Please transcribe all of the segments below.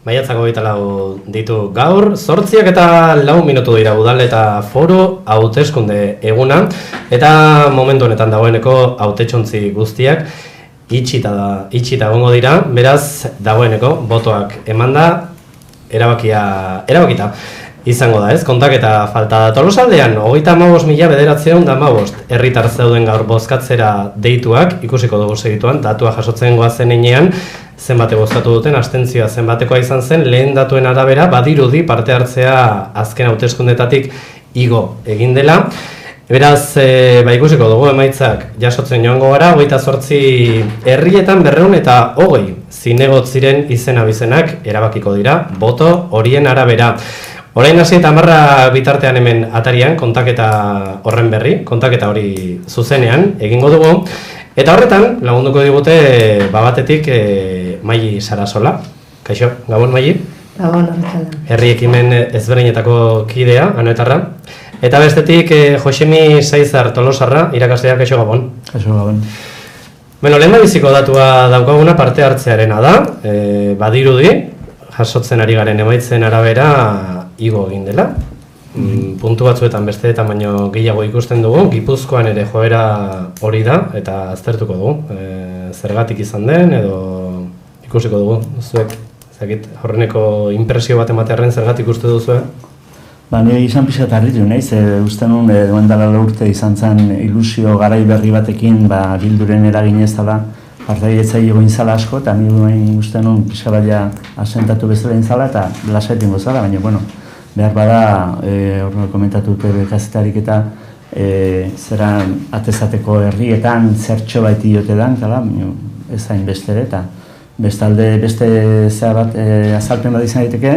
Maiatzak 24 ditu gaur, 8:04 dira udal eta foro hauteskunde eguna, eta momentu honetan dagoeneko hautetsontzi guztiak itxita egongo dira, beraz dagoeneko botoak emanda, erabakita izango da, ez? Kontaketa falta da. Tolosaldean 35.915 herritar zeuden gaur bozkatzera deituak, ikusiko dugu segituan, datua jasotzen goazen heinean, zenbate bozkatu duten, abstentzioa zenbatekoa izan zen, lehen datuen arabera badirudi parte hartzea azken hauteskundetatik igo egin dela. Beraz, ikusiko dugu emaitzak jasotzen joango gara, 28 herrietan 220 zinegot ziren izen-abizenak erabakiko dira, boto horien arabera. Orain hasi eta 10 bitartean hemen atarian, kontaketa horren berri, kontaketa hori zuzenean egingo dugu. Eta horretan, lagunduko digute batetik Maili Sarasola. Kaixo, gabon Maili? Gabon, horretan. Herri ekimen ezberdinetako kidea, anoetarra. Eta bestetik Josemi Saizar Tolosarra, irakasleak, kaixo gabon. Kaixo gabon. Bueno, lehen biziko datua daukaguna parte hartzearena da, badirudi, jasotzen ari garen emaitzen arabera igo egin dela. Puntu batzuetan besteetan baino gehiago ikusten dugu, Gipuzkoan ere joera hori da, eta aztertuko dugu. Zergatik izan den, edo ikusiko dugu, zuek, horreneko impresio bat ematearen zergatik uste duzu? Nire izan pixat harritu naiz, uste nun duen dala urte izan zen ilusio garai berri batekin Bilduren eragin ez dela partaidetzai egoin zala asko, eta nire uste nun pixka baina asentatu bezala inzala eta lasaitingo zala, baina, bueno, behar bada, horren komentatu dute kazetarik eta zera atezateko herrietan zertxo baiti jote dan, ez hain bestere, eta bestalde beste zea bat azalpen bat izan daiteke,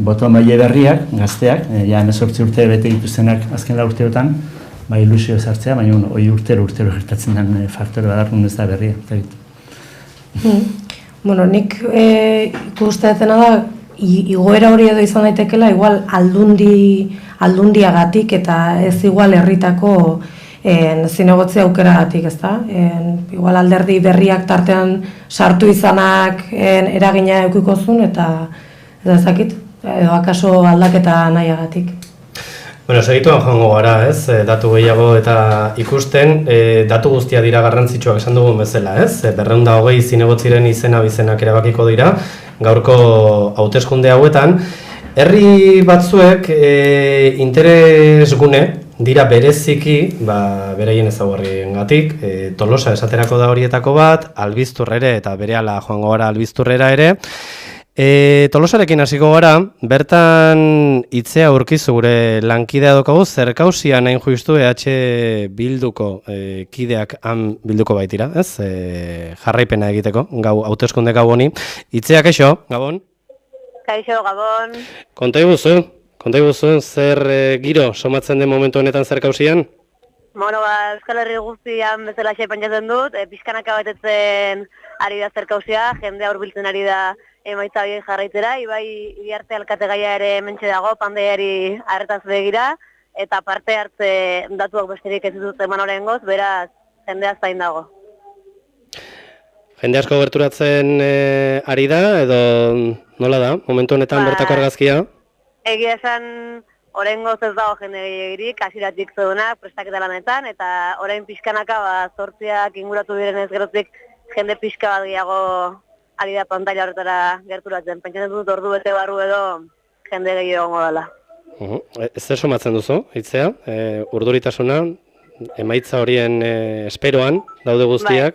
boto maile berriak, gazteak, ja 18 urte bete dituztenak azken urteotan, ilusio ezartzea, baina hori urtero gertatzen den faktore badarkun ez da berria. Bueno, nik ikustetzena da, igoera hori edo izan daitekela, igual aldundiagatik eta ez igual herritako zinegotzi aukeragatik, ez da? Igual alderdi berriak tartean sartu izanak eragina eukiko zuen, eta ezakit, edo akaso aldaketa nahiagatik. Bueno, segituan joango gara, ez? Datu gehiago eta ikusten, datu guztia dira garrantzitsuak esan dugun bezala, ez? 220 zinegotziren izena-bizenak erabakiko dira, gaurko hauteskunde hauetan. Herri batzuek interesgune dira bereziki, beraien ezaugarriengatik, Tolosa esaterako da horietako bat, Albizturrere eta berehala joango gara Albizturrera ere. Tolosarekin hasiko gara, bertan hitzea aurkizu gure lankidea daukagu, Zerkauzian hain justu Bilduko kideak han bilduko baitira, ez? Jarraipena egiteko, hauteskunde gau honi. Hitzea, kaixo, Gabon? Kaixo, Gabon. Konta iguzu, zer giro somatzen den momentu honetan Zerkauzian? Bueno, Euskal Herri guztian bezala pentsatzen dut, pixkanaka batetzen ari da Zerkauzia, jendea hurbiltzen ari da emaitza bien jarraitera, ibai arte alkategaia ere mentxe dago, pandeiari harretaz begira, eta parte hartze datuak besterik ez dut eman horrengoz, beraz, jendea zain dago. Jende asko gerturatzen ari da, edo nola da, momentu honetan bertako argazkia? Egia esan, horrengoz ez dago jende gehiagirik, hasiratik zeudenak, prestaketa lanetan, eta orain pixkanaka, zortziak inguratu direnez gerotik, jende pixka bat gehiago ari da pantalla horretara gerturatzen. Pentsatzen dut ordu bete barru edo jende gehiago gongo dela. Zer somatzen duzu, hitzea? Urduritasuna, emaitza horien esperoan daude guztiak?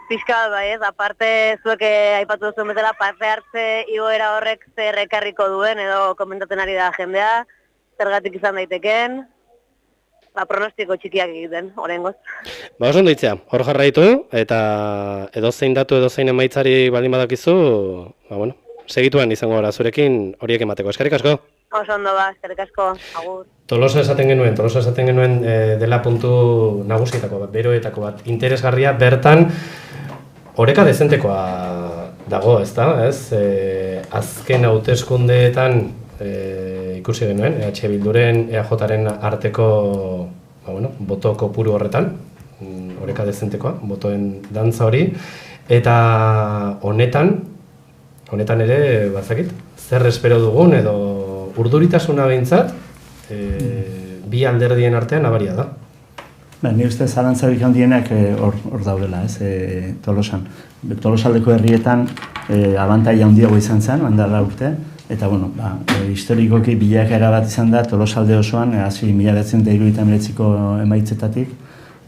Pixka bat ez, aparte zuek aipatu duzuen bezala, parte hartze igoera horrek zer ekarriko duen edo komentatzen ari da jendea, zergatik izan daiteken, pronostiko txikiak egiten, horrengoz. Oso ondo hitzea, hor jarraitu, eta edozein datu, edozein emaitzari baldin badakizu, segituan izango gara zurekin horiek emateko. Eskerrik asko? Oso ondo eskerrik asko, agur. Tolosa esaten genuen dela puntu nagusietako bat, beroetako bat, interesgarria, bertan oreka dezentekoa dago, ez da? Azken hauteskundeetan ikusi genuen, Bilduren, EAJaren arteko boto kopuru horretan, oreka dezentekoa, botoen dantza hori, eta honetan honetan ere, bazakit, zer espero dugun edo urduritasuna behintzat, bi alderdien artean nabaria da. Ni uste zalantzarik handienak hor daudela, Tolosan. Tolosaldeko herrietan abantaila handiago izan zen, handala urte, eta historikoki bilakaera bat izan da Tolosalde osoan, hasi 1979ko emaitzetatik,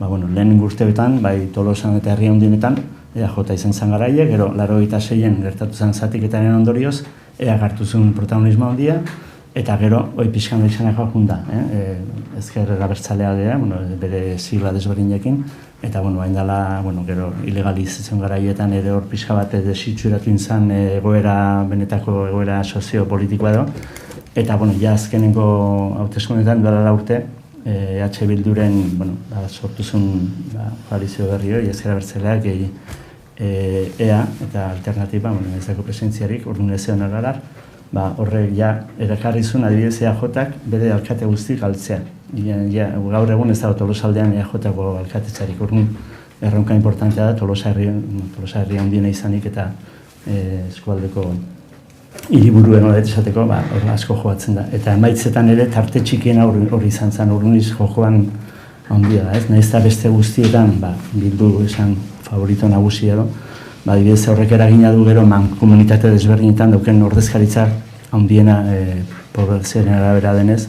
lehen urteetan, bai Tolosan eta herri handienetan, EAJ izan zen garaile, gero 86an gertatu zen zatiketaren ondorioz, EAK hartu zuen protagonismo handia, eta gero, pixkan izaneko junda, ezker abertzalea dira, bere sigla desberdinekin, eta, hain dela, gero, ilegalizatzen garaietan ere hor pixka bat desitxuratu izan benetako egoera soziopolitikoa edo, eta, ja azkenengo hauteskundeetan duela urte, EH Bilduren, sortu zuen koalizio berri hori, ezker abertzaleak, EA eta alternatiba, ez dago presentziarik, orduan ez zeon erarar, horrek erakarri zuen adibidez EAJak bere alkate guzti galtzea. Gaur egun ez da Tolosaldean EAJako alkatetzarik, orduan erronka importantea da Tolosa herri handiena izanik eta eskualdeko hiriburuen hori esateko asko joatzen da. Eta emaitzetan ere tarte txikien hori izan zen, orduan jokoan handia da, nahiz eta beste guztietan Bildu esan favorito nagusia edo, adibidez horrek eragina du gero komunitate desberdinetan dauken ordezkaritza handiena poblazioaren arabera denez,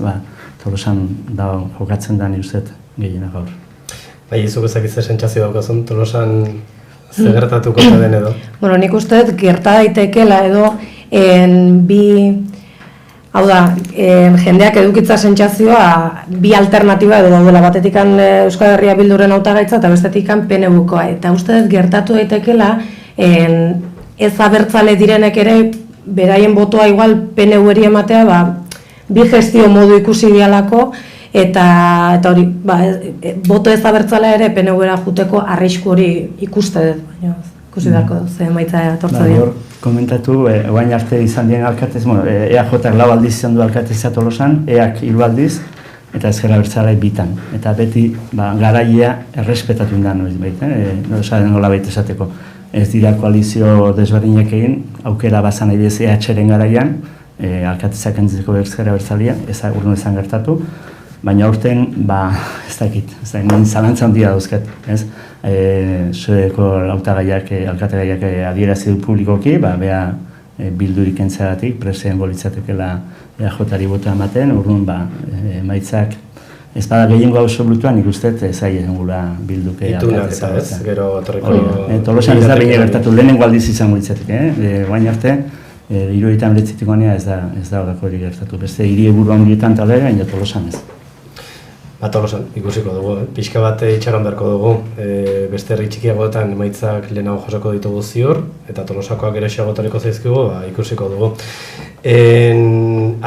Tolosan jokatzen da ni uste gehiena gaur. Zuk ezakiz sentsazio daukazun, Tolosan zer gertatuko den edo? Nik uste gerta daitekeela edo hau da, jendeak edukitza sentsazioa bi alternatiba edo daudela, batetik Euskal Herria Bilduren hautagaitza eta bestetik PNVkoa. Eta uste gertatu daitekeela ez abertzale direnek ere beraien botoa igual PNV-eri ematea bi gestio modu ikusi dialako eta hori, boto ez abertzalea ere PNV-era juteko arrisku hori ikuste dut, baina ikusi dako ze emaitza etortza dira. Komentatu, oain arte izan dien alkatez, EAJak 4 aldiz izan du alkatezia Tolosan, EAK 3 aldiz, eta ezker abertzalea bitan. Eta beti garaia errespetatu indan, nola baita esateko. Ez dira koalizio desberdinak egin, aukera bazan nahi bez EH-ren garaian, alkatezak entzeko ezker abertzalea, urrun ezan gertatu, baina aurten, ez dakit, zalantza handia dauzket, ez? Zueko hautagaiak, alkategaiak adierazi du publikoki, bea Bildurik entzeagatik, preseen bolitzatekela EAJ-ari bota ematen, urrun, emaitzak, ez bada gehiengo absolutuan nik uste zaila gula Bilduke alkateza. Itunak ez, gero atorriko... Tolosan ez da behin gertatu, lehenengo aldiz izango litzatek, guain arte, 79 ez da horako hori gertatu. Beste hiriburu handietan talde, baina Tolosan ez. Tolosan ikusiko dugu, pixka bat itxaron beharko dugu, beste herri txikiagoetan emaitzak lehenago jasoko ditugu ziur, eta Tolosakoak geroxeago etorriko zaizkigu, ikusiko dugu.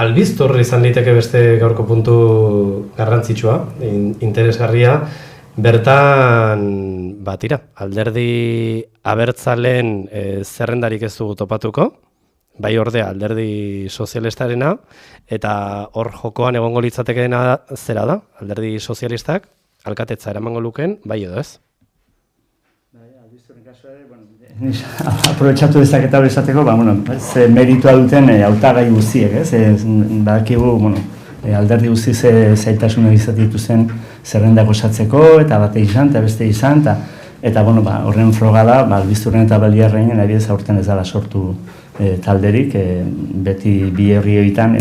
Albiztur izan liteke beste gaurko puntu garrantzitsua, interesgarria, bertan, alderdi abertzaleen zerrendarik ez dugu topatuko, bai ordea alderdi sozialistarena, eta hor jokoan egongo litzatekeena zera da, alderdi sozialistak, alkatetza eramango lukeen, bai edo ez? Aprobetxatu dezaketa hori esateko, ze meritua duten hautagai guztiek, badakigu, alderdi guzti zailtasuna izate dituzen zerrendak osatzeko, eta bate izan, eta beste izan, eta horren froga da, Albizturren eta Baliarreinen adibidez aurten ez dela sortu talderik, beti bi herri egiten,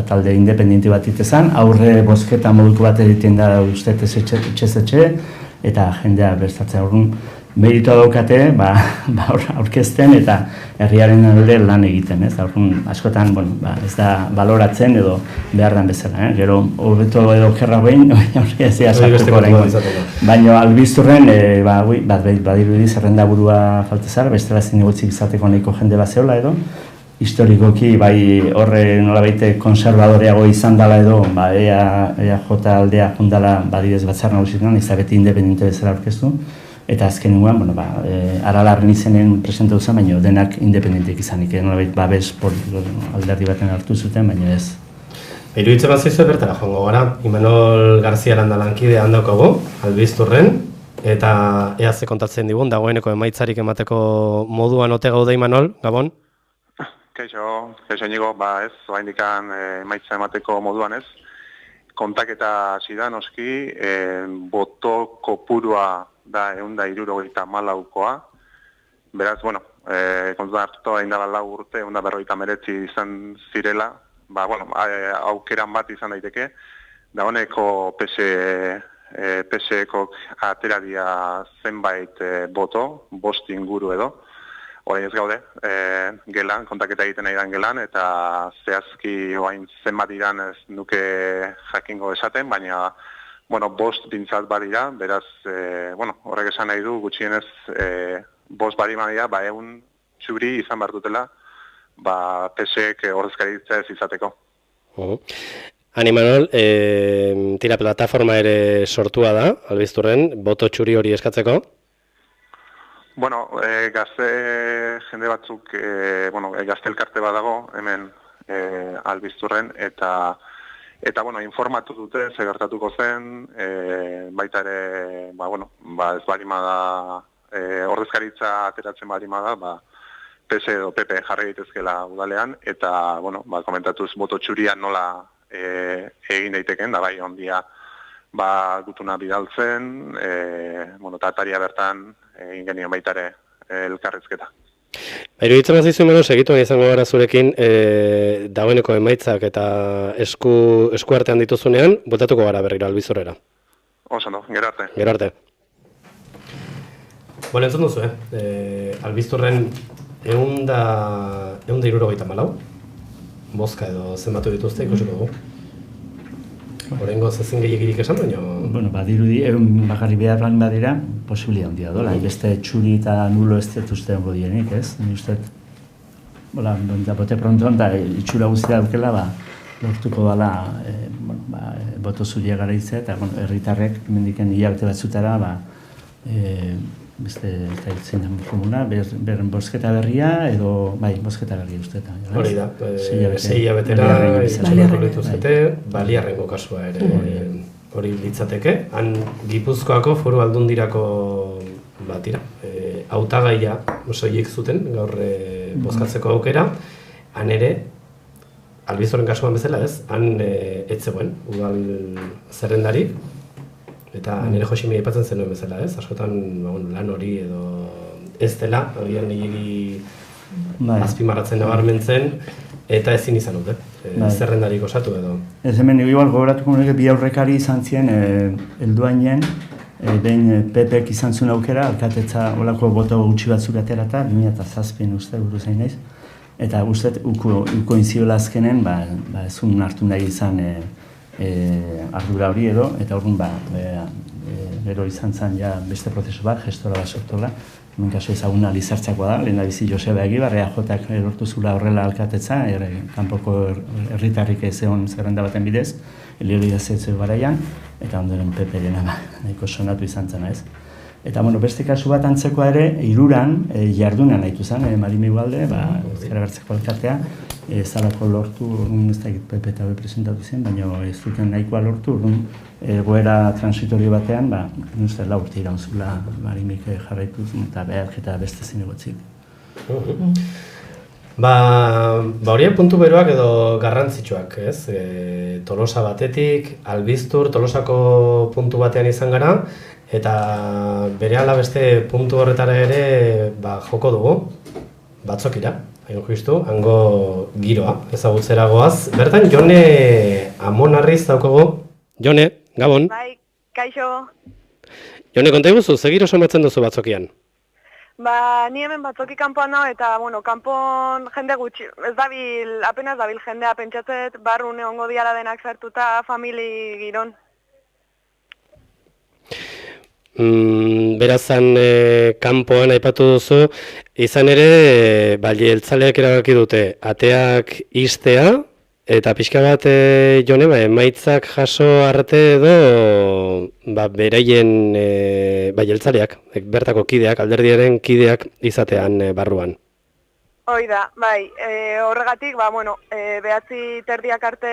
talde independiente bat itezan, aurre bozketa moduko bat egiten da uste etxe, eta jendea bertatzen horren meritua daukate, aurkezten eta herriaren alde lan egiten, askotan ez da baloratzen edo behar den bezala, gero hobeto edo kerra behin, ez da sartuko orain. Baina Albizturren, badirudi zerrenda burua faltezar, bestela zinegotzik izateko nahiko jende bat zeola edo, historikoki horre nolabaite konservadoreago izan dela edo, EAJ aldea jundala badidez batzar nagusietan, izabeti independente bezala aurkeztu, eta azkenengoan, Aralarren izenen presentatu zen, baina denak independentek izanik, nolabait babes alderdi baten hartu zuten, baina ez. Iruditzen bat zaizue bertara joango gara, Imanol Garzia Aranda lankide handaukago, Albizturren, eta ea ze kontatzen digun, dagoeneko emaitzarik emateko moduan ote gaude Imanol, Gabon? Kaixo Inigo, ez, oraindikan emaitza emateko moduan ez. Kontaketa hasi da noski, boto kopurua da 174koa. Beraz, kontutan hartuta orain dela 4 urte, 159 izan zirela, aukeran bat izan daiteke. Da honeko PSeko atera dira zenbait boto, 5 inguru edo. Orain ez gaude, gelan, kontaketa egiten nahi dan gelan, eta zehazki orain zenbat diran ez nuke jakingo esaten, baina, 5 dintzat badira, beraz, horrek esan nahi du, gutxienez, 5 badima dira, egun txuri izan behar dutela, PSek ordezkaritza ez izateko. Animanol, tira plataforma ere sortua da, Albizturren, boto txuri hori eskatzeko? Gazte jende batzuk, gazte elkarte bat dago, hemen Albizturren, eta informatu dute, ze gertatuko zen, baita ere, ez balima da, ordezkaritza ateratzen balima da, PS edo PP jarri daitezkela udalean, eta, komentatuz boto txurian nola egin daiteken, da bai, ondia, gutuna bidaltzen, eta ataria bertan egin genio baita ere elkarrizketa. Iruditzen bazizu menos, egituan izango gara zurekin, dagoeneko emaitzak eta esku artean dituzunean, botatuko gara berriro Albizurrera. Oso, gero arte. Gero arte. Entzun duzu, Albizturren 174 bozka edo zenbatu dituzte ikusiko dugu. Horrengo zezin gehiagirik esan, baina... Badirudi, bakarri behar lan badira, posibilia handia dola. Beste txuri eta nulo ez dut uste hongo dienik, ez? Ni uste, bote prontoan, eta itxura guztia daukela, lortuko dala boto zuria gara izan, eta herritarrek, mendiken hilabete batzutara, beste zein den komuna, berren bozketa berria, edo, bozketa berria ustetan. Hori da, 6 hilabetera itxasoratu dituzete, Baliarrengo kasua ere hori litzateke. Han Gipuzkoako Foru Aldundirako hautagaia soilik zuten gaur bozkatzeko aukera, han ere, Albizturren kasuan bezala ez, han ez zegoen, udal zerrendari, eta nire Josimi aipatzen zenuen bezala, ez? Askotan lan hori edo ez dela, agian niri azpimarratzen nabarmentzen, eta ezin izan dute, zerrendarik osatu edo. Ez hemen, igual gogoratuko nuke bi aurrekari izan ziren, helduainen, behin PPek izan zuen aukera, alkatetza olako boto gutxi batzuk aterata, 2007 uste, buru zain naiz, eta uste, uko inziola azkenen, ezun hartu nahi izan ardura hori edo, eta orduan gero izan zen beste prozesu bat, gestora bat sortola, hemen kasu ezaguna Lizartzakoa da, lehen da bizi Joseba Egibar, EAJak lortu zula horrela alkatetza, kanpoko herritarrik ez egon zerrenda baten bidez, Elioria Zetze garaian, eta ondoren PP-rena nahiko sonatu izan zen, ez? Eta, beste kasu bat antzekoa ere, Iruran jarduna nahitu zen, Marimi Ugalde, Ezkerra Abertzako alkatea, zalako lortu, ez da PP eta B presentatu zen, baina ez duten nahikoa lortu, egoera transitorio batean, uste 4 urte iraunzula Marimik jarraitu eta behar eta beste zinegotzik. Horiek puntu beroak edo garrantzitsuak, ez? Tolosa batetik, Albiztur, Tolosako puntu batean izan gara, eta berehala beste puntu horretara ere joko dugu, batzokira, hain justu, hango giroa ezagutzera goaz. Bertan, Jone Amonarriz daukagu. Jone, Gabon. Bai, kaixo. Jone, konta iguzu, zegiro somatzen duzu batzokian? Ni hemen batzoki kanpoan nao eta, kanpon jende gutxi, ez dabil, apenas dabil jendea pentsatzet, barrun egongo diala denak sartuta famili giron. Berazan kanpoan aipatu duzu, izan ere, jeltzaleak erabaki dute, ateak ixtea, eta pixka bat, Jone, emaitzak jaso arte edo, beraien jeltzaleak, bertako kideak, alderdiaren kideak izatean barruan. Hoi da, horregatik, 9:30 arte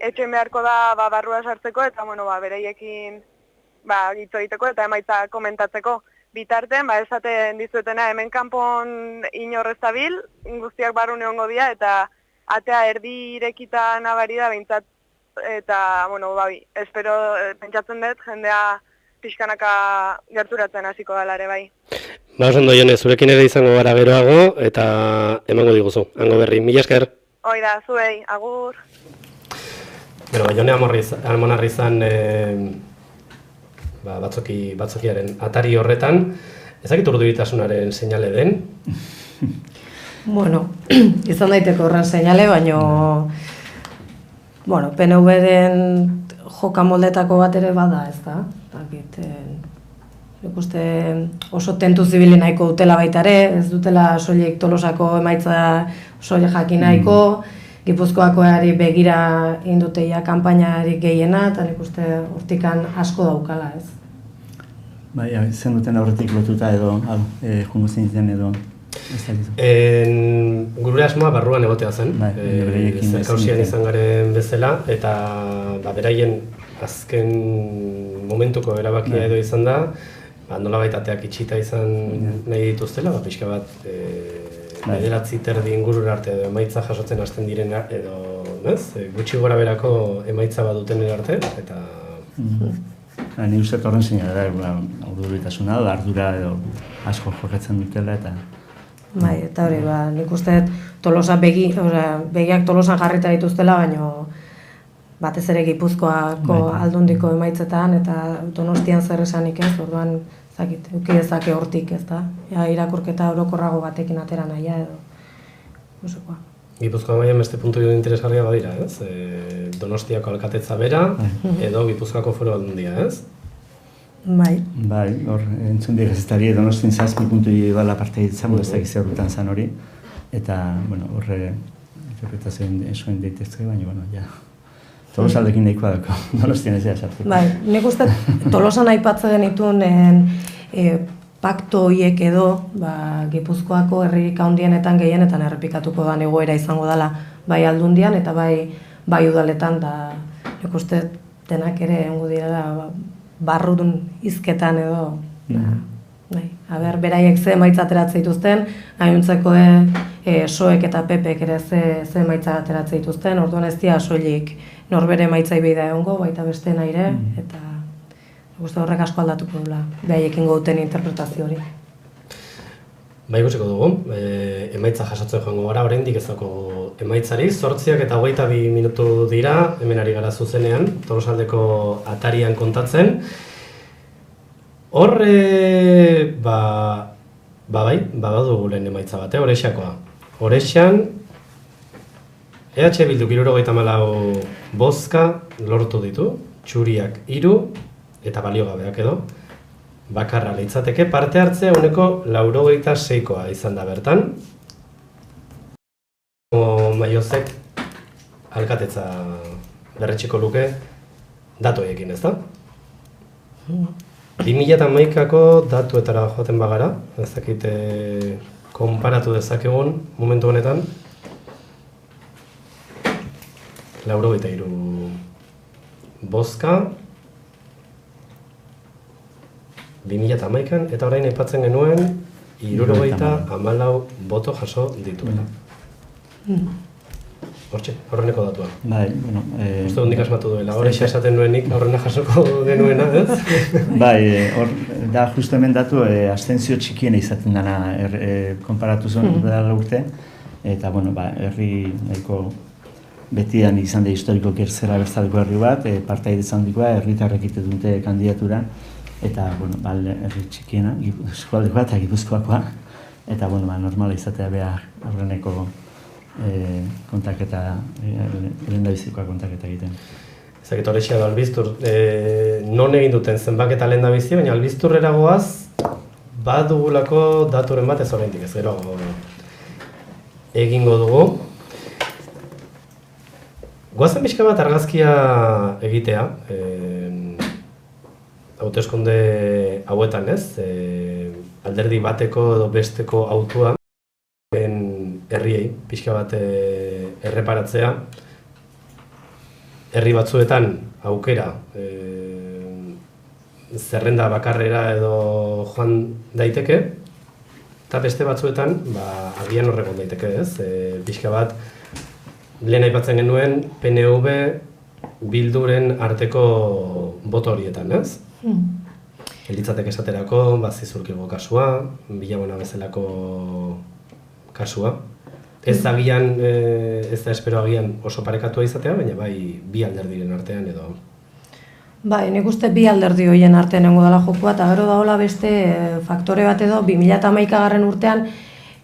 etxen beharko da barrua sartzeko, eta, beraiekin hitz egiteko eta emaitza komentatzeko. bitarten, esaten dizuetena, hemen kanpon inor ez dabil, guztiak barrune ongo dira, eta atea erdi irekita nabari da behintzat, eta, espero, pentsatzen dut, jendea pixkanaka gerturatzen hasiko dela ere bai. Oso ondo, Jone, zurekin ere izango gara geroago, eta emango diguzu, hango berri. Mila esker. Hoi da, zuei, agur. Jone Almonarri izan batzokiaren atari horretan, ezakit urduritasunaren seinale den? Izan daiteko horren seinale, baino PNV-den joka moldetako bat ere bada, ez da? Nik uste oso tentu zibili nahiko dutela baita ere, ez dutela soilik Tolosako emaitza soilik jakin nahiko, Gipuzkoakoari begira induteia kanpainari gehiena, eta nik uste hortikan asko daukala, ez? Bai, zen duten aurretik lotuta edo, jungo zintzen edo, ez da gizu. Gure asmoa barruan egotea zen, zerkausian izan garen bezala, eta beraien azken momentuko erabakia edo izan da, nolabait ateak itxita izan nahi dituztela, pixka bat bederatzi terdi ingurura arte edo emaitza jasotzen hasten diren edo, gutxi gora berako emaitza bat duten arte, eta... Ni uste horren zinera da, urduritasuna, ardura edo asko jokatzen dutela eta... Bai, eta hori, nik uste Tolosa begiak Tolosan jarrita dituztela, baino batez ere Gipuzkoako aldundiko emaitzetan eta Donostian zer esanik ez, orduan euki dezake hortik, ez da? Irakurketa orokorrago batekin atera nahia edo. Musekoa. Gipuzkoa mailan beste puntu interesgarria badira, ez? Donostiako alkatetza bera edo Gipuzkoako foru aldundia, ez? Bai. Bai, hor, entzun dira ez dari Donostin 7 puntu bala parte izango ez dakiz horretan zan hori. Eta, horre interpretazioen esuen daitezke, baina, ja. Tolosaldekin nahikoa dako, Donostian ez sartu. Bai, nik uste Tolosan aipatzen genituen pakto horiek edo, Gipuzkoako herririk handienetan gehienetan errepikatuko da egoera izango dela bai aldundian eta bai udaletan, da nik uste denak ere egongo direla barrudun hizketan edo. Beraiek ze emaitza ateratzen dituzten, gainontzeko SOEk eta PPek ere ze emaitza ateratzen dituzten, orduan ez dira soilik norbere emaitzai beida egongo, baita beste naire, eta horrek asko aldatuko dula, behaiekin duten interpretazio hori. Bai, ikusiko dugu, emaitza jasotzen joango gara, oraindik ez dago emaitzari, 8 eta 22 minutu dira, hemen ari gara zuzenean, Tolosaldeko atarian kontatzen. Horre, badugu lehen emaitza bat, Orexakoa. Orexan, EH Bilduk 74 bozka lortu ditu, txuriak 3 eta baliogabeak edo, bakarra litzateke parte hartzea 96%koa izan da bertan. Maiozek alkatetza berretxiko luke datu ekin, ez da? 2011ko datuetara joaten bagara, ez dakite konparatu dezakegun momentu honetan. 93 bozka 2011an eta orain aipatzen genuen 74 boto jaso dituela. Hortxe, horreneko datua. Bai, uste hundik asmatu duela, horrexe esaten nuenik aurrena jasoko genuena, ez? Bai, hor, da justu hemen datu abstentzio txikiena izaten dana konparatu zuen dela urte, eta, herri nahiko betian izan da historiko gertzera bertzaleko herri bat, partaide handikoa, herritarrek egiten dute kandidatura, eta, herri txikiena, eskualdekoa eta Gipuzkoakoa, eta, normala izatea behar aurreneko kontaketa, lehendabizikoa kontaketa egiten. Ezakit horrexea da albiztur, non egin duten zenbaketa lehendabizi, baina albizturrera goaz, badugulako daturen bat ez oraindik ez, gero egingo dugu. Goazen pixka bat argazkia egitea, hauteskunde hauetan ez, alderdi bateko edo besteko autua, herriei pixka bat erreparatzea. Herri batzuetan aukera zerrenda bakarrera edo joan daiteke, eta beste batzuetan, agian horregon daiteke, ez? Pixka bat, lehen aipatzen genuen PNV Bilduren arteko boto horietan, ez? Elitzatek esaterako, Zizurkigo kasua, Bilabona bezalako kasua. Ez agian, ez da espero agian oso parekatua izatea, baina bai bi alderdiren artean edo. Bai, nik uste bi alderdi horien artean nengo dela jokua, eta gero daola beste faktore bat edo, 2011 urtean,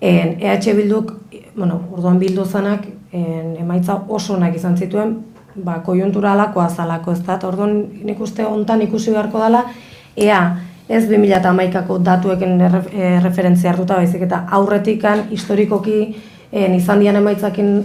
EH Bilduk, orduan bildu zanak, emaitza oso onak izan zituen, koiuntura alakoa zalako ez da, orduan nik uste hontan ikusi beharko dela, ea ez 2011ko datuekin referentzia hartuta baizik eta aurretikan historikoki izan dian emaitzakin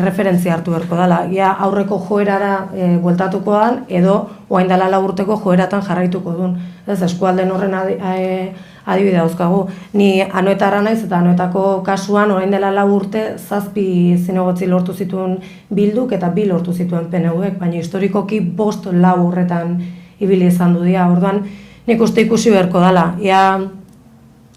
referentzia hartu beharko dela. Ia aurreko joerara bueltatukoan edo orain dela 4 urteko joeratan jarraituko duen. Ez eskualden horren adibide dauzkagu. Ni Anoetarra naiz eta Anoetako kasuan orain dela 4 urte 7 zinegotzi lortu zituen Bilduk eta 2 lortu zituen PNVek, baina historikoki 5-4 urretan ibili izan du dira. Orduan nik uste ikusi beharko dela. Ia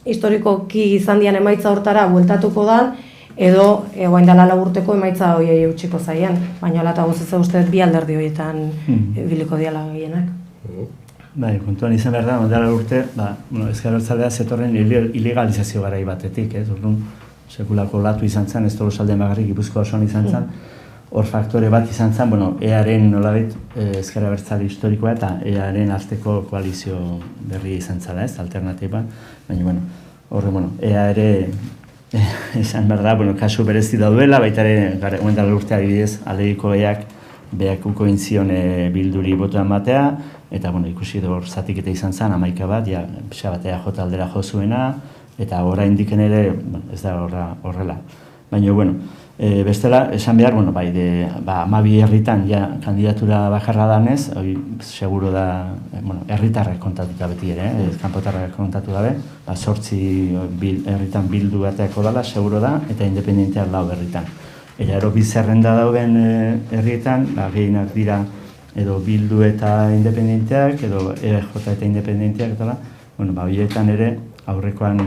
historikoki izan dian emaitza hortara bueltatuko dan, edo orain dela 4 urteko emaitza horiei utziko zaien, baina hala eta guztiz uste bi alderdi horietan ibiliko diala gehienak. Bai, kontuan izan behar da, ondala urte, Ezker Abertzalea zetorren ilegalizazio garai batetik, ez? Orduan, sekulako latu izan zen, ez Tolosaldean bakarrik Gipuzkoa osoan izan zen, hor faktore bat izan zen, EAren nolabait Ezker Abertzale historikoa eta EAren arteko koalizio berria izan zela, ez? Alternatiba, baina, horre, EA ere esan behar da, kasu berezi dauela, baita ere, goendala urte adibidez, Aldebiko EAk beak uko intzion Bilduri botoan batea, eta ikusi hor zatiketa izan zen, 11 bat, pixa bat EAJ aldera jo zuena, eta oraindik ere, ez da horrela. Baina, bestela, esan behar, 12 herritan kandidatura bakarra danez, seguro da, herritarrak kontatuta beti ere, kanpotarrak kontatu dabe, 8 herritan Bildu bateako dela, seguro da, eta independenteak 4 herritan. Eta ero bi zerrenda dauden herrietan, gehienak dira, edo Bildu eta independenteak, edo EJ eta independenteak, eta horietan ere, aurrekoan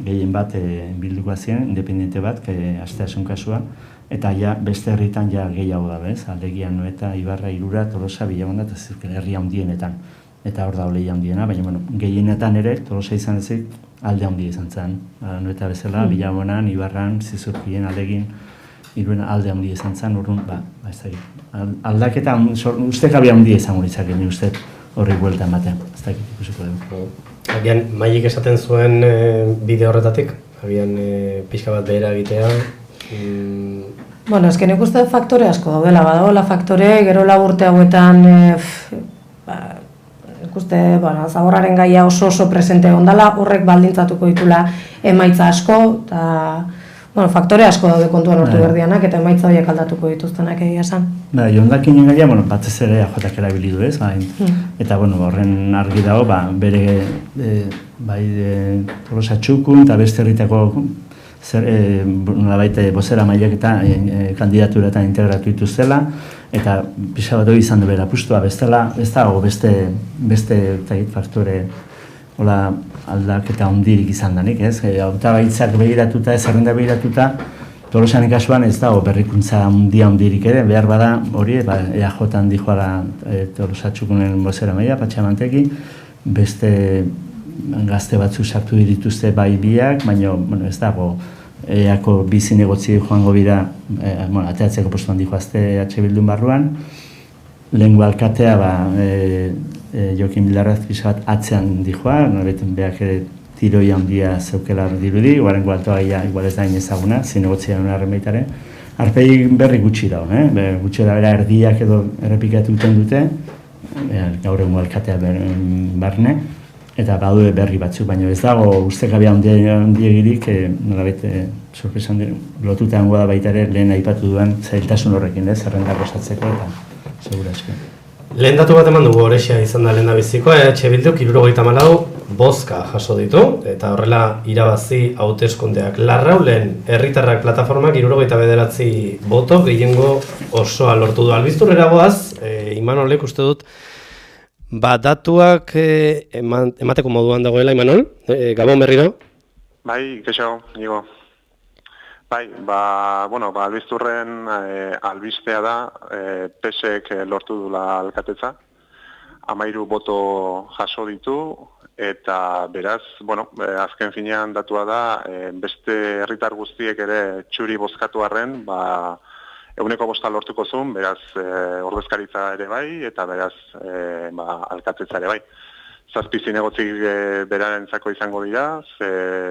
gehien bat Bildukoa ziren, independente bat, Asteasun kasua, eta beste herritan gehiago da, bez? Aldegian, Anoeta, Ibarra, Irura, Tolosa, Bilabona, eta zirken herri handienetan. Eta hor da olei handiena, baina gehienetan ere, Tolosa izan ezik, alde handia izan zen. Anoeta bezala, Bilabonan, Ibarran, Zizurkien, Aldegin, Iruren alde handia izan zen, urrun, ez da, aldaketa, ustek abia handia izan guritzaken, uste horri bueltan batean, ez da, ikusiko dugu. Agian, Maik esaten zuen bideo horretatik, agian pixka bat behera egitea. Ez que nik uste faktore asko daudela, badagoela faktore, gero 4 urte hauetan, nik uste, zaborraren gaia oso presente ondala, horrek baldintzatuko ditula emaitza asko, eta faktore asko daude kontuan hortu berdianak, eta emaitza horiek aldatuko dituztenak egia esan. Jondakinen gaia, batez ere AJak erabili du ez, eta horren argi dago, bere Tolosa Txukun eta beste herritako bozera mailak eta kandidaturatan integratu dituztela, eta pixka bat hori izan du bera pustua, bestela, ez dago beste faktore aldaketa hondirik izan danik, ez? Hautagaitzak begiratuta, zerrenda begiratuta, Tolosanen kasuan ez dago berrikuntza hondirik ere, behar bada hori, EAJ-an dijoala Tolosa Txukunen bozera maila, Patxamanteki, beste gazte batzu sartu dituzte bai biak, baina ez dago EAko bi zinegotzi joango bira, ateatzeko postuan dijoazte EH Bildun barruan, lehengo alkatea Jokin Bildarraz pixka bat atzean dijoa, norbeten beak ere tiroi handia zeukela dirudi, guarengo altoa igual ez da inezaguna, zinegotzian unarren baitaren. Arpegi berri gutxi dago, gutxi da bera erdiak edo errepikatu duten dute, gaur egun alkatea barne, eta badu berri batzuk, baina ez dago ustekabia handiegirik, nolabait sorpresan lotuta hango da baita ere lehen aipatu duen zailtasun horrekin, zerrendak osatzeko eta segura eski. Lehen datu bat eman dugu horrexea izan da lehen da bizikoa, EH Bilduk 74 bozka jaso ditu, eta horrela irabazi hauteskundeak. Larraulen herritarrak plataformak 79 boto gehiengo osoa lortu du. Albizturrera goaz, Imanolek uste dut, Datuak emateko moduan dagoela, Imanol? Gabon berriro? Bai, keixo, nigo. Bai, albisturren albistea da, PSek lortu dula alkatetza, 13 boto jaso ditu, eta beraz, azken finean datua da, beste herritar guztiek ere txuri bozkatu arren, 100% lortuko zuen, beraz ordezkaritza ere bai, eta beraz alkatetza ere bai. 7 zinegotzik berarentzako izango dira,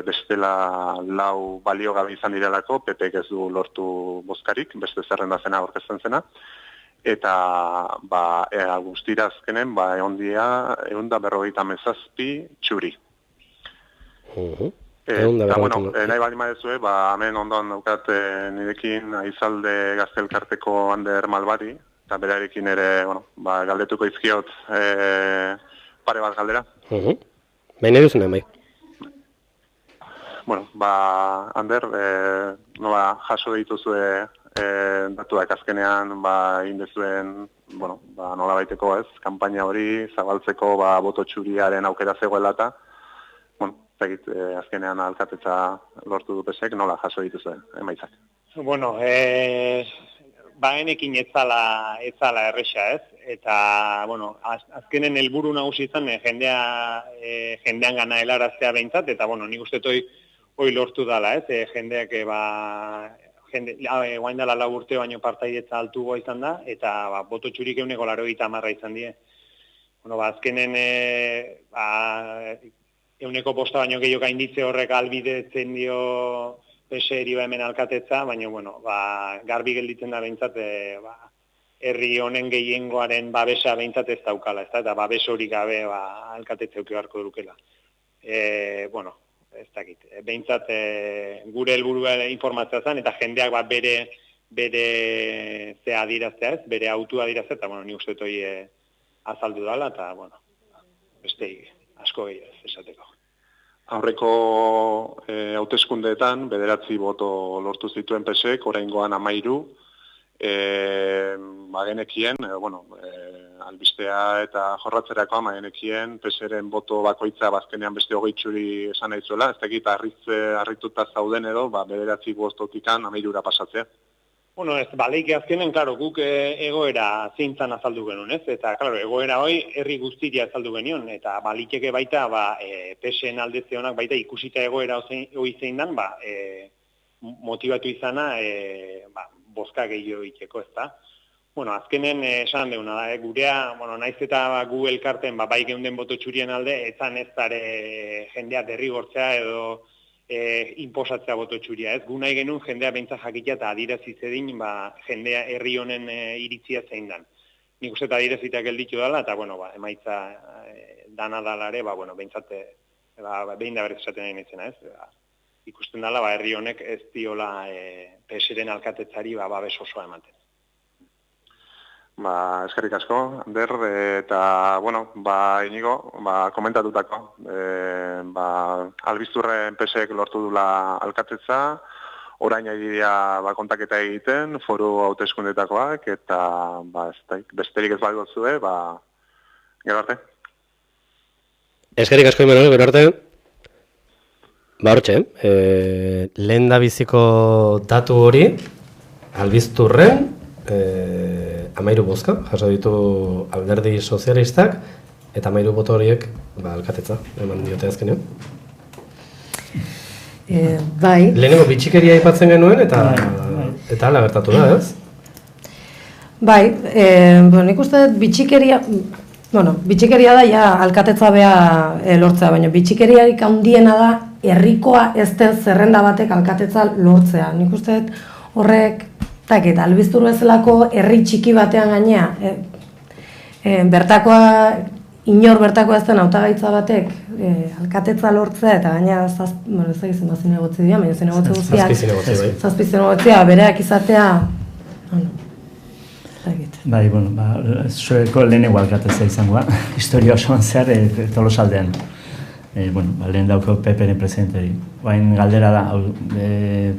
bestela 4 baliogabe izan direlako, PPek ez du lortu bozkarik, beste zerrenda zena aurkezten zena, eta guztira azkenen egon dira 157 txuri. Eta, nahi bali maizue, hemen ondoan daukat nirekin Aizalde Gaztelkarteko Ander Malbari, eta berarekin ere, galdetuko izkiot pare bat galdera. Baina duzunen, bai. Ander, jaso dituzue datuak azkenean, egin dezuen, nola baiteko ez, kanpaina hori zabaltzeko boto txuriaren aukera zegoela eta, azkenean alkatetza lortu du PSek, nola jaso dituzuen, emaitzak? Bagenekin ez zala erresa ez, eta, azkenen helburu nagusi izan jendean gana helaraztea behintzat, eta, nik uste hoi lortu dala ez, jendeak guain dela 4 urte baino partaidetza altugoa izan da, eta boto txurik 180 izan die. Azkenen 100% baino gehiago gainditze horrek albidetzen dio PSeri hemen alkatetza, baina, garbi gelditzen da behintzat, herri honen gehiengoaren babesa behintzat ez daukala, eta babes hori gabe alkatetza euki beharko durukela. Ez dakit, behintzat gure helburua informatzea zen, eta jendeak bere zea adiraztea ez, bere autua adiraztea, eta nik uste toi azaldu dala, eta beste asko gehiago ez esateko. Aurreko hauteskundeetan 9 boto lortu zituen PSek, oraingoan 13, genekien, albistea eta jorratzerakoa genekien, PSren boto bakoitza bazkenean beste 20 txuri esan nahi zuela, ez dakit harrituta zauden edo, 9 bototikan 13ra pasatzea. Ez baleike azkenen, guk egoera zintzan azaldu genuen, ez? Eta, egoera hoi herri guztiria azaldu genion, eta balikeke baita, PSen aldeze honak baita ikusita egoera hoi zein dan, motivatu izana, bozka gehiago itxeko, ez da? Azkenen esan deuna da, gurea, naiz eta gu elkarten, bai geunden boto txurien alde, etzan ez dare jendea derrigortzea edo inposatzea boto txuria, ez? Gu nahi genuen jendea behintzat jakitea eta adirazi zedin, jendea herri honen iritzia zein dan. Nik uste eta adirazita gelditu dela, eta, emaitza dana dalare, behintzat, behin da berez esaten nahi nintzena, ez? Ikusten dela, herri honek ez diola PSren alkatetzari babes osoa ematen. Eskerrik asko, Ander, eta, inigo, komentatutako. Albisturren PSek lortu dula alkatetza, orain egitea kontaketa egiten, foru hauteskundetakoak, eta, besterik ez balgo zue, gero arte. Eskerrik asko, Imanol, gero arte. Hortxe, lehen da biziko datu hori, albisturren, 13 bozka, jaso ditu alderdi sozialistak, eta 13 boto horiek alkatetza, eman diote azkenean. Bai. Lehenengo bitxikeria aipatzen genuen, eta hala gertatu da, ez? Bai, nik uste bitxikeria da ja alkatetza beha lortzea, baina bitxikeriarik handiena da herrikoa ez den zerrenda batek alkatetza lortzea. Nik uste horrek albistur bezalako herri txiki batean gainea, inor bertakoa ez den hautagaitza batek alkatetza lortzea, eta gainea, ez da izan zinegotzi dira, baina zinegotzi guztiak, 7 zinegotziak, bereak izatea, Bai, zueko lehenengo alkatetza izangoa, historia osoan zehar Tolosaldean. Lehen dauko PPren presidenteri. Bain galdera da,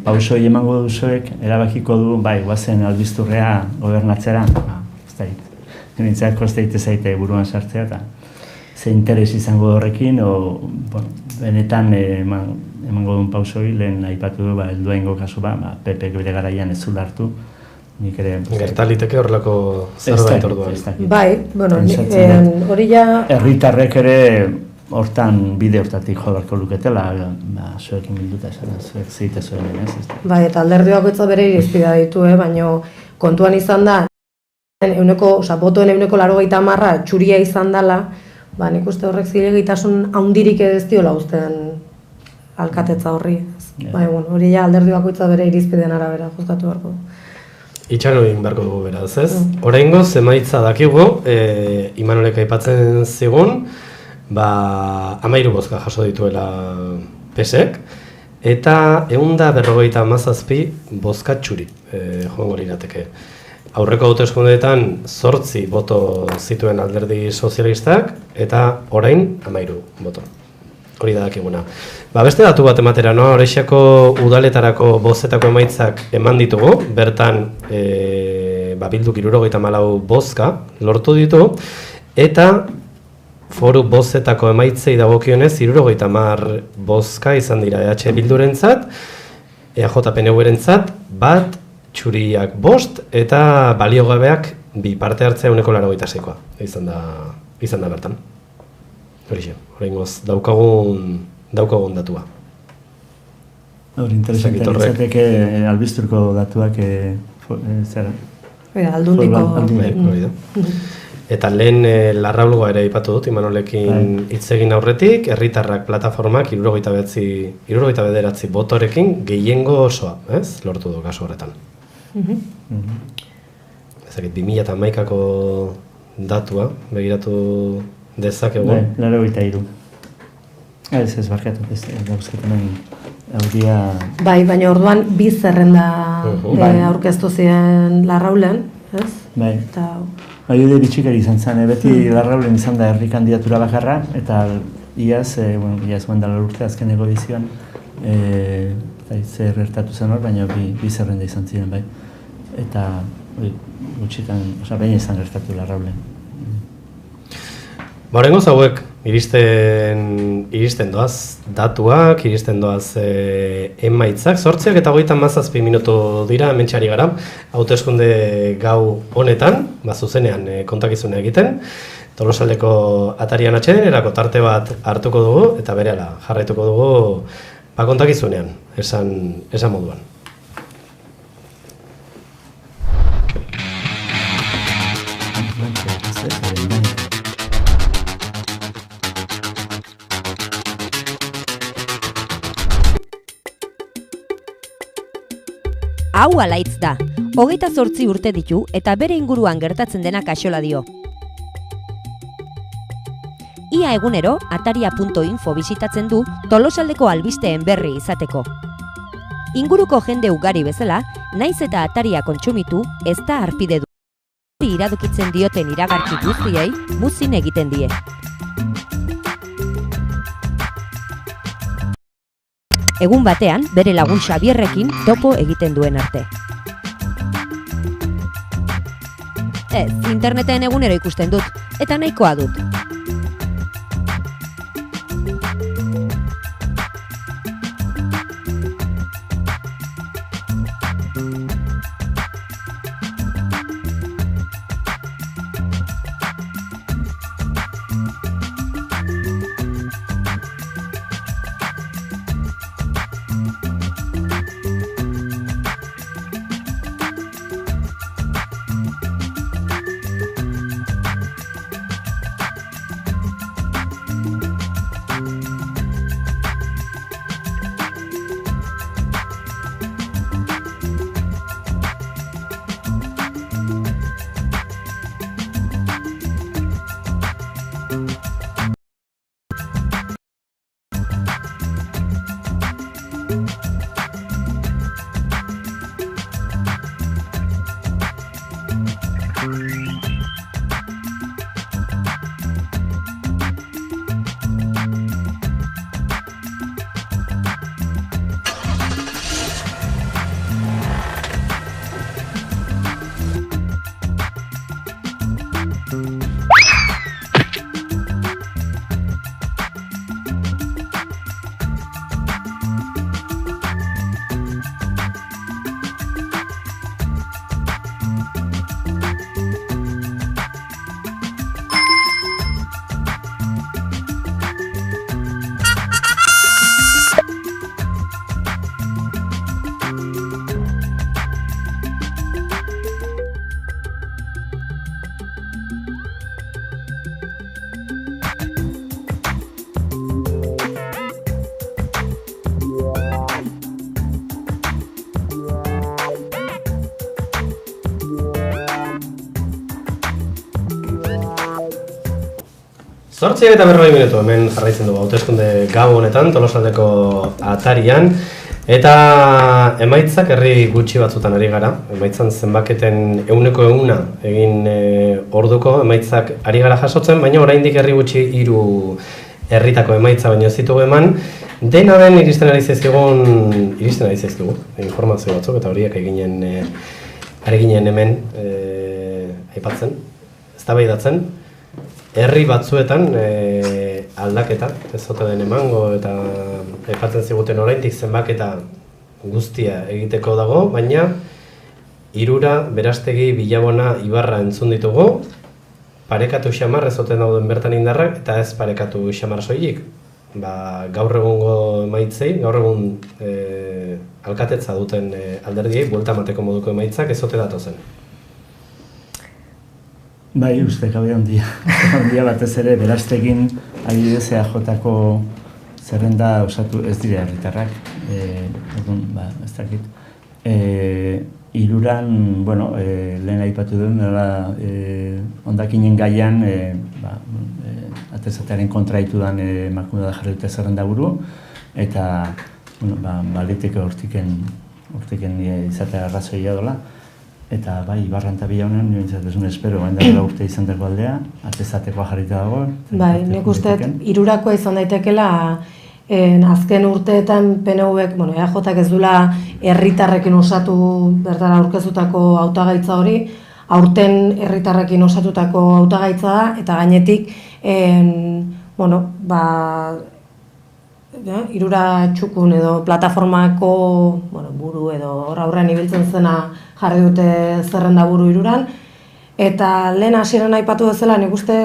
pausoi emango duzuek, erabakiko du, guazen albisturrea gobernatzera, ez da, nintzat kosteite zaite buruan sartzea, eta ze interes izango horrekin, benetan emango duen pausoi, lehen aipatu du, helduaingo kasu Pepek bere garaian ez zula hartu, nik ere... Gertaliteke horrelako zerbait orduan. Bai, bueno, hori ja... Herritarrek ere hortan, bide hortatik jodarko luketela, zuekin bilduta esan, zuek zite zuen, ez? Bai, eta alderdi bakoitza bere irizpidea ditu, baina kontuan izan da, botoen 90% txuria izan dela, nik uste horrek zilegitasun handirik ez diola uzten alkatetza horri. Bai, hori ja alderdi bakoitza bere irizpideen arabera juzgatu beharko. Itxaron egin beharko dugu beraz, ez? Oraingoz emaitza dakigu, Imanolek aipatzen zigun, 13 bozka jaso dituela PSek, eta 157 bozka txuri joango lirateke. Aurreko hauteskundeetan 8 boto zituen alderdi sozialistak, eta orain 13 boto. Hori da dakiguna. Beste datu bat ematera, Oreixiako udaletarako bozetako emaitzak eman ditugu, bertan Bilduk 74 bozka lortu ditu, eta foru bozetako emaitzei dagokionez 70 bozka izan dira EH Bildurentzat, EAJ PNV-rentzat, bat txuriak 5 eta baliogabeak 2 parte hartzea 86koa izan da bertan. Horixe, oraingoz daukagun datua. Hori interesante, izateke albisturko datuak zera? Aldundiko. Eta lehen Larraulgoa ere aipatu dut, Imanolekin hitz egin aurretik, herritarrak plataformak 79 botorekin gehiengo osoa, lortu du kasu horretan. Ezakit, 2011ko datua begiratu dezakegu. 83. Ez barkatu, ez dauzketan audia... Bai, baina orduan 2 zerrenda aurkeztu ziren Larraulen, ez? Bai. Baiude bitxikari izan zen, beti Larraulen izan da herri kandidatura bakarra, eta iaz guendala urte azkeneko edizioan, zer ertatu zen hor, baina 2 zerrenda izan ziren, bai. Eta gutxitan, baina izan gertatu Larraulen. Horrengoz hauek iristen doaz datuak, iristen doaz emaitzak, 8 eta 37 minutu dira hementxari gara, hauteskunde gau honetan, zuzenean kontakizuna egiten, Tolosaldeko atarian atxeden erako tarte bat hartuko dugu, eta berehala jarraituko dugu kontakizunean, esan moduan. Hau Alaitz da, 28 urte ditu eta bere inguruan gertatzen dena kaxola dio. Ia egunero, ataria.info bisitatzen du Tolosaldeko albisteen berri izateko. Inguruko jende ugari bezala, naiz eta ataria kontsumitu, ez da arpide du. Iradokitzen dioten iragarki guztiei, muzin egiten die. Egun batean, bere lagun Xabierrekin topo egiten duen arte. Ez, interneten egunero ikusten dut, eta nahikoa dut. 8:40 minutu hemen jarraitzen dugu hauteskunde gau honetan Tolosaldeko atarian eta emaitzak herri gutxi batzutan ari gara. Emaitzan zenbaketen 100% egin orduko emaitzak ari gara jasotzen, baina oraindik herri gutxi 3 herritako emaitza baino ez ditugu eman. Dena den iristen ari zaizkigu informazio batzuk eta horiek ari ginen hemen aipatzen, eztabaidatzen. Herri batzuetan aldaketa ez ote den emango eta aipatzen ziguten oraindik zenbaketa guztia egiteko dago, baina Irura, Berastegi, Bilabona, Ibarra entzun ditugu, parekatu xamar ez ote dauden bertan indarrak eta ez parekatu xamar soilik. Gaur egungo emaitzei, gaur egun alkatetza duten alderdiei buelta emateko moduko emaitzak ez ote datozen. Bai, uste gabe handia batez ere Berastegin adibidez EAJ-ko zerrenda osatu ez dira herritarrak. Ez dakit. Iruran, lehen aipatu duen, hondakinen gaian atezatearen kontraitu den emakume da jarri dute zerrenda buru, eta baliteke hortiken izatea arrazoia dola. Eta bai, Ibarran eta Bilaunen, nioentzat esun espero, baina urte izan dago aldea, atezatekoa jarrita dago. Bai, nik uste Irurakoa izan daitekela azken urteetan PNV-ek, EAJ-ak ez dula herritarrekin osatu bertara aurkezutako hautagaitza hori, aurten herritarrekin osatutako hautagaitza da, eta gainetik, Irura txukun edo plataformako buru edo aurrean ibiltzen zena jarri dute zerrenda buru Iruran. Eta lehen hasieran aipatu bezala nik uste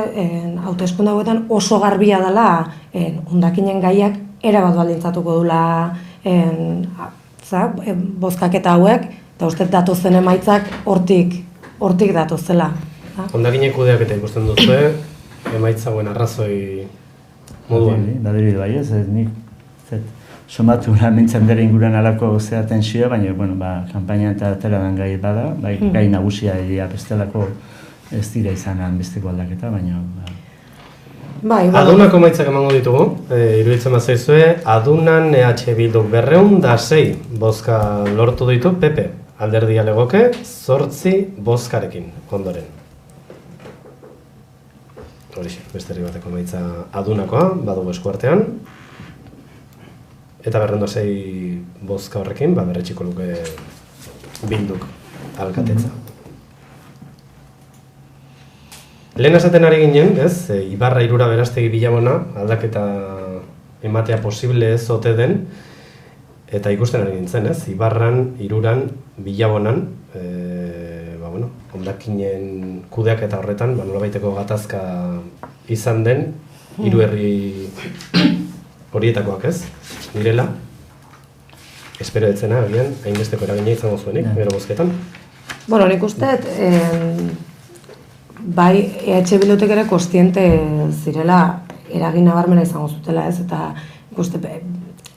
hauteskunde hauetan oso garbia dela hondakinen gaiak erabat baldintzatuko dula bozkaketa hauek, eta uste datozen emaitzak hortik datozela. Hondakinek kudeaketa ikusten duzue, emaitza hauen arrazoi moduan. Badiri bai ez, nik somatu mintzen dere inguruan alako zera tensioa, baina kanpaina eta atera den gai bada, gai nagusia egia bestelako ez dira izanan besteko aldaketa, baina... Adunako emaitzak emango ditugu, iruditzen bazaizue, Adunan EH Bilduk 206 bozka lortu ditu PP, alderdia legoke 8 bozkarekin ondoren. Horixe, beste herri bateko emaitza Adunakoa, badugu eskuartean. Eta 206 bozka horrekin, berretxiko luke Bilduk alkatetza. Lehen esaten ari ginen, Ibarra, Irura, Berastegi, Bilabona, aldaketa ematea posible ez ote den, eta ikusten ari gintzen, Ibarran, Iruran, Bilabonan, hondakinen kudeak eta horretan, nolabaiteko gatazka izan den, 3 herri horietakoak direla. Espero etzena, agian, hainbesteko eragina izango zuenik, gero bozketan. Nik uste, bai, EH Bildutek ere kostiente zirela eragin nabarmena izango zutela, eta ikuste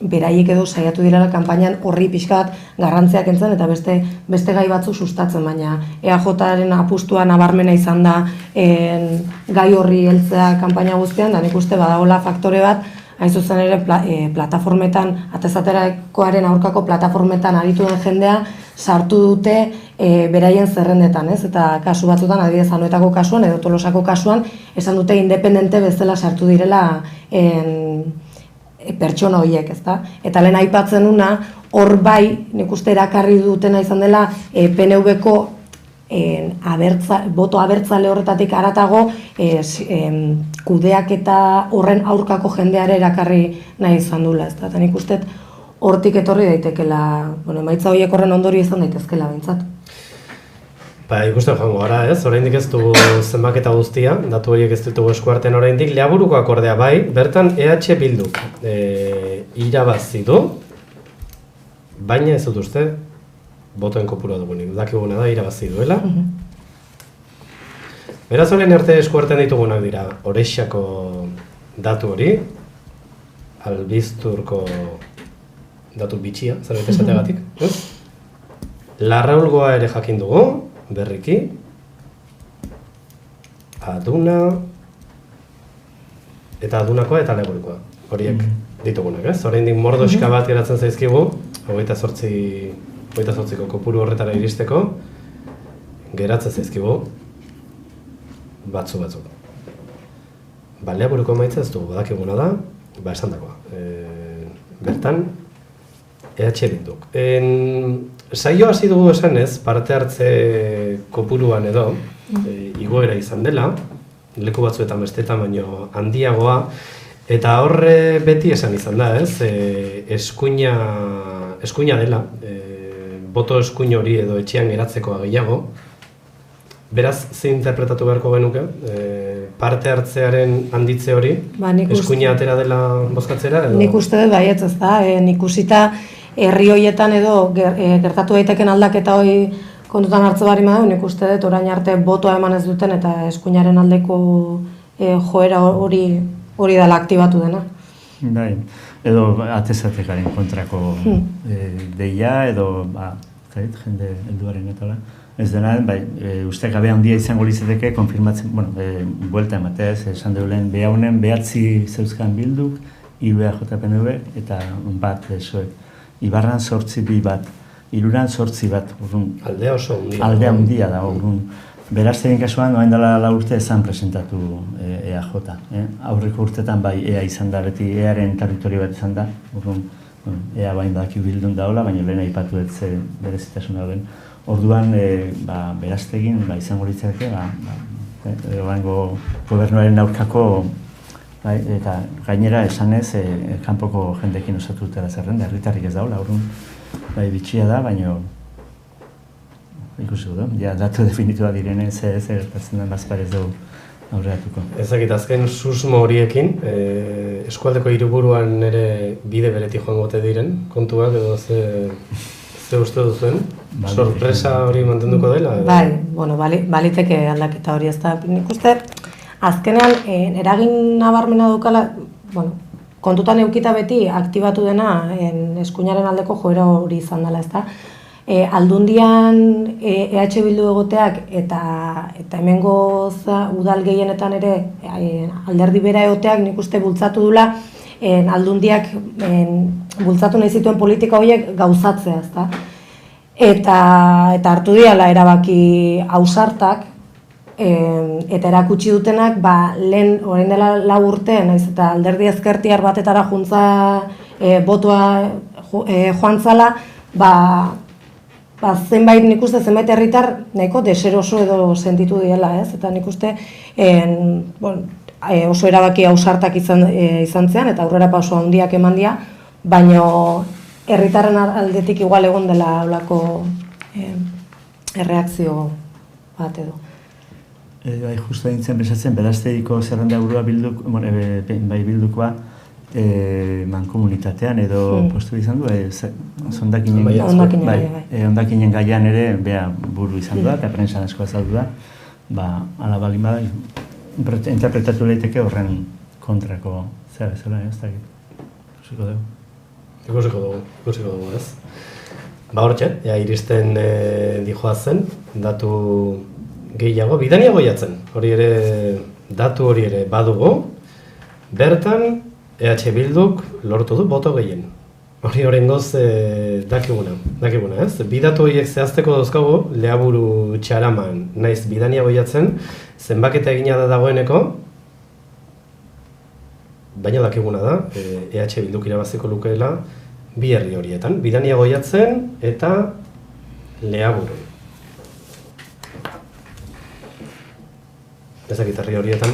beraiek edo saiatu direla kanpainan horri pixkat garrantziak entzen eta beste gai batzuk sustatzen, baina EAJ-aren apustua nabarmena izan da gai horri heltzea kanpaina guztian, da nik uste badagoela faktore bat, hain zuzen ere plataformetan, atezaterakoaren aurkako plataformetan aritu den jendea sartu dute beraien zerrendetan, eta kasu batzutan, adibidez Anoetako kasuan edo Tolosako kasuan, esan dute independente bezala sartu direla pertsona horiek, Eta lehen aipatzen una, hor bai, nik uste erakarri dutena izan dela PNV-ko boto abertzale horretatik haratago kudeak eta horren aurkako jendeare erakarri nahi izan dula, Eta nik uste hortik etorri daitekela, emaitza horiek horren ondorio izan daitezkela behintzat. Ikusten joango gara, oraindik ez dugu zenbaketa guztia, datu horiek ez ditugu eskuartean oraindik, Leaburuko akordea bai, bertan EH Bilduk irabazi du, baina ez dut uste, botoen kopurua dugunik, dakiguna da irabazi duela. Beraz horien arte eskuartean ditugunak dira, Orexako datu hori, Albizturko datu bitxia, zerbait esateagatik. Larraulgoa ere jakin dugu, berriki, Aduna, eta adunakoa eta leburukoa. Horiek ditugunak, ez? Oraindik mordoska bat geratzen zaizkigu, 28ko kopuru horretara iristeko, geratzen zaizkigu batzuk. Leburuko emaitza ez dugu, badakiguna da, esandakoa. Bertan, EH Bilduk. Saio hasi dugu esanez, parte hartze kopuruan edo, igoera izan dela, leku batzuetan bestetan baino handiagoa, eta horre beti esan izan da, ez? Eskuina dela, boto eskuin hori edo etxean geratzekoa gehiago. Beraz, ze interpretatu beharko genuke? Parte hartzearen handitze hori, eskuina atera dela bozkatzera? Nik uste dut baietz, ez da, ikusita herri horietan edo gertatu daiteken aldaketa hori kontutan hartze bari badu, nik uste dut orain arte botoa eman ez duten eta eskuinaren aldeko joera hori dela aktibatu dena. Bai, edo atezatekaren kontrako deia edo, jende helduaren etala. Ez dena, uste gabe handia izango lizeteke, konfirmatzen, buelta ematez, esan deulen, behaunen behatzi zeuzkan Bilduk, IBA JPNV eta bat esoek. Ibarran 8 bi bat, Iruran 8 bat, urrun. Aldea oso handia. Aldea handia da, urrun. Berazteren kasuan, oain dela 4 urte ezan presentatu EAJ. Aurreko urtetan bai EA izan da, beti EAren territorio bat izan da, urrun. EA bain badaki Bildun daola, baina lehen aipatu ez berezitasun dauden. Orduan, beraztegin, izango litzake, oaingo gobernuaren aurkako, eta gainera esanez, kanpoko jendekin osatu dutela zerrenda, herritarrik ez daula, orduan, bitxia da, baina ikusi du, datu definitua direnez, ez gertatzen den bazpar ez dugu aurreatuko. Ezakit, azken susmo horiekin, eskualdeko hiriburuan ere bide beretik joango ote diren, kontuak edo ze uste duzuen? Sorpresa hori mantenduko dela? Bai, baliteke aldaketa hori ez da. Nik uste, azkenean, eragin nabarmena dukala, kontutan eukita beti aktibatu dena eskuinaren aldeko joera hori izan dela, ez da. Aldundian EH Bildu egoteak eta hemengo udal gehienetan ere alderdi bera egoteak nik uste bultzatu dula aldundiak bultzatu nahi zituen politika horiek gauzatzea, ez da. Eta hartu diala erabaki ausartak, eta erakutsi dutenak, lehen orain dela 4 urte, naiz eta alderdi ezkertiar batetara juntza botoa joan zala, zenbait nik uste zenbait herritar nahiko deseroso edo sentitu diela, ez? Eta nik uste oso erabaki ausartak izan zean, eta aurrera pauso handiak eman dira, baina herritarren aldetik igual egon dela olako erreakzio bat edo. Justu dintzen besatzen, berazteiko zerrenda burua Bildukoa mankomunitatean edo postu izan du, ondakinen gaian ere buru izan du da, eta prensan asko azaldu da, ala balin bada, interpretatu leiteke horren kontrako zera bezala, ez da ikusiko dugu. Ikusiko dugu, ez? Hortxe, iristen dijoazen, datu gehiago, bidaniago jatzen, datu hori ere badugu, bertan EH Bilduk lortu du boto gehien. Hori horrengoz dakiguna, ez? Bi datu horiek zehazteko dauzkagu, Leaburu Txaraman naiz bidaniago jatzen, zenbaketa egina da dagoeneko, baina dakiguna da, EH Bilduk irabaziko lukeela bi herri horietan, bidaniago jatzen eta Leaburu. Ezakit herri horietan,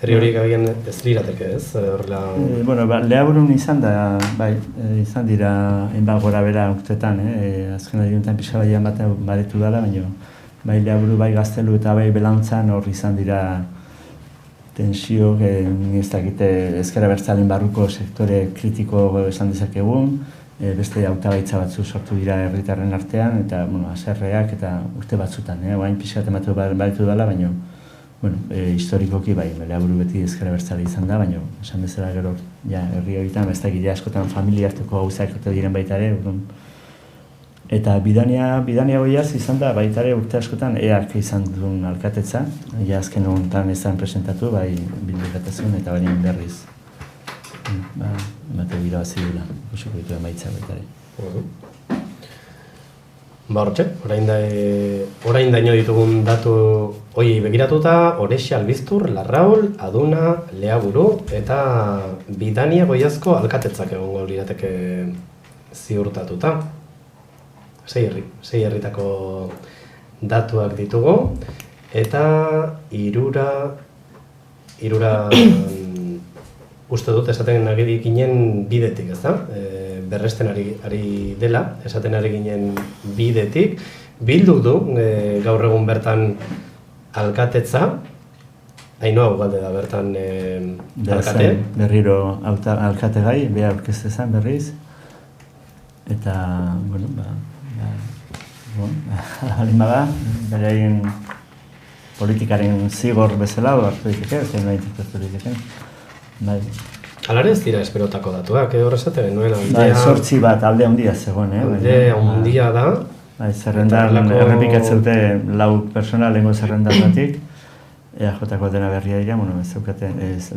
herri horiek agian ez lirateke, ez? Leaburun izan dira enba gora bera urtetan, azken adiontan pixa baian bat baretu dela, baina bai Leaburu, bai Gaztelu eta bai Belantzan hor izan dira tensio, ez dakite ezker abertzalean barruko sektore kritiko esan dezakegun, beste hautagaitza batzu sortu dira herritarren artean, eta haserreak eta urte batzutan, oain pixa bat ematu baretu dela, baina historikoki bai, Leaburu beti ezker abertzale izan da, baina esan bezala gero herri horietan, ez dakit askotan familia hartuko gauzak diren baita ere, Eta bidania goiaz izan da baitare urte askotan EAK izan duen alkatetza. Ja azken honetan ezan presentatu, bai bilduratazioan eta baina berriz. Emate irabazi dula, ikusiko ditu emaitza baitare. Hortxe, orain daino ditugun datu hori begiratuta, Orexe Albiztur, Larraul, Aduna, Leaburu eta Bidania Goiazko alkatetzak egongo lirateke ziurtatuta. 6 herritako datuak ditugu eta irura uste dut esaten ari ginen bidetik, ezta? Berresten ari dela, esaten ari ginen bidetik. Bilduk du gaur egun bertan alkatetza, Ainhoa Ugalde da bertan alkate. Berriro alkate gai, beha aurkeztezan berriz. Eta, bueno, alin bada, beraien politikaren zigor bezala, hartu diteke, zein nahi interpretu diteke. Alare ez dira esperotako datuak, horrezaten nuen aldea... 8 bat alde handia zegoen, Alde handia da. Zerrendan errepikatzen dute 4 persona lehenko zerrendatik. EAJ-ko dena berria dira,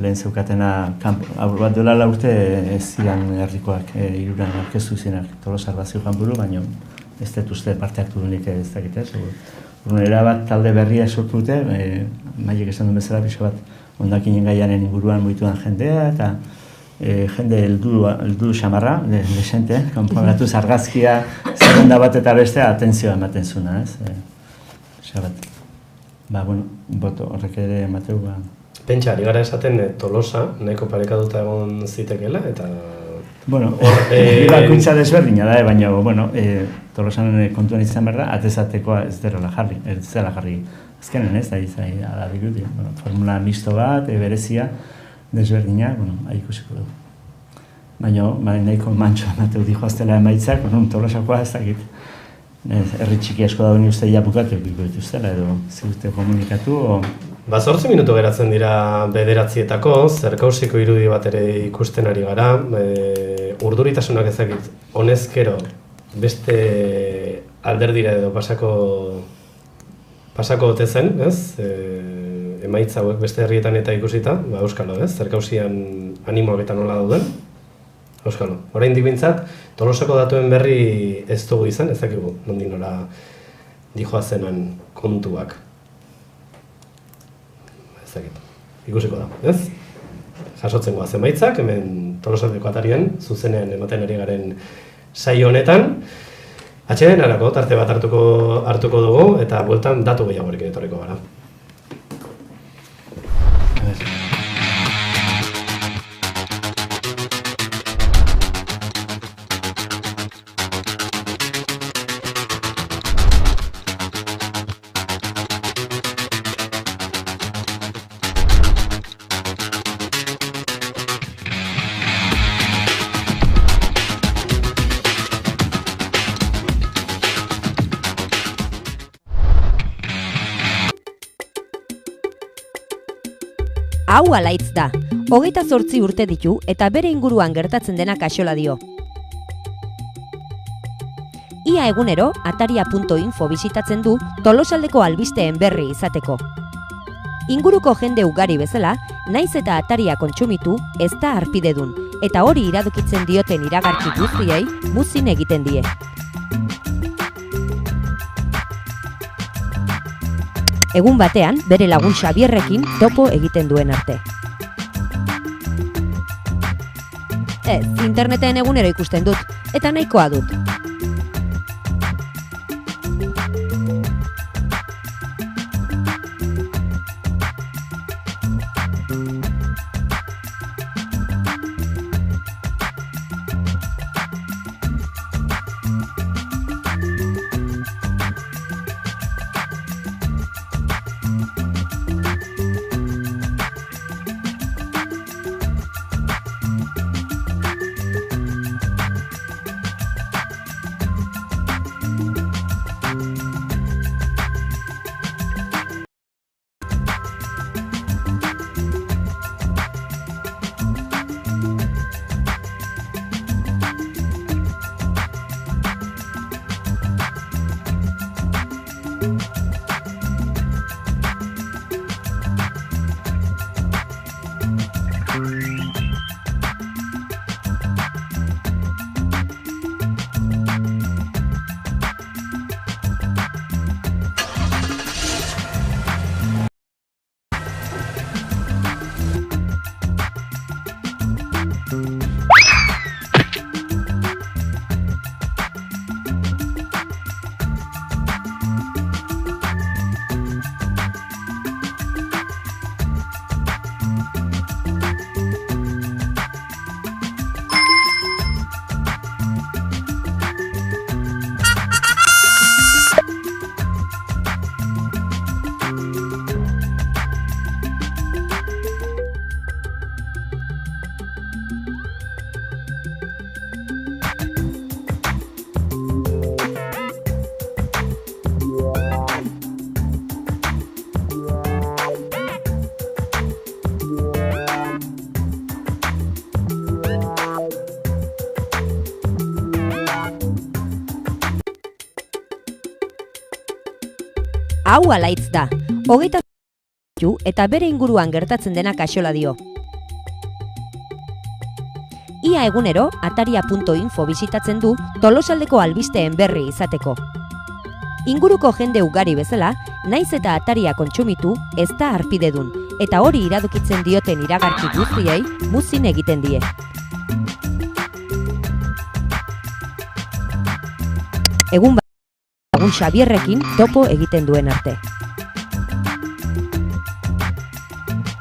lehen zeukatena bat duela 4 urte ez ziren herrikoak iruran aurkeztu zirenak Tolosar bazio kanburu, baina ez dut uste parte hartu duenik ez dakit ez. Erabat talde berria sortu dute, Maiek esan duen bezala pixo bat hondakinen gaiaren inguruan muituan jendea eta jende heldu xamarra, desente, konparatuz argazkia zerrenda bat eta bestea atentzioa ematen zuna, ez? Boto horrek ere emateu, Pentsa, ari gara esaten Tolosa, nahiko parekatuta egon zitekeela, eta... Bakuntza desberdina da, baina, Tolosan kontuan izan behar da, atezatekoa ez dela jarri. Azkenen ez, da dirudi. Formula misto bat, berezia, desberdina, ikusiko dugu. Baina, nahiko mantxo emateu dihoaztela emaitzak, Tolosakoa ez dakit. Herri txiki asko dagoen uste bukatu dituztela edo zigute komunikatu. 8 minutu geratzen dira 9etako, zerkausiko irudi bat ere ikusten ari gara. Urduritasunak ezakit, honezkero beste alderdira edo pasako ote zen, ez? Emaitza hauek beste herrietan eta ikusita, euskalo, ez? Zerkausian animoak eta nola dauden. Euskalo, oraindik bintzat, Tolosako datuen berri ez dugu izan, ez dakigu, nondik nola dijoazenan kontuak. Ez dakit, ikusiko da, ez? Jasotzen goaz emaitzak, hemen Tolosaldeko atarian, zuzenean ematen ari garen saio honetan. Atxeden arako, tarte bat hartuko dugu, eta bueltan datu gehiagorekin etorriko gara. Hau Alaitz da, 28 urte ditu eta bere inguruan gertatzen dena kaxola dio. Ia egunero, ataria.info bisitatzen du Tolosaldeko albisteen berri izateko. Inguruko jende ugari bezala, naiz eta ataria kontsumitu ez da harpidedun, eta hori iradokitzen dioten iragarki guztiei muzin egiten die. Egun batean, bere lagun Xabierrekin topo egiten duen arte. Ez, interneten egunero ikusten dut, eta nahikoa dut. Hau alaitz da, 20 eta bere inguruan gertatzen denak axola dio. Ia egunero ataria.info bisitatzen du Tolosaldeko albisteen berri izateko. Inguruko jende ugari bezala, naiz eta ataria kontsumitu ez da harpidedun, eta hori iradokitzen dioten iragarki guztiei muzin egiten die. Egun lagun Xabierrekin topo egiten duen arte.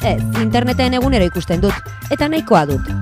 Ez, interneten egunero ikusten dut, eta nahikoa dut.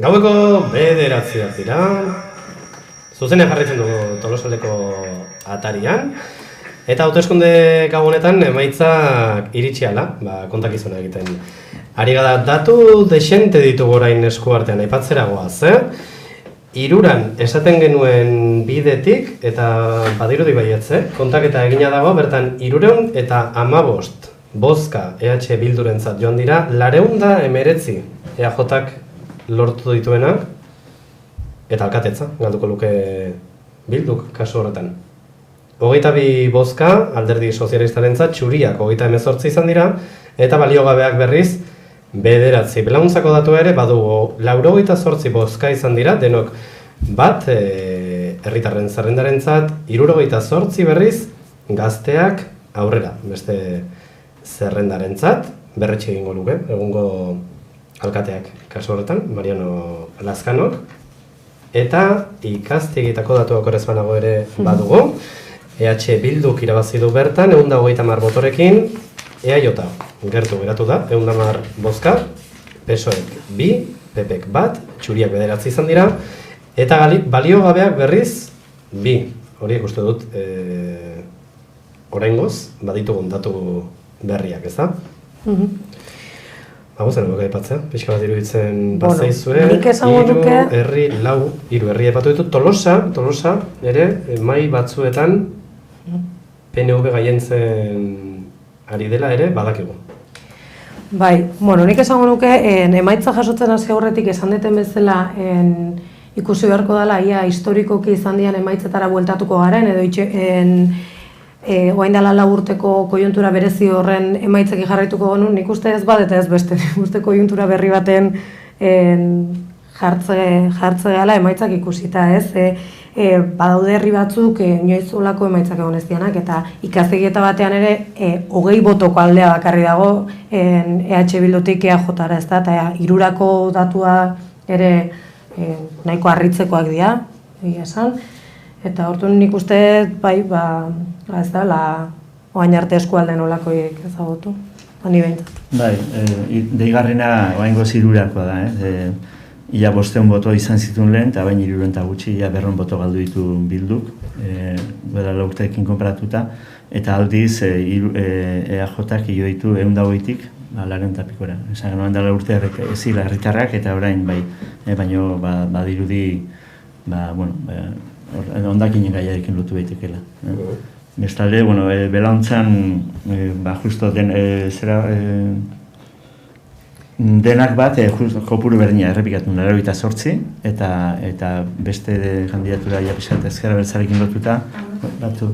Gaueko 9 dira, zuzenean jarraitzen dugu Tolosaldeko atarian, eta hauteskunde gau honetan emaitzak iritsi ala, kontakizuna egiten. Ari gara datu desente ditugu orain eskuartean aipatzera goaz, Hiruran esaten genuen bidetik, eta badirudi baietze, kontaketa egina dago, bertan 315 bozka EH Bildurentzat joan dira, 419 EAJak lortu dituenak, eta alkatetza, galduko luke Bilduk kasu horretan. 22 bozka, alderdi sozialistarentzat, txuriak 38 izan dira, eta baliogabeak berriz, 9. Belauntzako datu ere, badugu 88 bozka izan dira, denok bat, herritarren zerrendarentzat, 78 berriz, gazteak aurrera, beste zerrendarentzat, berretxe egingo luke, egungo alkateak kasu horretan, Mariano Lazkanok, eta ikastegitako datuak horrez banago ere badugu, EH Bilduk irabazi du bertan, 130 botorekin, EAJ gertu geratu da, 110 bozka, PSOEk 2, PPek 1, txuriak 9 izan dira, eta baliogabeak berriz 2. Horiek uste dut, oraingoz, baditugun datu berriak, ez da? Zen egoka aipatzea, pixka bat iruditzen bazaizue, hiru herri aipatu ditut, Tolosa ere, mai batzuetan PNV gaientzen ari dela ere badakigu. Bai, nik esango nuke, emaitza jasotzen hasi aurretik esan deten bezala ikusi beharko dela, ia historikoki izan dian emaitzetara bueltatuko garen, edo orain dela 4 urteko koiuntura berezi horren emaitzeki jarraituko genuen, nik uste ez bat eta ez beste, nik uste koiuntura berri baten jartze gala emaitzak ikusita, ez? Badaude herri batzuk inoiz olako emaitzak egon ez dianak, eta ikastegieta batean ere 20 botoko aldea bakarri dago EH Bildutik EAJ-ara, ez da, eta 3 datua ere nahiko harritzekoak dira, egia esan. Eta orduan nik uste, bai, ez da, oain arte eskualden olakoik ezagutu, ni behintzat. Bai, deigarrena oaingo 3 da, ia 500 boto izan zituen lehen, eta bain 300 gutxi, ia 200 boto galdu ditu Bilduk, bera 4 urteekin konparatuta, eta aldiz EAJak hilo ditu 120-tik, 80 pikora. Esan genuen dela urte ezila herritarrak, eta orain, bai, baino badirudi, ondakinen gaiarekin lotu behitekela. Bestalde, belauntzan, justo denak bat, kopuru berdina errepikatu 98 eta beste kandidatura japisat ezkerra bertzarekin lotuta batzu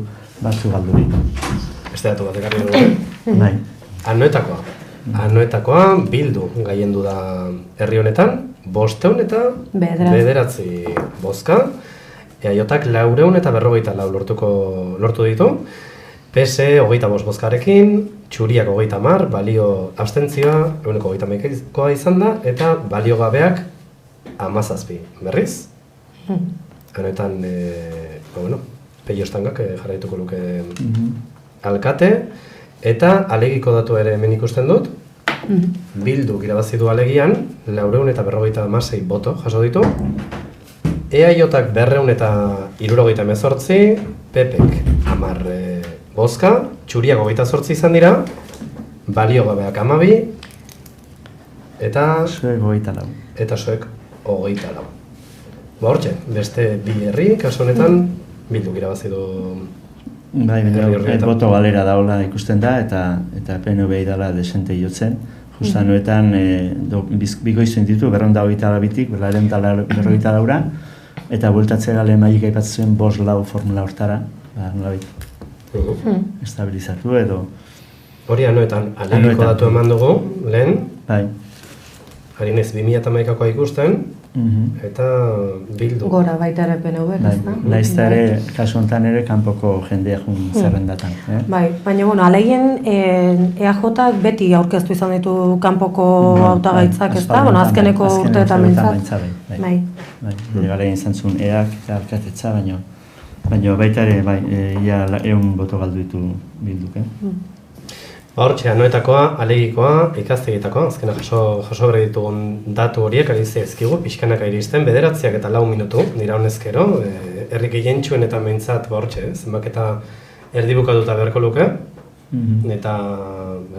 galdu ditu. Beste datu bat ekarri dugu. Bai. Anoetakoa Bildu gaiendu da herri honetan, 509 bozka, EAJak 454 lortu ditu, PSE 25 bozkarekin, Txuriak 30, balio abstentzioa 31%koa izan da, eta balio gabeak 17, berriz? Honetan, Peio Estangak jarraituko luke alkate, eta alegiko datu ere hemen ikusten dut, Bilduk irabazi du alegian, 456 boto jaso ditu, EAJak 278, PPek 10 bozka, Txuriak 28 izan dira, balio gabeak 12, eta Zuek 24. Eta zuek 24. Hortxe, beste 2 herri, kasu honetan, Bilduk irabazi du. Bai, boto galera daola ikusten da, eta PNV dela desente jotzen. Justa noetan, bigoizuen ditu, 222-tik, 242, eta bueltatzea lehen maik aipatzen 5 formula hortara, nolabait estabilizatu edo. Hori anoetan, alegiko datu eman dugu, lehen. Bai. Harinez 2011koa ikusten, eta Bildu. Gora baita ere PNV, ez da? Naizta ere, kasu honetan ere, kanpoko jendea jun zerrendatan. Bai, baina, alegin EAJak beti aurkeztu izan ditu kanpoko hautagaitzak, ez da? Azkeneko urteetan bintzat. Bai, alegin izan zuen EAK eta alkatetza, baina baita ere, ia 100 boto galdu ditu Bilduk, Hortxe, anoetakoa, alegikoa, ikastegitakoa, azkena jaso berri ditugun datu horiek arizi ezkigu, pixkanaka iristen, 9 eta 4 minutu, dira honezkero, herri gehientsuenetan behintzat, hortxe, zenbaketa erdibukatuta beharko luke, eta,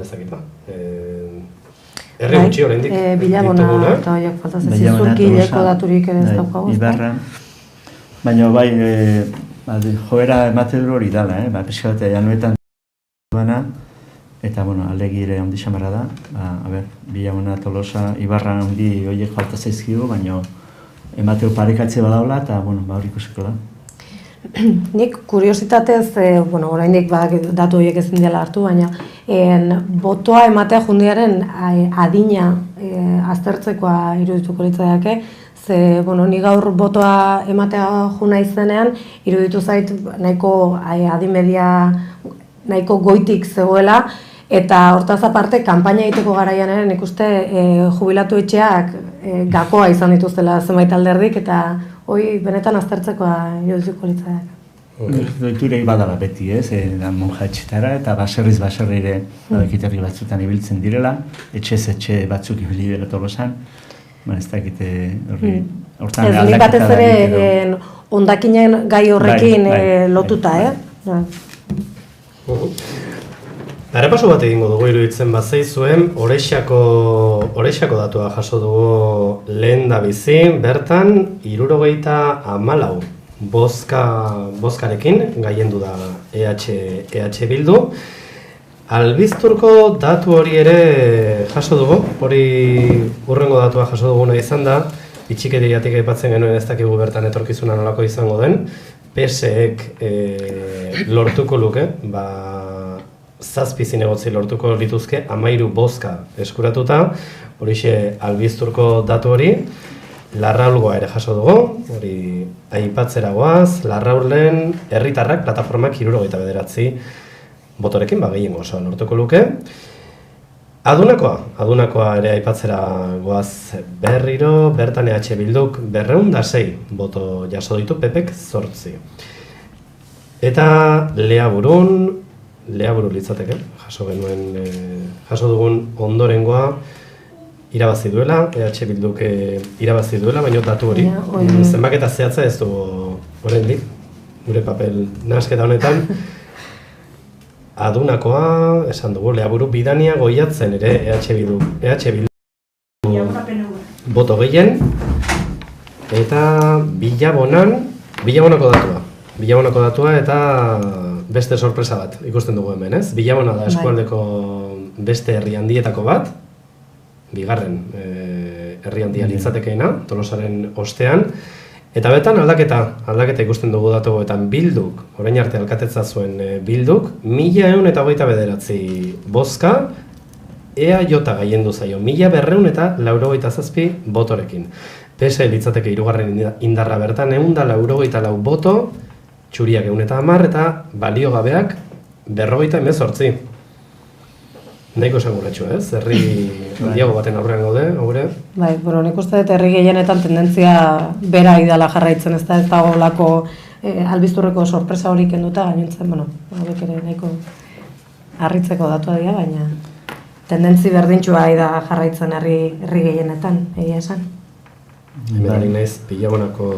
ezakita, herri gutxi oraindik Bilabona eta horiek faltatzen zizurkileko daturik ere ez daukagu, ez da? Baina bai, joera ematen du hori dala, pixka bat anoetan duena, eta, alegi ere handi xamarra da, Bilabona, Tolosa, Ibarra handi horiek falta zaizkigu, baina emateu parekatze badaula, eta, hor ikusiko da. Nik kuriositatez, oraindik datu horiek ezin dela hartu, baina botoa ematea jundiaren adina aztertzekoa irudituko litzaiake, ze, ni gaur botoa ematea juna izenean, iruditu zait nahiko adimedia nahiko goitik zegoela, eta hortaz aparte, kanpaina egiteko garaian ere, nik uste jubilatu etxeak gakoa izan dituztela zenbait alderdik, eta hori benetan aztertzekoa irudituko litzaiak. Doiturei badala beti, monja etxetara, eta baserriz baserrire ekiterri batzutan ibiltzen direla, etxez etxe batzuk ibili dela Tolosan, ez dakite horri hortan aldaketa da. Ez, nik batez ere ondakinen gai horrekin lotuta, Errepaso bat egingo dugu iruditzen bazaizuen, Orexako datua jaso dugu lehen da bizi, bertan 74 bozkarekin gaiendu da EH Bildu. Albizturko datu hori ere jaso dugu, hori hurrengo datua jaso duguna izan da, itxikeriatik aipatzen genuen ez dakigu bertan etorkizuna nolako izango den, PSek lortuko luke, 7 zinegotzi lortuko lituzke 13 bozka eskuratuta, horixe albizturko datu hori, Larraulgoa ere jaso dugu, hori aipatzera goaz, Larraulen herritarrak plataformak 79 botorekin gehiengo osoa lortuko luke. Adunakoa ere aipatzera goaz berriro, bertan EH Bilduk 206 boto jaso ditu, PPek 8. Eta Leaburu litzateke, jaso dugun ondorengoa, irabazi duela, EH Bilduk irabazi duela, baina datu hori. Zenbaketa zehatza ez dugu oraindik, gure papel nahasketa honetan. Adunakoa, esan dugu, Leaburu Bidania Goiatzen ere EH Bildu boto gehien, eta Bilabonako datua eta beste sorpresa bat ikusten dugu hemen, ez? Bilabona da eskualdeko beste herri handietako bat, bigarren herri handia litzatekeena, Tolosaren ostean, eta betan aldaketa ikusten dugu datuetan Bilduk, orain arte alkatetza zuen Bilduk, 1129 bozka, EAJ gailendu zaio, 1287 botorekin. PS litzateke hirugarren indarra bertan, 184 boto, txuriak 110 eta baliogabeak 58. Nahiko esanguratxo, ez? Herri handiago baten aurrean gaude, haure? Bai, nik uste dut herri gehienetan tendentzia bera idala jarraitzen, ez dago olako albizturreko sorpresa hori kenduta gainontzen, hauek ere nahiko harritzeko datua dira, baina tendentzi berdintxua da jarraitzen herri gehienetan, egia esan. Hemen ari naiz Bilabonako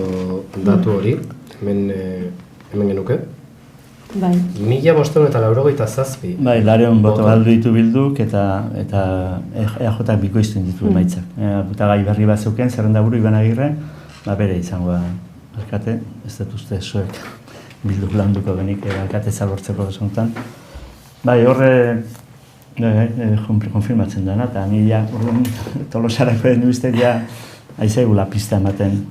datu hori, hemen genuke. Bai. 1587. Bai, 200 boto galdu ditu Bilduk eta EAJak bikoizten ditu emaitzak. Eta gai berri bat zeuken, zerrendaburu Iban Agirre, bere izango da alkate, ez dut uste zuek Bilduk landuko benik alkate zalortzeko desuntan. Bai, horre konfirmatzen dena, eta nila Tolosarako den uste ja aizaigula pista ematen.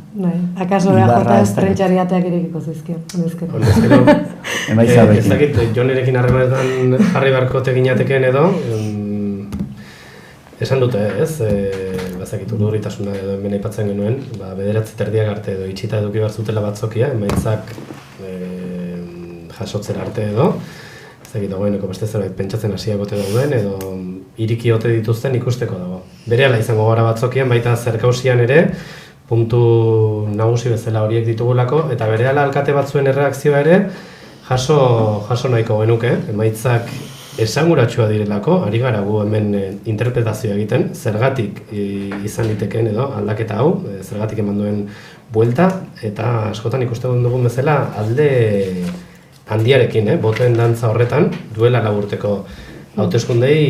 Akaso EAJ estrentxariateak irekiko zizkio. Emaitza bekin. Ez dakit, Jonerekin harremanetan jarri beharko teginateken edo, esan dute ez, bazakit urduritasuna edo hemen aipatzen genuen, 9:30 arte edo itxita eduki behar zutela batzokia, emaitzak jasotzera arte edo, ez dakit dagoeneko beste zerbait pentsatzen hasiagote dauden edo iriki ote dituzten ikusteko dago. Berehala izango gara batzokian, baita zerkausian ere, puntu nagusi bezala horiek ditugulako, eta berehala alkate batzuen erreakzioa ere jaso nahiko genuke, emaitzak esanguratsua direlako, ari gara gu hemen interpretazioa egiten, zergatik izan litekeen edo aldaketa hau, zergatik eman duen buelta, eta askotan ikusten dugun bezala alde handiarekin, botoen dantza horretan, duela 4 urteko hauteskundei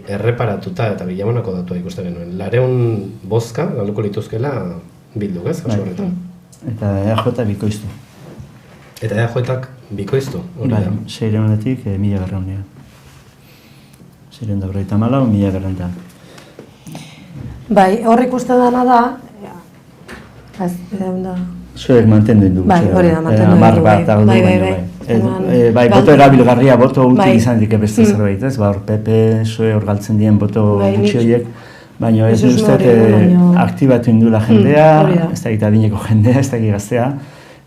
erreparatuta eta Bilabonako datua ikusten genuen. 200 bozka galduko lituzkela Bilduk, ez, kasu horretan. Eta EAJ bikoiztu. Eta EAJak bikoiztu, hori da. 600-etik 1200. 694, 1200. Bai, hor ikusten dena da, zuek mantendu dugu. Bai, hori da, mantendu dugu. Bai, boto erabilgarria, boto utik izan dik beste zerbait, ez? Hor PP, zue hor galtzen dien boto gutxi horiek, baina ez dut aktibatu indula jendea, ez da adineko jendea, ez da gaztea,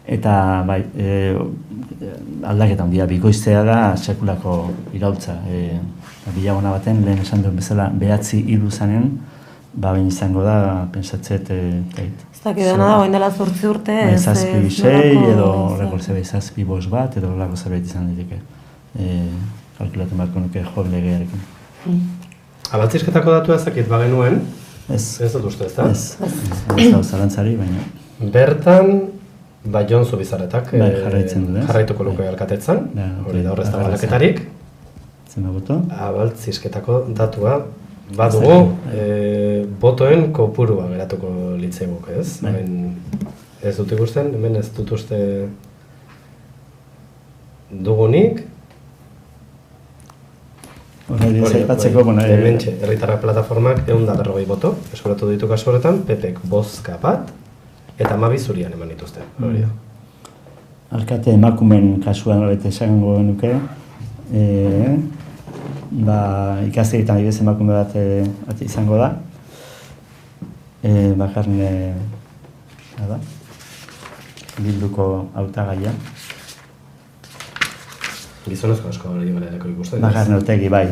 eta bai, aldaketa handia bikoiztea da sekulako iraultza. Bilabona baten, lehen esan duen bezala, 9-3 zanen, baina izango da, pentsatzet, ez dakidana da, oin dela 8 urte, ez... 7-6 edo, rekord zerbait, 7-5 bat, edo lako zerbait izan diteke. Kalkulaten barko nuke jo legearekin. Abaltzizketako datua ezakit bagenuen, ez dut uste, ez da? Ez da, zalantzari, baina... Bertan, Jon Zubizarretak jarraituko luke alkatetzan, hori da horrez da aldaketarik. Zenba boto? Abaltzizketako datua badugu, botoen kopurua geratuko litzaiguk, ez? Ez dut ikusten, hemen ez dut uste dugunik. Hementxe, herritarrak plataformak 140 boto, eskuratu ditu kasu horretan, PPek bozka bat, eta 12 zurian eman dituzte. Hori da. Alkate emakumen kasuan horret esango nuke, ikastegietan adibidez emakume bat izango da, Bakarne Bilduko hautagaia. Gizonezko asko hori galerako ikusten. Bakarne Otegi, bai,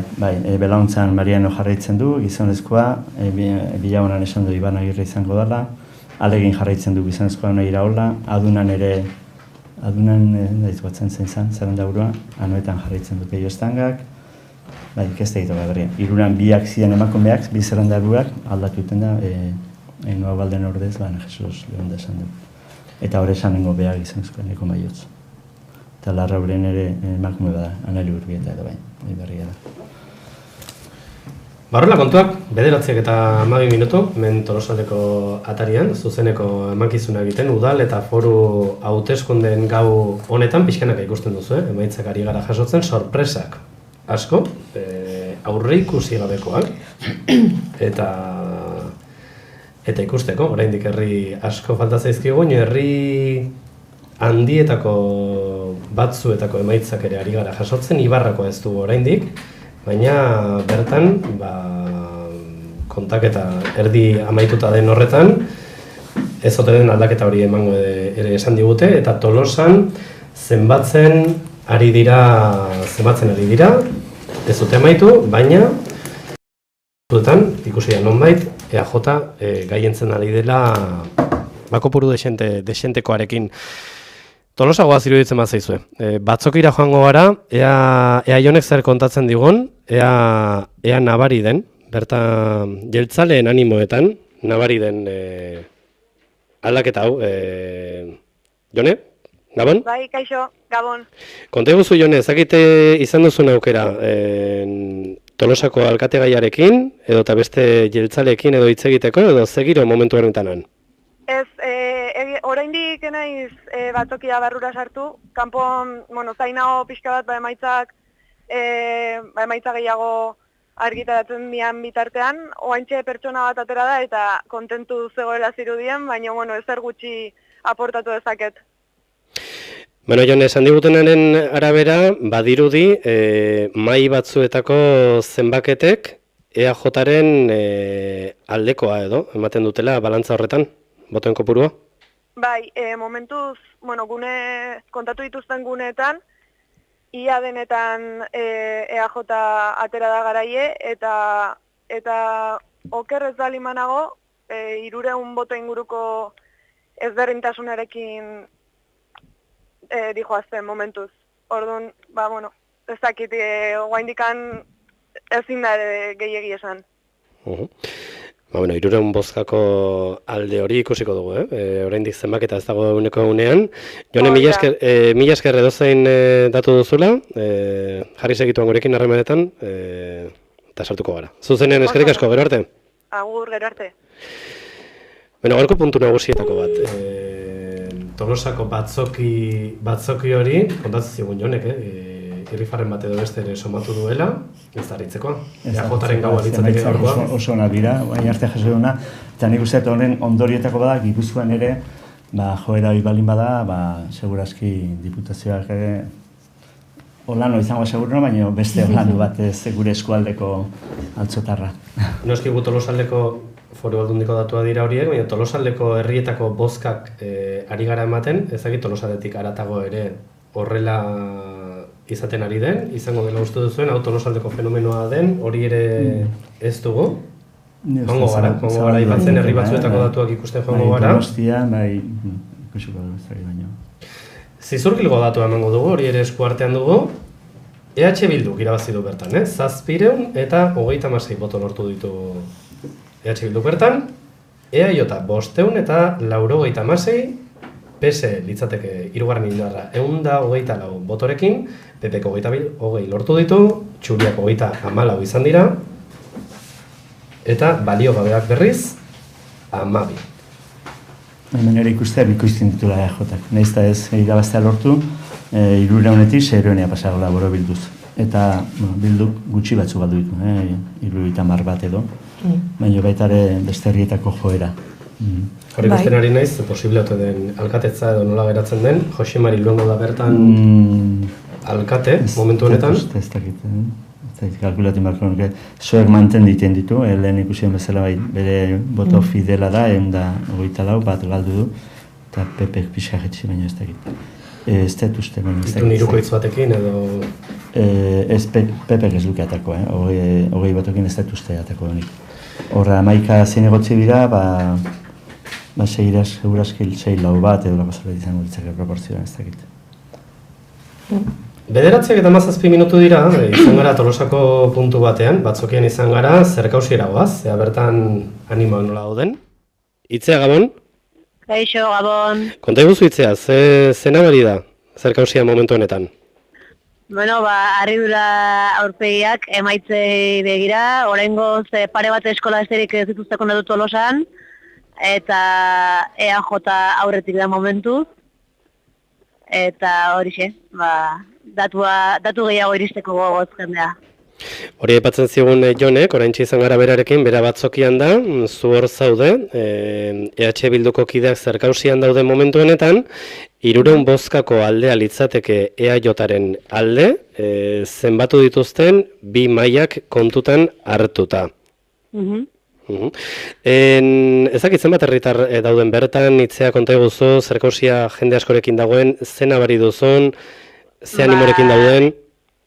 Belauntzan Mariano jarraitzen du, gizonezkoa, Bilabonan esan du Iban Agirre izango dela, Alegin jarraitzen du gizonezkoa nahi iraola, Adunan daitzuatzen zen zerrenda burua, Anoetan jarraitzen du Peio Estangak, bai, ikastegietan berria. Hiruran biak ziren emakumeak, bi zerrenda buruak aldatuten da, Noa Balden ordez, Jesus Leonda esan du. Eta hori esan nengo behar gizonezkoa neko maiotz. Eta Larra Uren ere emakume bada, Anali Urbieta edo bai berria da. Barrola kontuak, 9 eta 12 minutu, hemen Tolosaldeko atarian, zuzeneko emankizuna egiten, udal eta foru hauteskundeen gau honetan pixkanaka ikusten duzu, emaitzak ari gara jasotzen, sorpresak asko, aurre ikusi gabekoak, eta ikusteko, oraindik herri asko falta zaizkigu, herri handietako batzuetako emaitzak ere ari gara jasotzen, Ibarrako ez dugu oraindik, baina bertan, kontaketa erdi amaituta den horretan, ez ote den aldaketa hori emango ere esan digute, eta Tolosan zenbatzen ari dira, ez dute amaitu, baina ikusi da nonbait, EAJ gaientzen ari dela bakopuru desentekoarekin. Tolosa goaz iruditzen bat zaizue. Batzokira joango gara, ea jonek zer kontatzen digun, ea nabari den, berta jeltzaleen animoetan, nabari den aldaketa hau. Jone, Gabon? Bai, kaixo, Gabon. Konta eguzu, Jone, ezakite izan duzun aukera, Tolosako alkategaiarekin, edo eta beste jeltzaleekin edo hitz egiteko, edo zegiro momentu horretanan? Ez, oraindik naiz batzokia barrura sartu, kanpon, zainao pixka bat emaitzak gehiago argitaratzen dian bitartean, oaintxe pertsona bat atera da eta kontentu zegoela zirudien, baina ezer gutxi aportatu dezaket. Bueno, Jon, esan digutenaren arabera, badirudi, mai batzuetako zenbaketek EAJaren aldekoa edo, ematen dutela, balantza horretan, botoen kopurua? Bai, momentuz, kontatu dituzten guneetan, ia denetan EAJ atera da garaie, eta oker ez da limanago, 300 boto inguruko ezberdintasunarekin dijoazten momentuz. Orduan, ez dakit, guaindikan ezin da gehiegi esan. 300 bozkako alde hori ikusiko dugu, oraindik zenbaketa ez dago eguneko egunean. Jone, mila esker edozein datu duzula, jarri segituan gurekin harremanetan, eta sartuko gara. Zuzenean eskerrik asko, gero arte? Agur, gero arte. Gaurko puntu nagusietako bat. Tolosako batzoki hori, kontatzen zigun Jonek, irrifarren bat edo beste ere somatu duela, ez da harritzekoa. EAJaren gaua ditzateke gaurkoa. Oso ona dira, baina arte jaso duna, eta nik uste honen ondorietako bada, Gipuzkoan ere, joera hori balin bada, segurazki diputazioak ere, holano izango seguruna, baina beste holano bat gure eskualdeko altzotarra. Noski gu Tolosaldeko foru aldundiko datua dira horiek, baina Tolosaldeko herrietako bozkak ari gara ematen, ezagik Tolosaldetik haratago ere horrela izaten ari den, izango dela uste duzuen, hau Tolosaldeko fenomenoa den, hori ere ez dugu. Joango gara, ipatzen herri batzuetako datuak ikusten joango gara. Donostia, ikusiko dugu ez ari baino. Zizurkilgo datua emango dugu, hori ere esku artean dugu. EH Bilduk irabazi du bertan, 700 eta 36 boto lortu ditu EH Bilduk bertan, EAJ 500 eta 96, PS litzateke hirugarren indarra 124 botorekin, PPko 20 lortu ditu, Txuriak 14 izan dira, eta balio gabeak berriz 12. Hemen ere ikustea bikoizten ditula EAJak, nahiz eta ez irabaztea lortu, 300etik 600 pasagola boro Bilduz. Eta Bilduk gutxi batzu bat ditu, 70 bat edo, baina baita ere beste herrietako joera. Hori guztien ari naiz, posible ote den alkatetza edo nola geratzen den, Jose Mari luengo da bertan alkate, momentu honetan? Ez dakit, kalkulatu marko nuke. Zuek manten diten ditu, lehen ikusien bezala bere boto fidela da, 124 bat galdu du, eta Pepek pixka jetxi, baina ez dakit. Ez dut uste, baina ez dakit. Ditu nirukoitz batekin edo... Ez Pepek ez duke atako, hogei batokin ez dut uste atako honik. Horra, 11 zinegotzi dira, segurazki 6 bat edo lako zolet izango ditzake proporzioa, ez dakit. 9:17 minutu dira, izan gara Tolosako puntu batean, batzokien izan gara zerkausiera goaz, bertan animoak nola gauden. Itzea Gabon? Kaixo, Gabon. Konta iguzu Itzea, ze nabari da zerkausia momentu honetan? Bueno, harridura aurpegiak emaitzei begira, oraingoz pare bat eskola esterik ez dituzteko dut Tolosan, eta EAJ aurretik da momentuz, eta horixe, datu gehiago iristeko gogoz jendea. Hori aipatzen zigun Jonek, oraintxe izan gara berarekin, bera batzokian da, zu hor zaude, EH Bilduko kideak zerkausian daude momentu honetan, 300 bozkako aldea litzateke EAJaren alde, zenbatu dituzten 2 mailak kontutan hartuta. Ezakit zenbat herritar dauden bertan, Itzea konta iguzu, zerkausia jende askorekin dagoen, ze nabari duzun, ze animorekin dauden?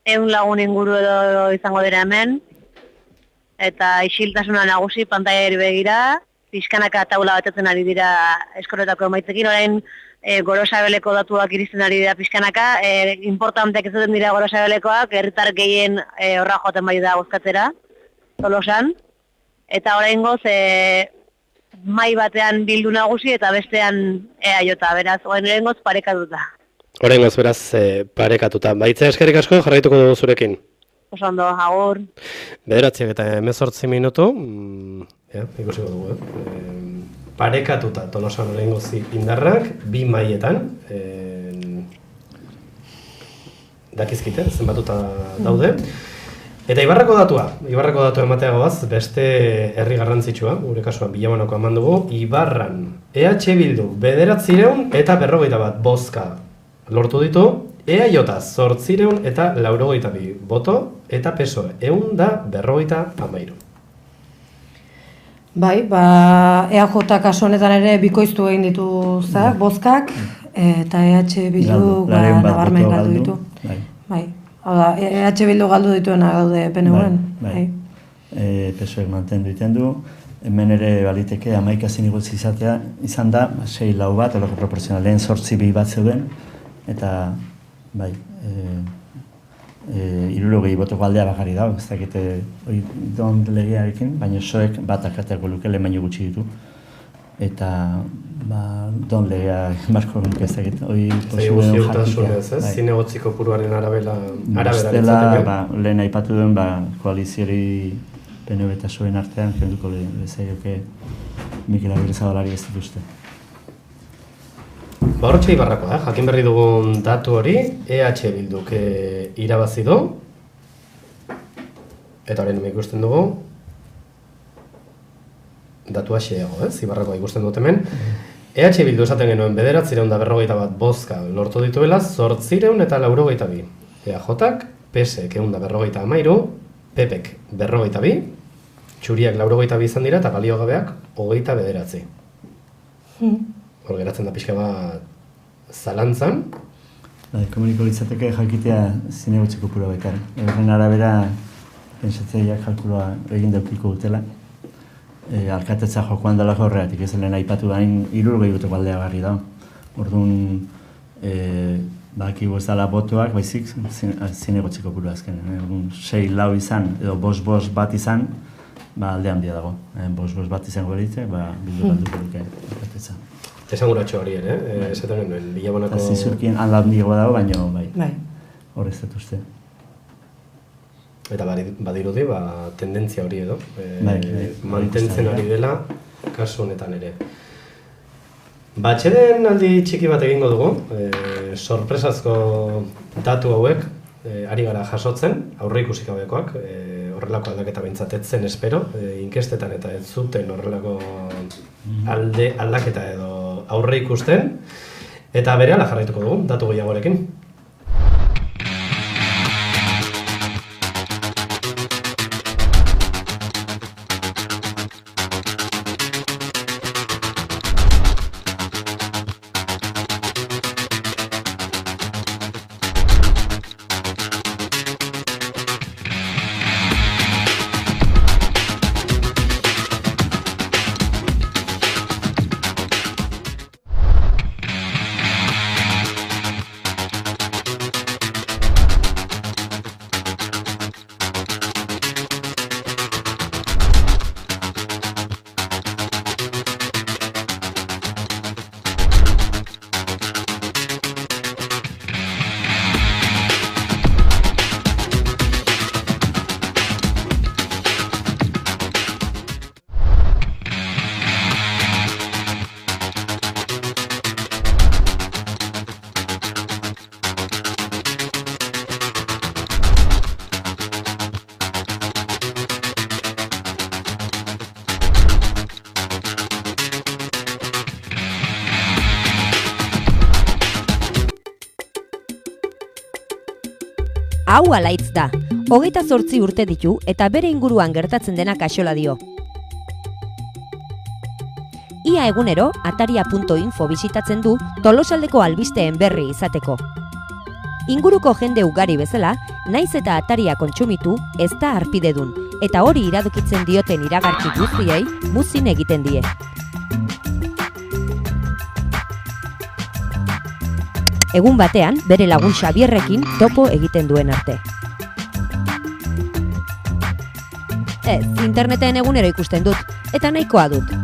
100 lagun inguru edo izango dira hemen, eta isiltasuna nagusi pantaiari begira, pixkanaka taula batetzen ari dira eskoletako emaitzekin, orain Gorosabeleko datuak iristen ari dira pixkanaka, importanteak ez dira Gorosabelekoak, herritar gehien horra joaten bai da bozkatzera, Tolosan, eta oraingoz mai batean bildu nagusi eta bestean EAJ, beraz, oraingoz parekatuta. Oraingoz beraz parekatuta. Itzea eskerrik asko, jarraituko dugu zurekin. Oso ondo, agur. 9:18 minutu, ikusiko dugu, parekatuta Tolosan oraingoz indarrak, 2 mailetan, dakizkite, zenbatuta daude. Eta Ibarrako datua ematea goaz, beste herri garrantzitsua, gure kasuan Bilamanoko eman dugu, Ibarran, EH Bildu 951 bozka lortu ditu, EAJ 882 boto, eta PSOE 153. Bai, EAJ kasu honetan ere bikoiztu egin ditu bozkak, eta EH Bildu nabarmen galdu ditu. Bai. Hau da, EH Bildu galdu dituena gaude PNV-en. Bai. PSOEk mantendu egiten du, hemen ere baliteke 11 zinegotzi izatea izan da, 6-4 bat, olako proporzionalen 8-2 bat zeuden, eta, bai, 60 botoko aldea bakarri dago, ez dakite hori don legearekin, baina soek bat akateako lukele baino gutxi ditu. Eta, don legea marko nuke ez dakit, hori posible jakitea. Zinegotziko puruaren arabera litzateke. Lehen aipatu duen, koaliziori PNV eta PSOEen artean, kenduko lezaioke Mikel Agirrezabalari ez dituzte. Hortxe Ibarrakoa, jakin berri dugun datu hori, EH Bilduk irabazi du, eta horren ikusten dugu, datua xeago, Ibarrakoa ikusten dut hemen. EH Bildu esaten genuen 951 bozka lortu dituela, 882. EAJak, PSek 153, PPek 52, Txuriak 82 izan dira eta baliogabeak 29. Hor geratzen da pixka bat zalantzan. Komuniko litzateke jakitea zinegotziko pura baita. Horren arabera, pensatzeiak kalkuloa egin daukiko dutela. Alkatetza jokoan dela horreatik, ez lehen aipatu dain 60 botoko aldea garri da. Orduan, bakigu ez dela botoak, baizik zinegotziko pura azkenen. 6-4 izan, edo 5-5 bat izan, aldean bia dago. 5-5 bat izango ditze, Bildu galduko duke alkatetza. Esanguratxo hori ere, esaten genuen, Bilamanako... Zizurkien aldat nigo dago, baina hor ez dut uste. Eta badirudi, tendentzia hori edo, mantentzen ari dela, kasu honetan ere. Atxeden aldi txiki bat egingo dugu, sorpresazko datu hauek, ari gara jasotzen, aurre ikusik hauekoak, horrelako aldaketa bentsatetzen espero, inkestetan eta ez zuten horrelako aldaketa edo aurre ikusten, eta berehala jarraituko dugu, datu gehiagorekin. Hau alaitz da, 28 urte ditu eta bere inguruan gertatzen denak axola dio. Ia egunero, ataria.info bisitatzen du Tolosaldeko albisteen berri izateko. Inguruko jende ugari bezala, naiz eta ataria kontsumitu ez da harpidedun, eta hori iradokitzen dioten iragarki guztiei muzin egiten die. Egun batean, bere lagun Xabierrekin topo egiten duen arte. Ez, interneten egunero ikusten dut, eta nahikoa dut.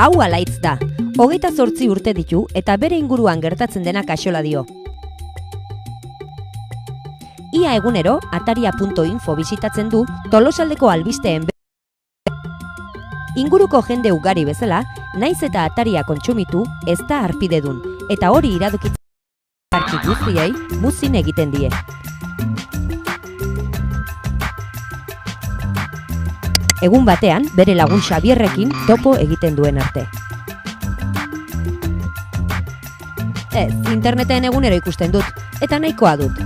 Hau alaitz da, 28 urte ditu eta bere inguruan gertatzen denak axola dio. Ia egunero, ataria.info bisitatzen du Tolosaldeko albisteen Inguruko jende ugari bezala, naiz eta ataria kontsumitu ez da harpidedun, eta hori iradokitzen hartzi guztiei muzin egiten die. Egun batean, bere lagun Xabierrekin topo egiten duen arte. Ez, interneten egunero ikusten dut, eta nahikoa dut.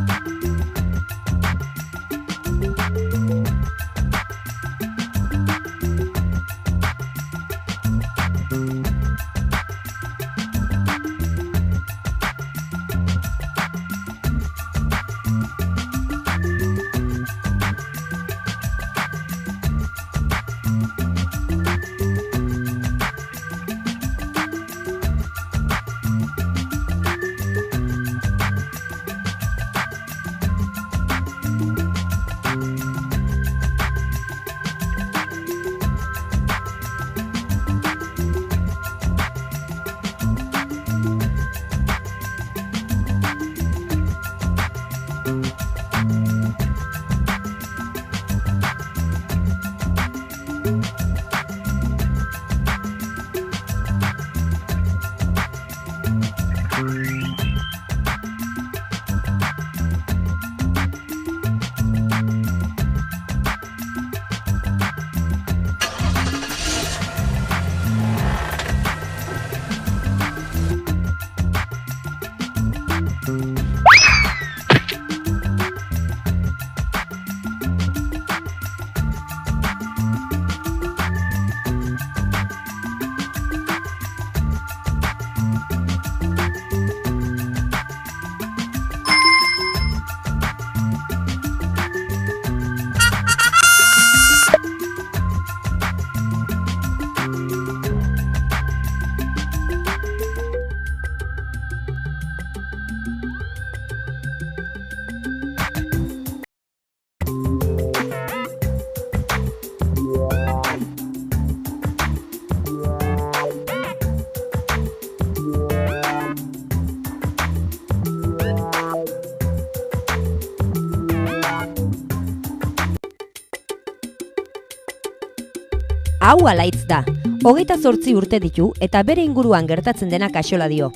Hau Alaitz da. 28 urte ditu eta bere inguruan gertatzen dena kaxola dio.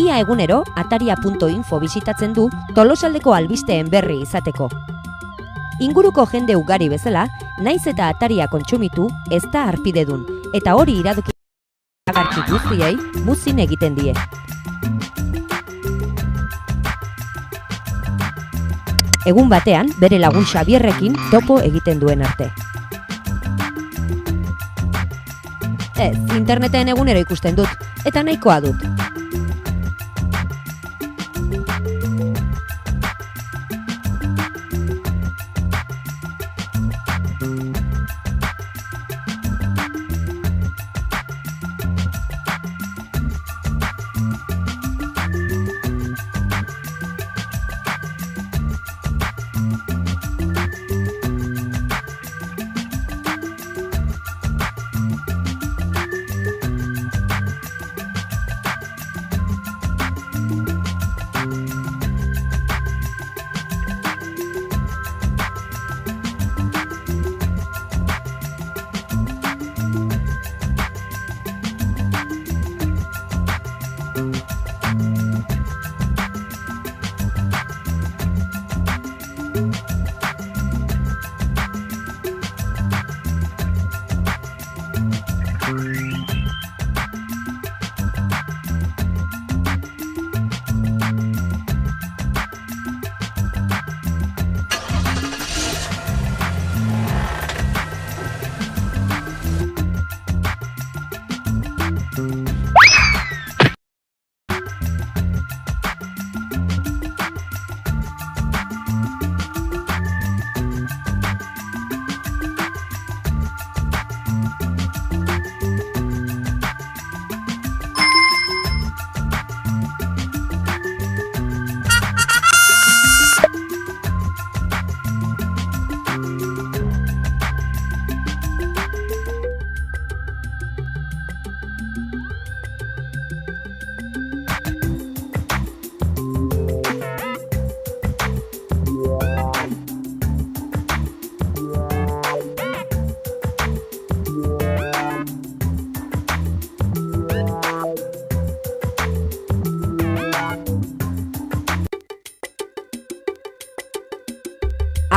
Ia egunero ataria.info bisitatzen du Tolosaldeko albisteen berri izateko. Inguruko jende ugari bezala, naiz eta ataria kontsumitu ez da harpidedun, eta hori iradoki iragarki guztiei muzin egiten die. Egun batean, bere lagun Xabierrekin topo egiten duen arte. Ez, interneten egunero ikusten dut, eta nahikoa dut.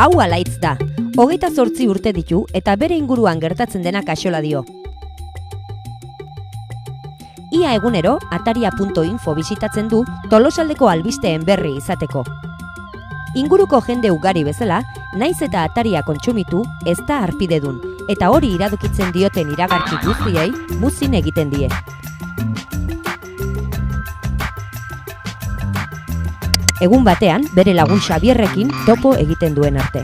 Hau Alaitz da. 28 urte ditu eta bere inguruan gertatzen dena kaxola dio. Ia egunero ataria.info bisitatzen du Tolosaldeko albisteen berri izateko. Inguruko jende ugari bezala, naiz eta ataria kontsumitu ez da harpidedun, eta hori iradokitzen dioten iragarki guztiei muzin egiten die. Egun batean, bere lagun Xabierrekin topo egiten duen arte.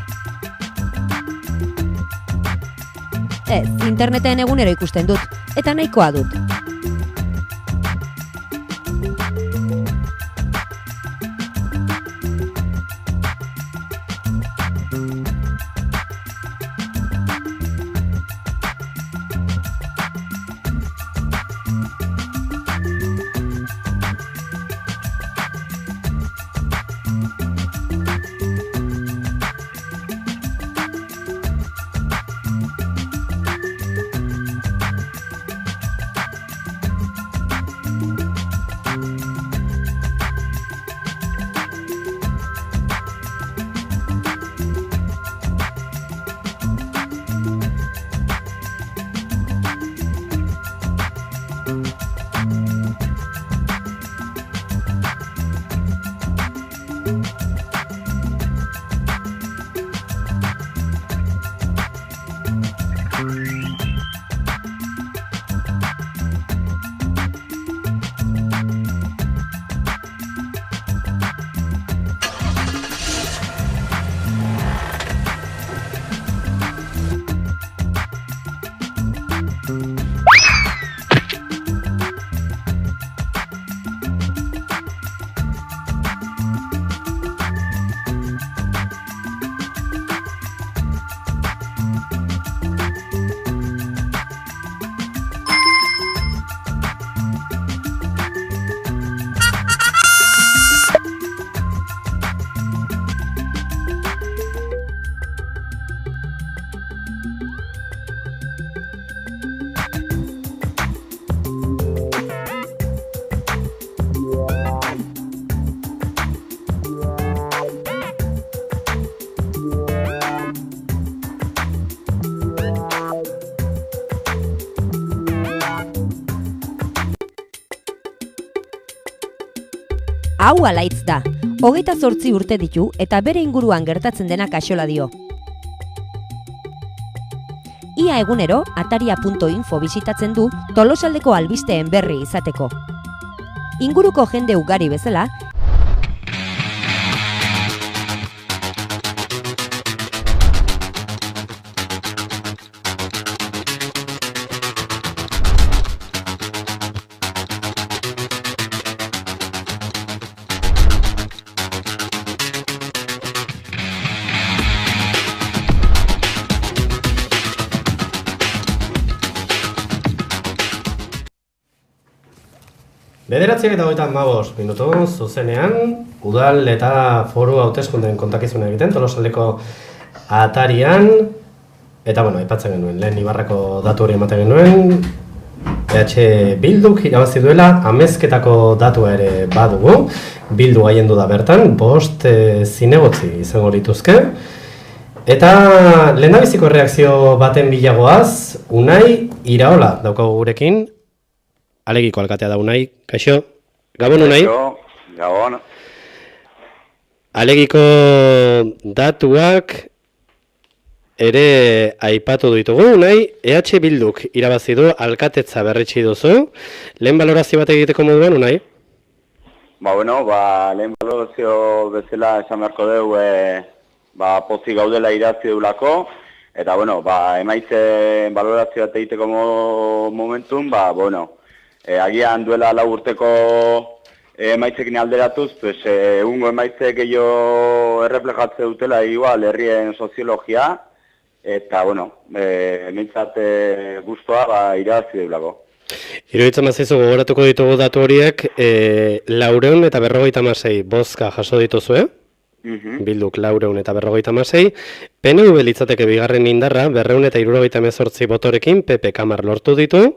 Ez, interneten egunero ikusten dut, eta nahikoa dut. Hau Alaitz da. 28 urte ditu eta bere inguruan gertatzen dena kaxola dio. Ia egunero ataria.info bisitatzen du Tolosaldeko albisteen berri izateko. Inguruko jende ugari bezala, Bederatziak eta 35 minutu zuzenean, udal eta foru hauteskundeen kontakizuna egiten, Tolosaldeko atarian, eta aipatzen genuen, lehen Ibarrako datu hori ematen genuen, Bilduk irabazi duela amezketako datua ere badugu, Bildu gaiendu da bertan, 5 zinegotzi izango lituzke, eta lehendabiziko erreakzio baten bilagoaz, Unai Iraola daukagu gurekin, Alegiko alkatea da Unai, kaixo? Gabon Unai? Kaixo, gabon. Alegiko datuak ere aipatu ditugu, Unai, Bilduk irabazi du alkatetza berretsi duzu. Lehen balorazio bat egiteko moduan, Unai? Lehen balorazio bezala esan beharko dugu, pozik gaudela irabazi dugulako. Eta, emaitzen balorazio bat egiteko momentun, agian duela 4 urteko emaitzekin alderatuz, egungo emaitzek gehiago erreflejatze dutela igual herrien soziologia, eta, mintzat guztua irabazi dugulako. Iruditzen mazizu gogoratuko ditugu datu horiek, 456 bozka jaso dituzue, Bilduk 456, PNV litzateke bigarren indarra, 278 botorekin, PP Kamar lortu ditu,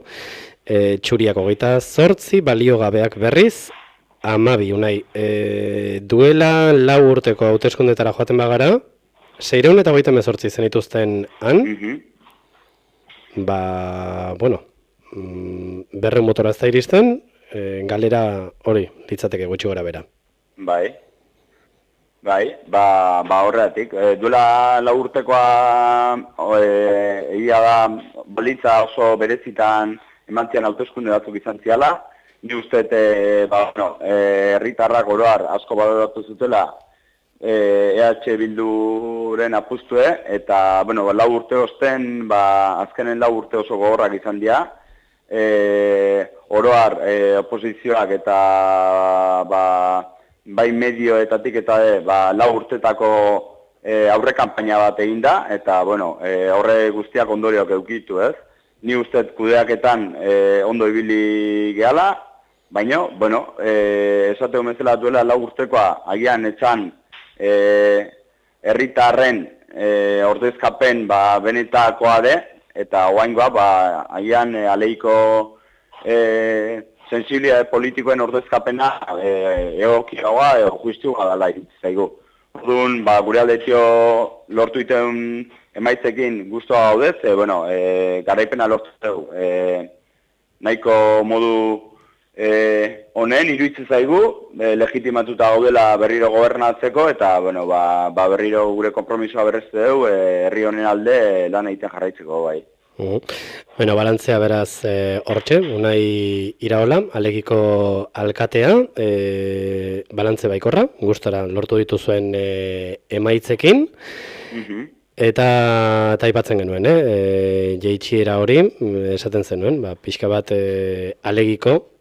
Txuriak 28, baliogabeak berriz, 12, Unai. Duela 4 urteko hauteskundetara joaten bagara, 628 zenituzten han, berren motora ez da iristen, galera hori litzateke gutxi gora bera. Horretik. Duela 4 urtekoa egia da balitza oso berezitan emantzian hauteskunde batzuk izan ziala. Ni uste, herritarrak oroar asko baloratu zutela Bilduren apustue, eta, 4 urte osten, azkenen 4 urte oso gogorrak izan dira. Oroar oposizioak eta bai medioetatik eta 4 urtetako aurre kanpaina bat egin da, eta, horre guztiak ondorioak eukitu, ez? Ni uste kudeaketan ondo ibili gehala, baina, esateko bezala duela 4 urtekoa agian etxan herritarren ordezkapen benetakoa de, eta oaingoa agian Alegiko sensibilitate politikoen ordezkapena egokiagoa edo juistua dela zaigu. Orduan, gure aldetio lortu iten emaitzekin guztua gaudez, garaipena lortu dugu. Nahiko modu honen iruditzen zaigu, legitimatuta gaudela berriro gobernatzeko, eta berriro gure konpromisoa berrezte dugu, herri honen alde lan egiten jarraitzeko bai. Balantzea beraz hortxe, Unai Iraola, Alegiko alkatea, balantze baikorra, gustora lortu dituzuen emaitzekin, eta aipatzen genuen, jeitsiera hori, esaten zenuen, pixka bat Alegiko,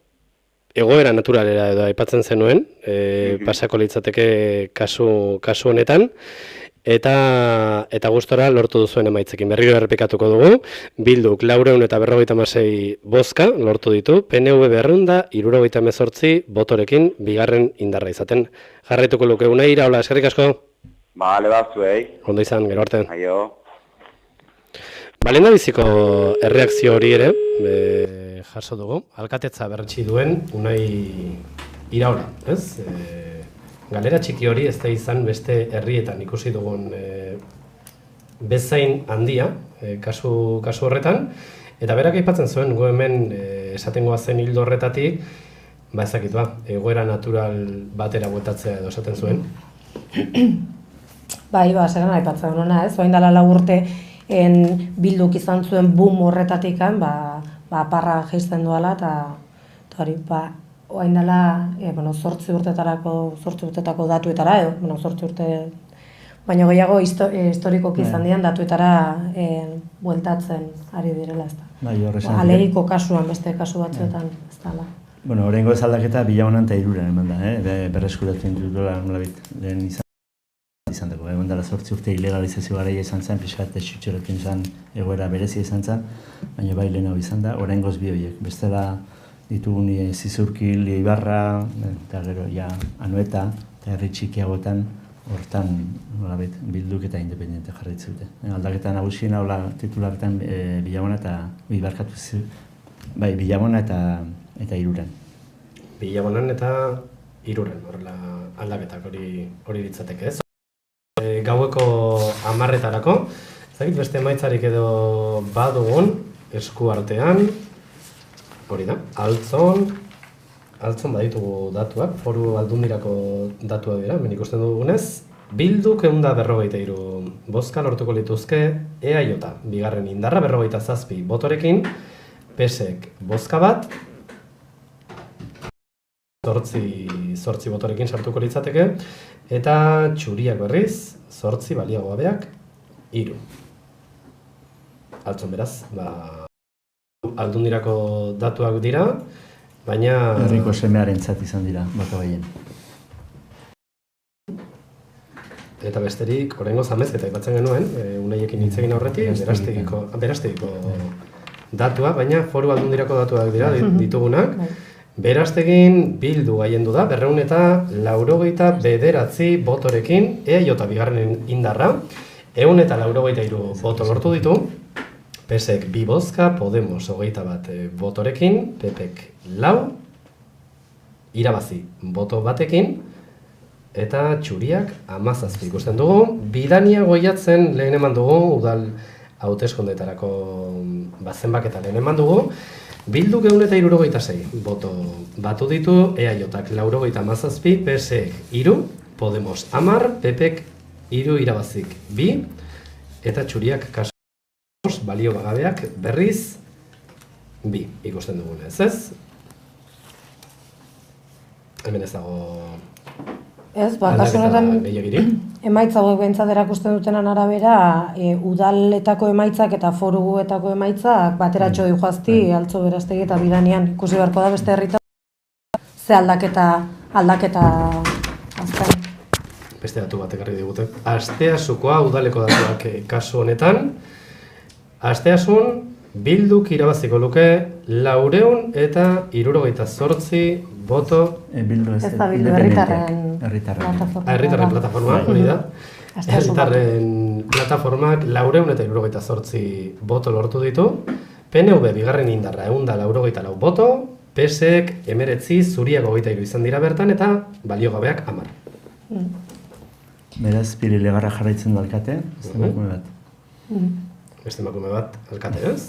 egoera naturalera edo aipatzen zenuen, pasako litzateke kasu honetan, eta gustora lortu duzuen emaitzekin. Berriro errepikatuko dugu, Bilduk 456 bozka lortu ditu, PNV 278 botorekin bigarren indarra izaten. Jarraituko luke Unai Iraola, eskerrik asko. Bale batzuei. Ondo izan, gero arte. Aio. Lehendabiziko erreakzio hori ere, jaso dugu, alkatetza berretsi duen Unai Iraola, ez? Galera txiki hori ez da izan beste herrietan ikusi dugun bezain handia, kasu horretan, eta berak aipatzen zuen, gu hemen esaten goazen hildo horretatik, ezakit egoera natural batera bueltatzea edo esaten zuen. Bai, segan aipatzen honena, ez? Orain dela 4 urte Bilduk izan zuen boom horretatik parra jaisten doala eta hori, orain dela 8 urtetako datuetara edo, 8 urte baina gehiago historikoki izan dian datuetara bueltatzen ari direla, ezta. Bai, horrezan. Alegiko kasuan beste kasu batzuetan, ez dala. Bueno, oraingo ez aldaketa Billabonan eta Iruren eman da, berreskuratu dutela nolabait lehen izan dago. Egon dela 8 urte ilegalizazio garaia izan zen, pixkat xutxerekin zen egoera berezia izan zen, baina bai lehen hau izan da, oraingoz bi horiek. Bestela ditugun Zizurkil, Ibarra, eta gero Anoeta, eta herri txikiagotan, hortan nolabait Bilduk eta Independente jarraitzen dute. Aldaketa nagusiena hola titularretan Billabona eta Billabona eta Iruren. Billabonan eta Iruren, horrela aldaketak hori ditzateke, ez? Gaueko 10:00etarako, ezagik beste emaitzarik edo badugun esku artean, hori da, Altzon baditugu datuak, Foru Aldundirako datuak dira, hemen ikusten dugunez. Bilduk 153 bozka lortuko lituzke EAJ, bigarren indarra 57 botorekin, PSek bozka bat, 8 botorekin sartuko litzateke, eta txuriak berriz, 8 baliagogabeak, 3. Altzon beraz, Aldundirako datuak dira, baina... Herriko semearentzat izan dira, baka baien. Eta besterik, oraingoz Amezketa aipatzen genuen, Unaiekin hitz egin aurretik, Berastegiko datua, baina Foru Aldundirako datuak dira ditugunak. Berastegin Bildu gaiendu da, 289 botorekin, EAJ bigarren indarra, 183 boto lortu ditu, PSek 2 bozka, Podemos 21 botorekin, PPek 4, irabazi boto batekin, eta txuriak 17 ikusten dugu. Bidania Goiatzen lehen eman dugu, udal hauteskundeetarako zenbaketa lehen eman dugu. Bilduk 176 boto batu ditu, EAJak 97, PSek 3, Podemos 10, PPek 3 irabazik 2, eta txuriak kasu balio bagabeak berriz 2 ikusten dugunez, ez? Hemen ez dago... Ez, kasu honetan emaitza hauek behintzat erakusten dutenen arabera, udaletako emaitzak eta foruetako emaitzak bateratxo dihoazti Altzo, Berastegi eta Bidanian. Ikusi beharko da beste herritan ze aldaketa azten. Beste datu bat ekarri digute. Asteasukoa udaleko datuak kasu honetan. Asteasun Bilduk irabaziko luke 478 boto... Bildu ez da Bildu, herritarren plataforma, hori da. Herritarren plataformak 478 boto lortu ditu. PNV bigarren indarra 184 boto, PSek 19, zuriak 23 izan dira bertan, eta baliogabeak 10. Beraz, Pirilegarra jarraitzen du alkate, ez da emakume bat. Beste emakume bat alkate ez?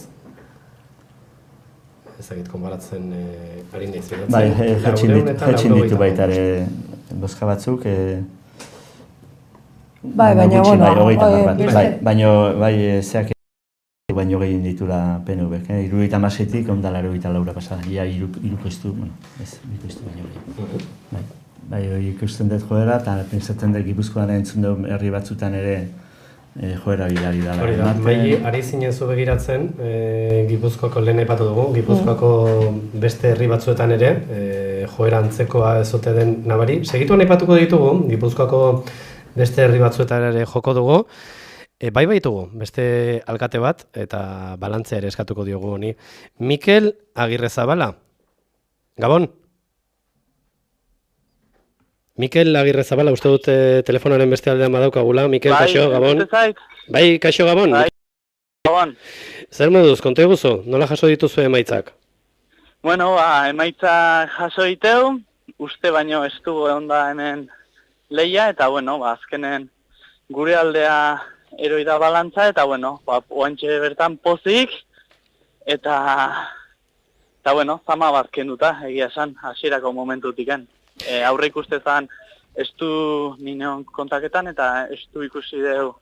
Ezagit konbaratzen ari nahiz beratzen. Bai, jetxin ditu baita ere bozka batzuk. Bai, baina, bueno, baina zeak baino gehien ditula PNV-ek. 76-tik ondala 84 pasada. Ia irukoiztu, ez, irukoiztu baino gehien. Bai, ikusten dut joera, eta pentsatzen dut Gipuzkoan entzun dut herri batzutan ere joera bilari dela. Hori da, ari zinen zu begiratzen, Gipuzkoako lehen aipatu dugu, Gipuzkoako beste herri batzuetan ere, joera antzekoa ezote den nabari. Segituan aipatuko ditugu, Gipuzkoako beste herri batzuetan ere joko dugu, bai baitugu, beste alkate bat, eta balantzea ere eskatuko diogu honi. Mikel Agirrezabala, Gabon? Mikel Agirrezabala, uste dut telefonaren beste aldean badaukagula. Mikel, kaixo, Gabon? Bai, kaixo, Gabon? Bai, Gabon. Zer moduz, konta eguzu, nola jaso dituzu emaitzak? Bueno, emaitza jaso diteu, uste baino ez dugu egon da hemen lehia, eta bueno, azkenen gure aldea eroi da balantza, eta bueno, oantxe bertan pozik, eta Eta bueno, zama bat kenduta, egia esan, hasierako momentutiken. Aurre ikustezan ez du nineon kontaketan eta ez du ikusi deu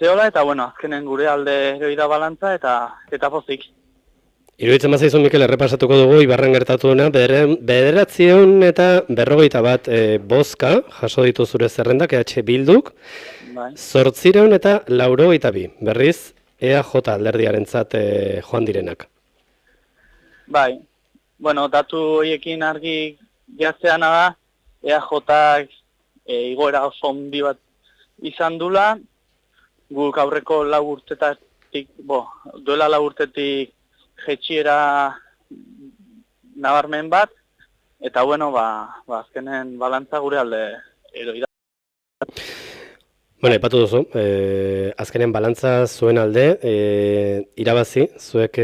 zehola, eta bueno, azkenen gure alde eroi da balantza eta pozik. Iruditzen bazaizu, Mikel, errepasatuko dugu Ibarren gertatu dena, 951 bozka jaso ditu zure zerrendak, EH Bilduk, 882, berriz EAJ alderdiarentzat joan direnak. Bai, bueno, datu horiekin argi jatzeana da, EAJak igoera oso handi bat izan dula, guk aurreko duela 4 urtetik jetxiera nabarmen bat, eta bueno, azkenen balantza gure alde eroi da. Bueno, ipatu duzu, azkenen balantza zuen alde, zuek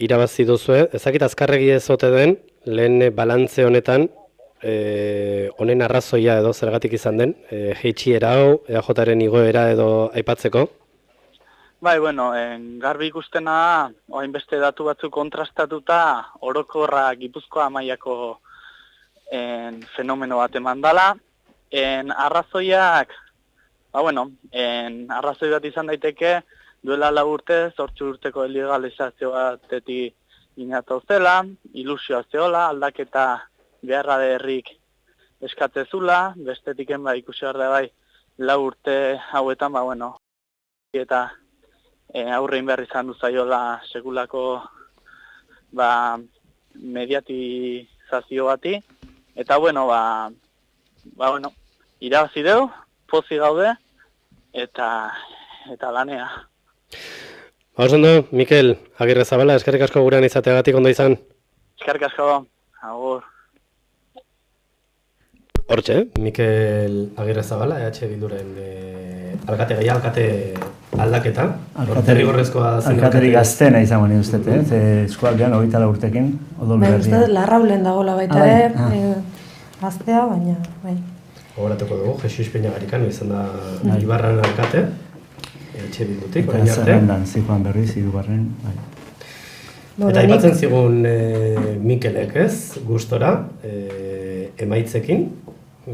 irabazi duzue, ezakit azkarregi ez ote den, lehen balantze honetan, honen arrazoia edo zergatik izan den, jetxiera hau, EAJaren igoera edo aipatzeko? Bai, bueno, garbi ikustena, hainbeste datu batzuk kontrastatuta, orokorra Gipuzkoa mailako fenomeno bat eman dala. Arrazoiak, arrazoi bat izan daiteke, duela 4 urte, 8 urteko ilegalizazio batetik inatu zela, ilusioa zeola, aldaketa beharra derrik eskatzezula, bestetiken ikusi behar da 4 urte hauetan, eta aurrein behar izan duzaiola sekulako mediatizazio bati, eta irabazi deu, pozi gaude, eta lanea. Ondo, Mikel Agirrezabala, eskerrik asko gurean izateagatik ondo izan. Eskerrik asko, agur. Hortxe, Mikel Agirrezabala, EH Bilduren alkate gaia, alkate aldaketa. Alkaterik gaztena izango nahi uste, eskualdean 24 urtekin, odol berria. Uste, Larraulen dagoela baita ere, gaztea, baina, bai. Hogoratuko dugu, Jesus Peñagarikan izan da Ibarran alkate, EH Bildutik, orain arte. Eta zerrendan, zikoan berriz, hirugarren, bai. Eta aipatzen zigun Mikelek ez, gustora, emaitzekin,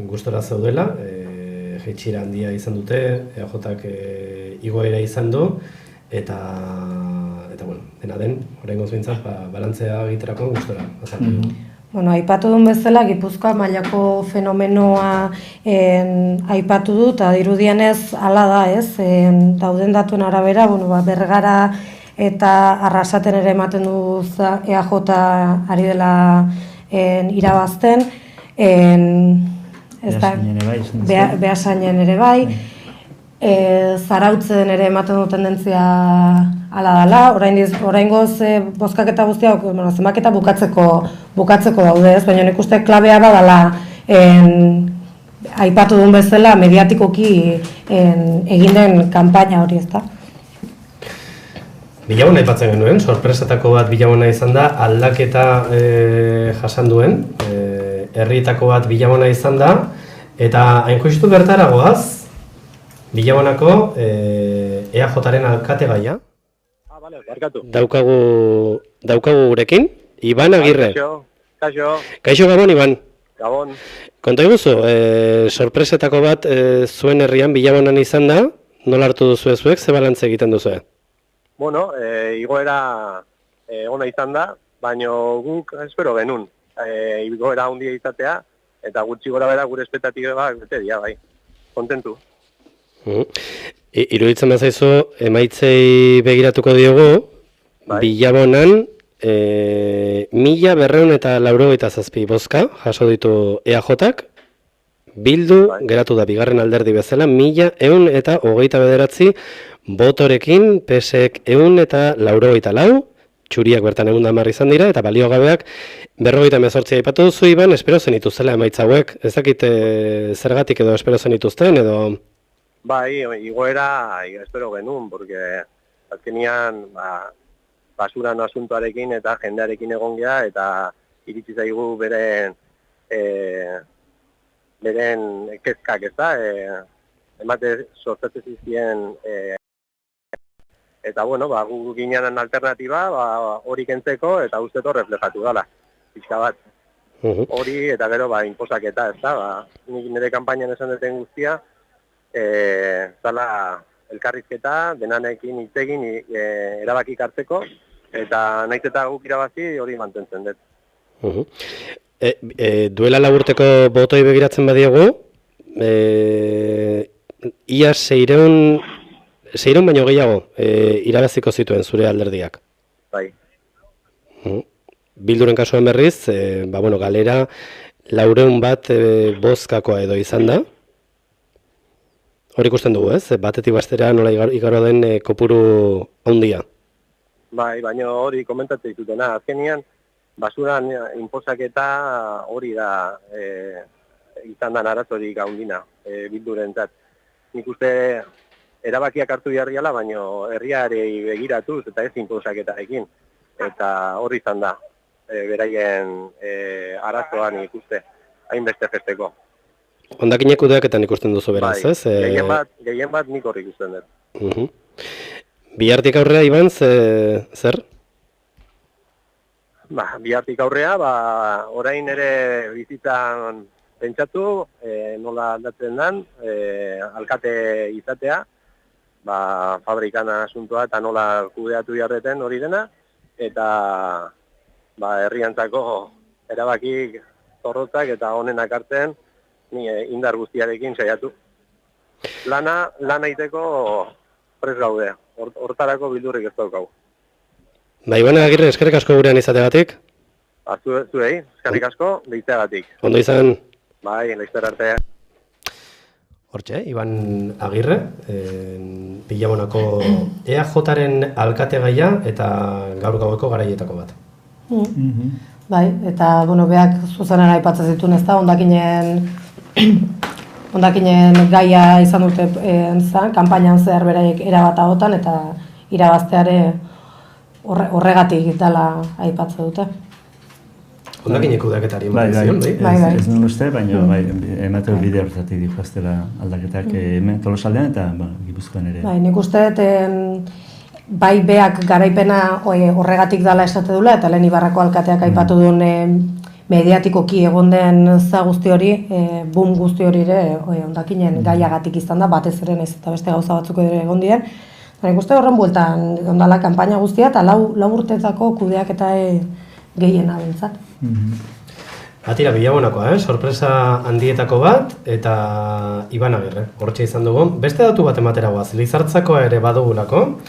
gustora zaudela, jetxira handia izan dute, EAJak igoera izan du, eta dena den, oraingoz behintzat, balantzea egiterako gustora. Bueno, aipatu duen bezala, Gipuzkoa mailako fenomenoa aipatu du, eta dirudienez hala da, ez? Dauden datuen arabera, Bergara eta Arrasaten ere ematen du EAJ ari dela irabazten, Beasainen ere bai, Zarautzen ere ematen du tendentzia hala dela, oraingoz bozkaketa guztiak, zenbaketa bukatzeko daude, ez? Baina nik uste klabea badala aipatu duen bezala mediatikoki egin den kanpaina hori, ezta? Bilabona aipatzen genuen, sorpresetako bat bilabona izan da, aldaketa jasan duen, herrietako bat bilabona izan da, eta hain justu bertaragoaz, Bilabonako EAJaren alkate gaia. Daukagu gurekin, Iban Agirre. Kaixo Gabon, Iban. Gabon. Konta iguzu, sorpresetako bat zuen herrian Bilabonan izan da, nola hartu duzu zuek, ze balantze egiten duzu? Bueno, igoera ona izan da, baina guk espero genuen. Igoera handia izatea, eta gutxi gora bera gure espektatibak bete dira, bai. Kontentu. Iruditzen bazaizu, emaitzei begiratuko diogu, Bilabonan 1287 bozka jaso ditu EAJak, Bildu geratu da bigarren alderdi bezala 1129 botorekin, PSek 184, txuriak bertan 110 izan dira, eta baliogabeak 58 aipatu duzu, Iban, espero zenituzela emaitza hauek, ez dakit zergatik edo espero zenituzten, edo... Bai, igoera espero genuen, porque azkenian basuran asuntoarekin eta jendearekin egon gea, eta iritsi zaigu beren kezkak, ez da? Emate sortzatzen zizien Eta, bueno, gu ginean alternatiba, hori kentzeko, eta uste reflejatu dala, pixka bat. Hori, eta gero, inposaketa, ez da, nik nire kanpainan esan duten guztia, zala elkarrizketa, denanekin hitzegin erabakik hartzeko, eta naiz eta guk irabazi hori mantentzen dut. Duela 4 urteko botoi begiratzen badiegu, ia 600 baino gehiago irabaziko zituen zure alderdiak. Bai. Bilduren kasuan berriz, galera 400 bat bozkakoa edo izan da. Hori ikusten dugu, ez? Batetik bastera nola igaro den kopuru handia. Bai, baina hori komentatzen ditutena. Azkenian, basuran inposaketa hori da izan da arazorik handina Bildurentzat. Nik uste erabakiak hartu beharriala, baina herriari begiratuz eta ez inposaketarekin. Eta hori izan da, beraien arazoan ikuste, hainbeste festeko. Hondakinek kudeaketan ikusten duzu beraz, ez? Gehien bat nik hori ikusten dut. Bihartik aurrea, Iban, zer? Bihartik aurrea, orain ere bizitzan pentsatu, nola aldatzen den, alkate izatea, fabrikan asuntoa eta nola kudeatu jarreten hori dena, eta herriantzako erabakik zorrotzak eta honenak hartzen ni indar guztiarekin saiatu. Lana egiteko prest gaude, hortarako Bildurrik ez daukagu. Iban Agirre, eskerrik asko gurean izategatik? Zuei, eskerrik asko, deitzeagatik. Ondo izan? Bai, laizter arte. Hortxe, Iban Agirre, Bilabonako EAJaren alkategaia eta gaur gaueko garaietako bat. Bai, eta, beak zuzenan aipatzen zituen ez da, hondakinen gaia izan dute kanpainan zehar beraiek erabat agotan eta irabazteare horregatik dela aipatzen dute. Hondakinek kudeaketari ematen zion, bai? Ez nuen uste, baina emateu bide horretatik dikoaztela aldaketak hemen Tolosaldean eta Gipuzkoan ere. Bai, nik uste bai beak garaipena horregatik dela esate dula, eta lehen Ibarrako alkateak aipatu duen mediatikoki egon den za guzti hori, boom guzti hori ere hondakinen gaiagatik izan da, batez ere ez eta beste gauza batzuk ere egon dien. Nik uste horren bueltan ondala kanpaina guztia eta 4 urtetako kudeaketa gehiena bentzat. Atira Bilabonakoa, sorpresa handietako bat, eta Iban Agirre, hortxe izan dugu. Beste datu bat ematera guaz, Lizartzakoa ere badugulako.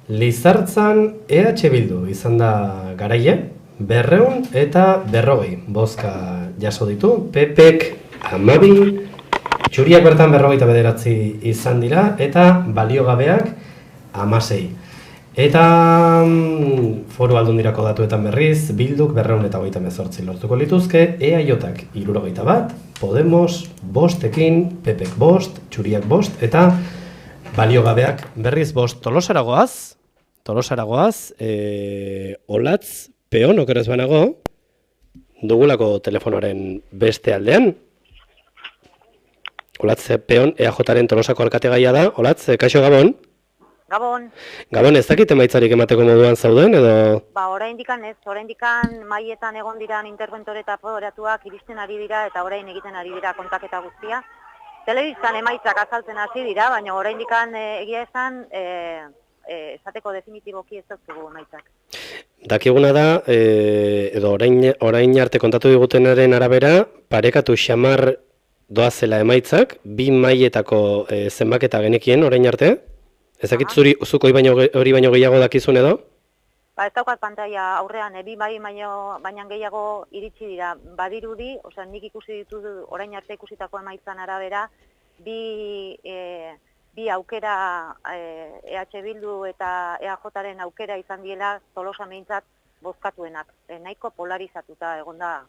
Lizartzan EH Bildu izan da garaile, 200 eta 40 bozka jaso ditu. PPk 12, txuriak bertan 49 izan dira, eta baliogabeak 16. Eta foru aldundirako datuetan berriz, Bilduk 238 lortuko lituzke, EAJak 61, Podemos 5, PPk 5, txuriak 5, eta baliogabeak berriz 5. Tolosara goaz, Olatz, Peon, okerez banago, dugulako telefonoaren beste aldean. Olatz, Peon, EAJaren Tolosako alkategaia da. Olatz, kaixo Gabon? Gabon. Gabon, ez dakit emaitzarik emateko moduan zauden, edo? Oraindikan ez, oraindikan maietan egon diran interventore eta apoderatuak iristen ari dira eta orain egiten ari dira kontaketa guztia. Telebistan emaitzak azaltzen hasi dira, baina oraindikan egia esan esateko definitiboki ez dugu emaitzak. Dakiguna da, edo orain arte kontatu digutenaren arabera, parekatu xamar doazela emaitzak, 2 mailetako zenbaketa genekien orain arte? Ezakit zuko hori baino gehiago dakizun edo? Ez daukat pantalla aurrean, 2 baina gehiago iritsi dira. Badirudi, nik ikusi ditu orain arte ikusitako emaitzan arabera, bi aukera EH Bildu eta EAJaren aukera izan diela Tolosa behintzat bozkatuenak. Nahiko polarizatuta egonda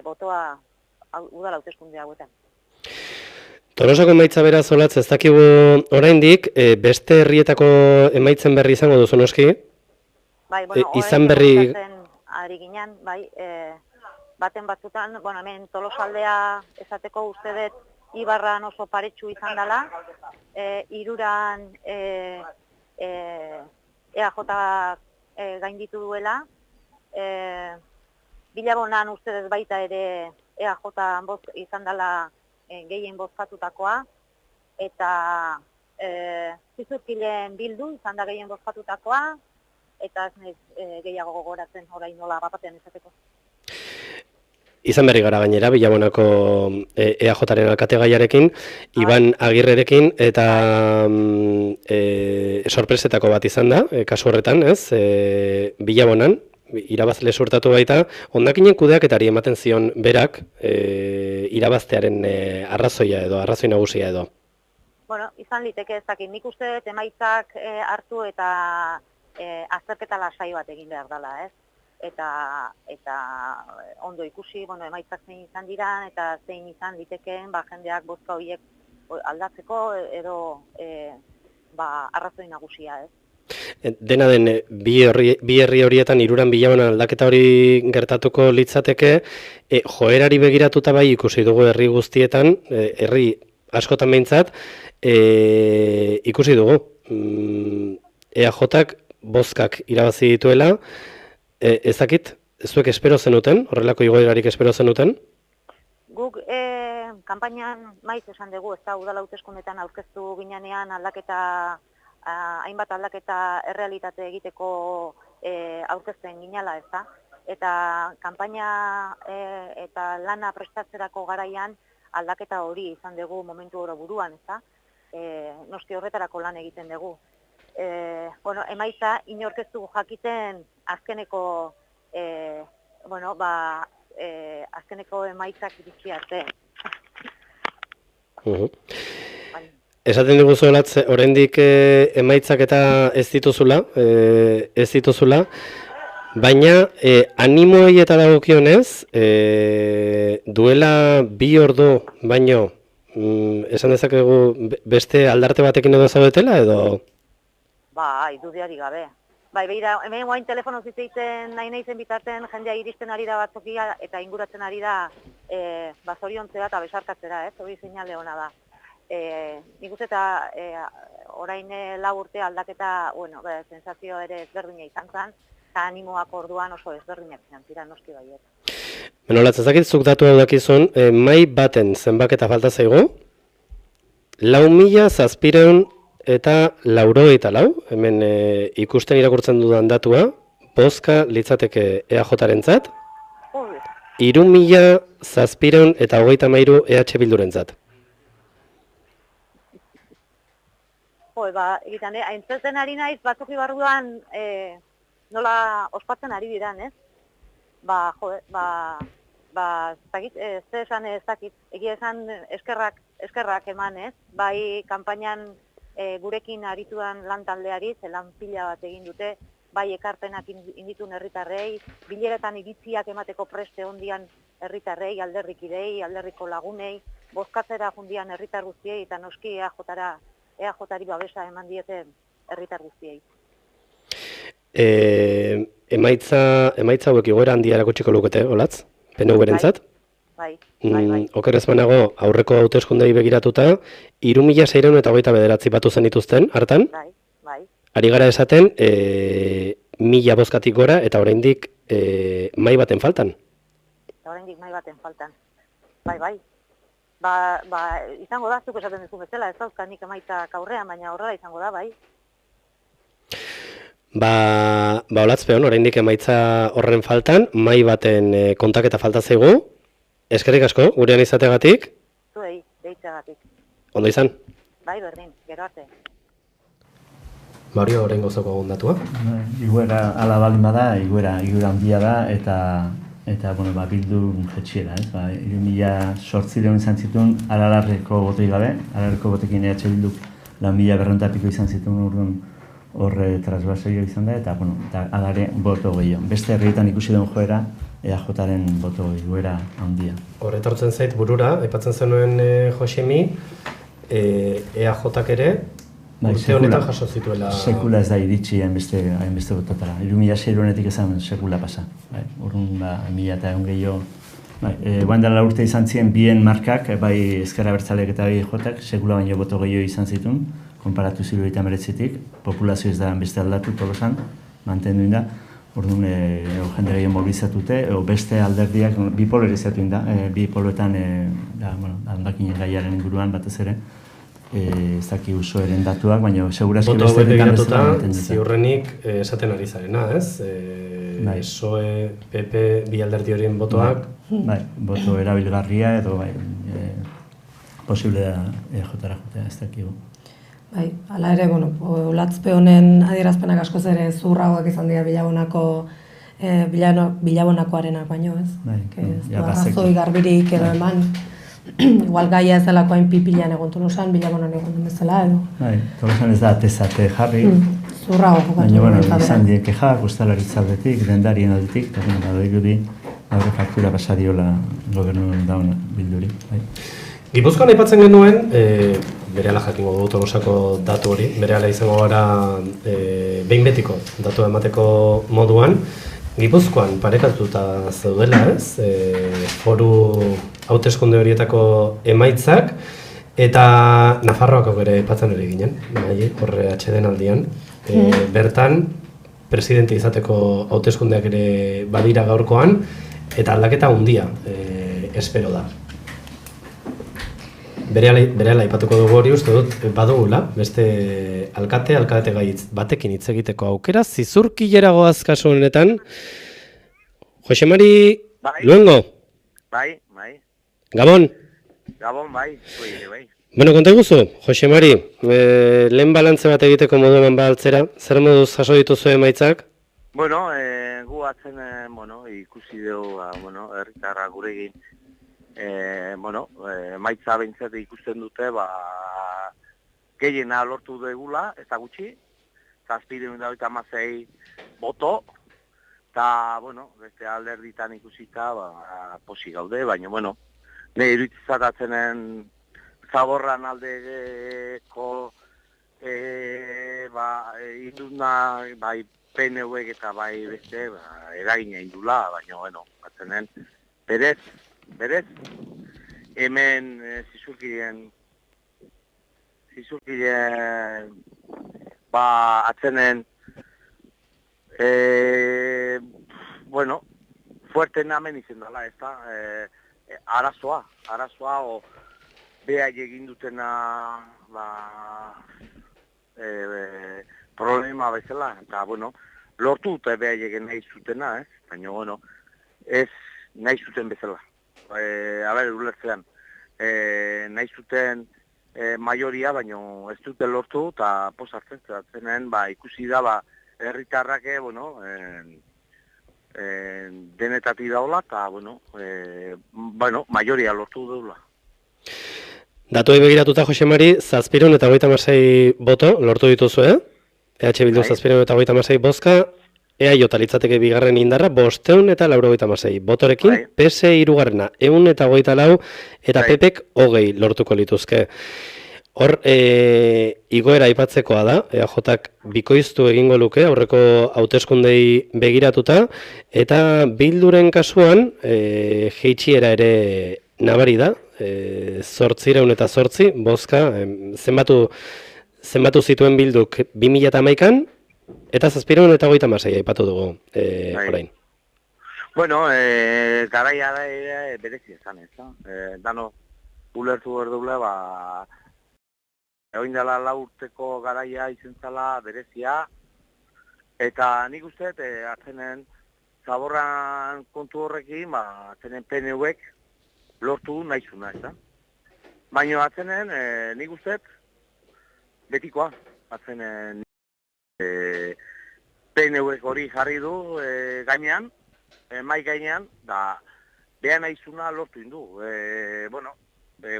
botoa udal hauteskunde hauetan. Tolosako emaitza beraz Olatz ez dakigu oraindik, beste herrietako emaitzen berri izango duzu noski? Bai, izan berri ari ginen, bai, baten batzutan, hemen Tolosaldea esateko uste dut Ibarran oso paretsu izan dela, 3 EAJ gainditu duela, Bilabonan uste dut baita ere EAJ izan dela gehien bozkatutakoa, eta Zizurkilen Bildu izan da gehien bozkatutakoa, eta ez naiz gehiago gogoratzen orain nola bapatean izateko. Izan berri gara gainera, Bilabonako EAJaren alkategaiarekin, Iban Agirrerekin, eta sorpresetako bat izan da, kasu horretan, ez? Bilabonan, irabazle suertatu baita, hondakinen kudeaketari ematen zion berak irabaztearen arrazoia edo, arrazoi nagusia edo. Bueno, izan liteke ezakit, nik uste dut emaitzak hartu eta azterketa lasai bat egin behar dela, ez? Eta ondo ikusi, emaitzak zein izan dira, eta zein izan litekeen jendeak bozka horiek aldatzeko edo arrazoi nagusia, ez? Dena den, bi herri horietan hiruran Bilabonan aldaketa hori gertatuko litzateke, joerari begiratuta bai ikusi dugu herri guztietan, herri askotan behintzat, ikusi dugu. EAJak bozkak irabazi dituela, ezakit, zuek espero zenuten, horrelako igoerarik espero zenuten? Guk kanpainan maiz esan dugu, ez da udala hauteskundetan aurkeztu ginean aldaketa, hainbat aldaketa errealitate egiteko aurkezten ginela, ez da? Eta kanpaina eta lana prestatzerako garaian aldaketa hori izan dugu momentu oro buruan, ez da? Noski horretarako lan egiten dugu. Emaitza, inorkeztu jakiten azkeneko, azkeneko emaitzak iritsi arte. Esaten diguzu Olatz, oraindik emaitzak eta ez dituzula, baina animoei eta dagokionez, duela 2 ordu baino, esan dezakegu beste aldarte batekin edo zaudetela edo? Bai, dudiari gabe. Bai, behira, hemen guain telefonoz egiten nahi naizen bitarten jendea iristen ari da batzokia eta inguratzen ari da zoriontzea eta besarkatzera, ez? Hori seinale ona da. Nik uste eta orain 4 urte aldaketa, sensazio ere ezberdina izan zen, eta animoak orduan oso ezberdinak izan ziren, noski baiet. Olatz, ezakit zuk datu hau dakizun, mai baten zenbaketa falta zaigu, 4.700 eta 94, hemen ikusten irakurtzen dudan datua, bozka litzateke EAJarentzat, 3.700 eta 33 EH Bildurentzat. Egiten, haintzeten ari naiz, batzuki barruan nola ospatzen ari diran, ez? Ez esan ez dakit, egia esan eskerrak eman, ez? Bai, kanpainan gurekin arituan lan taldeari, lan pila bat egin dute, bai ekarpenak inditun herritarrei, bileretan iritziak emateko preste ondian herritarrei, alderrikidei, alderriko lagunei, bozkatzera jundian herritar guztiei, eta noski EAJari babesa eman diete herritar guztiei. Emaitza hauek igoera handia erakutsiko lukete, Olatz? PNV-rentzat? Bai. Oker ez banago, aurreko hauteskundei begiratuta, 3.629 batu zen dituzten, hartan? Bai. Ari gara esaten, 1.000 bozkatik gora, eta oraindik mai baten faltan. Bai. Izango da, zuk esaten duzu bezala, ez dauzka nik emaitzak aurrean, baina horrela izango da, bai. Olatz peon, oraindik emaitza horren faltan, mai baten kontaketa falta zaigu. Eskerrik asko, gurean izategatik. Zuei, deitzegatik. Ondo izan? Bai, berdin, gero arte. Mario, orain gozoko datua? Iguera ala balin bada, iguera handia da, eta Bildu jetxiera, ez? 3.800 izan zituen, Aralarreko botei gabe, Aralarreko botekin EH Bilduk 4.200 izan zituen urduan horre transbasoio izan da, eta adare boto gehiago. Beste herrietan ikusi duen joera, EAJaren boto iguera handia. Horretortzen zait burura, aipatzen zenuen Josemi, EAJak ere, urte honetan jaso zituela... Sekula ez da iritsi hainbeste bototara. 3.600 ezan sekula pasa. Urrun 1.000 eta egun gehiago. Guain dela urte izan ziren bien markak, bai Ezker Abertzaleak eta bai EAJak, sekula baino boto gehiago izan zituen. konparatu 1989-tik, populazio ez da beste aldatu Tolosan, mantendu da. Orduan, jende gehien mobilizatute, beste alderdiak bipolarizatu da, bi poloetan aldakinen gaiaren inguruan batez ere, ez daki usoeren datuak, baina segurazki beste dekan bezala mantendu. Ziurrenik esaten ari zarena, ez? PSOE, PP, bi alderdi horien botoak? Bai, boto erabilgarria edo posible da jotara jotea, ez dakigu. Bai, hala ere, Olatzpe honen adierazpenak askoz ere zurragoak izan dira Bilabonakoarenak baino, ez? Bai, arrazoi garbirik edo eman, igual gaia ez delako hain pipilean egon Tolosan, Bilabonan egon bezala, edo? Bai, Tolosan ez da atezate jarri. Zurrago jokatu. Baina, izan die kexak, ustalaritza aldetik, dendarien aldetik, eta doigudi, gaur faktura pasadiola gobernu dauna bilduri. Gipuzkoan aipatzen genuen, berehala jakingo dugu Tolosako datu hori, berehala izango gara behin betiko datu emateko moduan. Gipuzkoan parekatuta zeudela, ez? Foru hauteskunde horietako emaitzak, eta Nafarroako ere aipatzen ere ginen, horre atxeden aldian. Bertan, presidente izateko hauteskundeak ere badira gaurkoan, eta aldaketa handia espero da. Berehala aipatuko dugu hori uste dut badugula, beste alkate gaitz batekin hitz egiteko aukera, zizurkileragoaz kasu honetan. Jose Mari Luengo? Bai. Gabon? Gabon, bai. Bueno, konta guzu, Jose Mari, lehen balantze bat egiteko moduan baltzera, zer moduz jaso dituzu emaitzak? Bueno, gu atzen, ikusi dugu, herritarra guregin, maitza behintzat ikusten dute, gehiena lortu dugula, ez da gutxi, 756 boto, eta, beste alderditan ikusita, posi gaude, baina, nire iruditzatzenen Zaborran aldeko, induna, bai, PNV-ek eta bai beste, eragina indula, baina, atzenen, berez, hemen zizurkirien, atzenen, fuerte namen izen dela, ez da, arazoa, beha egin dutena, problema bezala, eta, lortu dute beha egin nahi zutena, ez? Baina, ez nahi zuten bezala. Ulertzean, nahi zuten majoria, baina ez dute lortu, eta posartzen zenen, ikusi da, herritarrak, denetatik daula, eta, majoria lortu dugula. Datuei begiratuta, Jose Mari, 756 boto lortu dituzu, EH Bildu 756 bozka, EAJ litzateke bigarren indarra 596 botorekin, PS hirugarrena 124 eta PPek 20 lortuko lituzke. Hor, igoera aipatzekoa da, EAJak bikoiztu egingo luke aurreko hauteskundei begiratuta, eta Bilduren kasuan jeitsiera ere nabari da, 808 bozka, zenbatu zituen Bilduk 2011an, eta 756 aipatu dugu orain. Bueno, garaia da berezi esan ez, dano ulertu berdule, egoin dela 4 urteko garaia izen zala berezia, eta nik uste, atzenen Zaborran kontu horrekin, atzenen PNV-ek lortu nahizuna, ez da? Baina atzenen, nik uste, betikoa, atzenen PNV-ek hori jarri du gainean, mai gainean, da beha nahizuna lortu indu.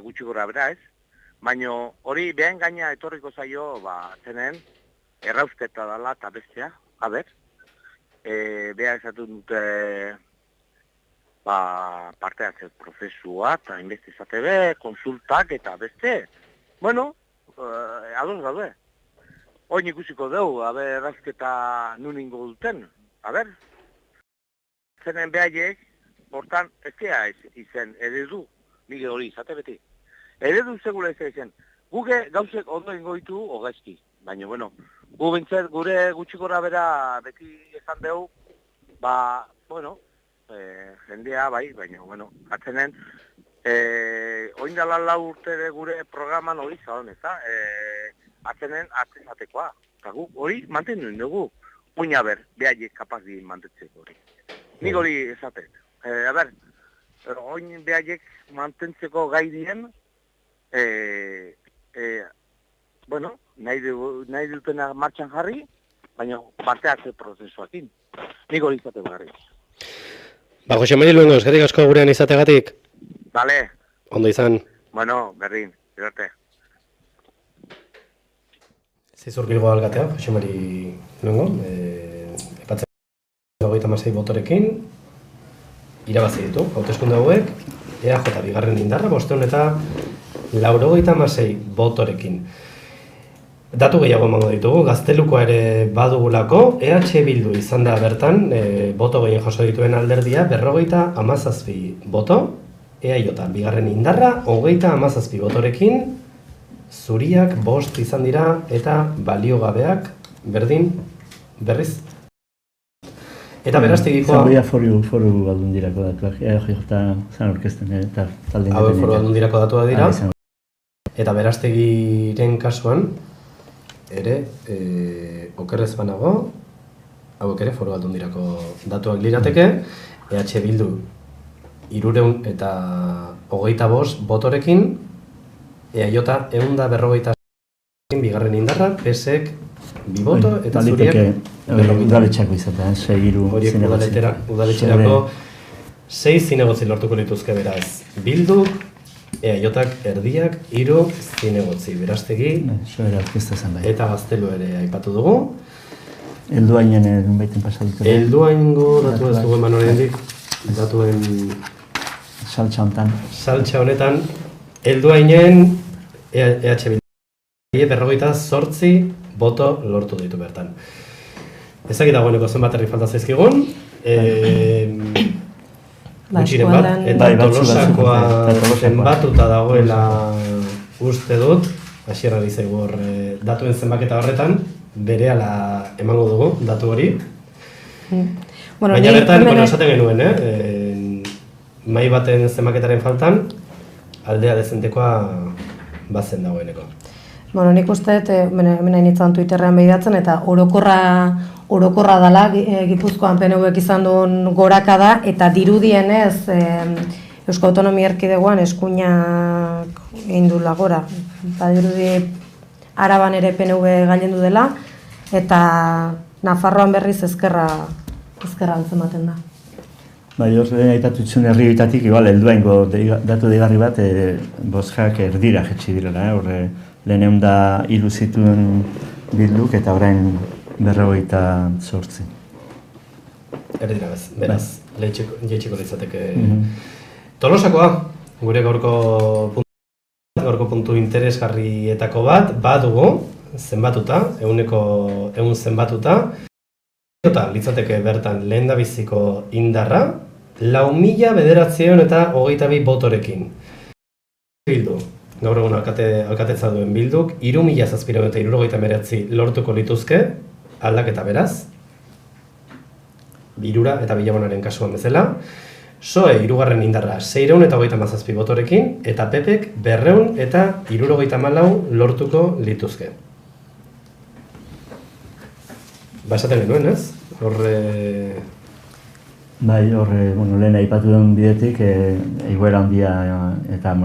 Gutxi gora bera ez, baina hori behan gaina etorriko zaio, atzenen, errausketa dela eta bestea, beha esatu dute parte hartze prozesua eta inbeste izate be, konsultak eta beste. Ados gaude. Oin ikusiko dugu, errausketa nun ingo duten, zenen behaiek, hortan ez izen eredu, nik hori izate beti. Eredu segula ez izen, Guk gauzek ondo ingo ditu gaizki, baina, bueno, gu bintzat gure gutxi gora bera beti esan dugu, bueno, jendea bai, baina, bueno, atzenen, oin dala 4 urte gure programan hori zaudon, eza? Atzenen atzezatekoa, eta gu hori mantendu dugu, oina ber, behaiek kapaz di mantentzeko hori. Nik hori ezatet. Oin behaiek mantentzeko gai dien, bueno, nahi dutena martxan jarri, baina parte hartze prozesuakin. Nik hori izate barri. Jose Mari Luengo, eskerrik asko gurean izategatik. Bale. Ondo izan. Bueno, berdin, gero Zizur Bilgo alkatea, Jose Mari Luengo, epatzen 26 botorekin, irabazi ditu, hauteskunde hauek, EAJ bigarren indarra, 596 botorekin. Datu gehiago emango ditugu, Gaztelukoa ere badugulako, EH Bildu izan da bertan, boto gehien jaso dituen alderdia, 57 boto, EAJ bigarren indarra, 37 botorekin, zuriak 5 izan dira eta baliogabeak berdin berriz. Eta berastegikoa... Zagoia foru aldundirako datuak, EAJ zan orkesten eta talde independenteak. Hau foru aldundirako datua dira. Eta berastegiren kasuan, ere, okerrez banago, hauek ere foru aldundirako datuak lirateke, EH Bildu 325 botorekin, EAJ 150 bigarren indarra, PSek 2 boto eta zuriak udaletxako izatea, 6-3 horiek udaletxerako 6 zinegotzi lortuko lituzke beraz. Bildu, EAJak erdiak 3 zinegotzi, berastegi eta Gaztelu ere aipatu dugu. Helduainen nunbaiten pasatuko. Helduaingo datu ez dugu eman oraindik, datuen saltsa honetan, helduainen EH Bildu 58 boto lortu ditu bertan. Ezakit dagoeneko zenbat herri falta zaizkigun, gutxiren bat, eta Tolosakoa zenbatuta dagoela uste dut, hasierari zaigu hor datuen zenbaketa horretan, berehala emango dugu datu hori. Baina bertan, esaten genuen, mai baten zenbaketaren faltan, aldea dezentekoa bazen dagoeneko. Bueno, nik uste, hemen hain itzan Twitterrean behidatzen, eta orokorra dala, Gipuzkoan PNVek izan duen gorakada, eta dirudienez Eusko Autonomia Erkidegoan eskuinak egin duela gora. Dirudi Araban ere PNV gailendu dela, eta Nafarroan berriz ezkerra antzematen da. Bai, hor aipatu itzun herri bitatik, igual, helduaingo datu deigarri bat, bozkak erdira jetxi direla, horre leheneun da hiru zituen Bilduk eta orain 58. Erdira beraz, jeitxiko litzateke. Tolosakoa, gure gaurko puntu interesgarrietako bat, badugu, zenbatuta, 100 zenbatuta, eta litzateke bertan lehendabiziko indarra, 4.922 botorekin. Bildu, gaur egun alkatetza duen Bilduk, 3.769 lortuko lituzke, aldaketa beraz, Birura eta Bilabonaren kasuan bezala. PSOE hirugarren indarra 637 botorekin, eta PPek 274 lortuko lituzke. Esaten genuen, ez? Bai, lehen aipatu duen bidetik, egoera handia eta,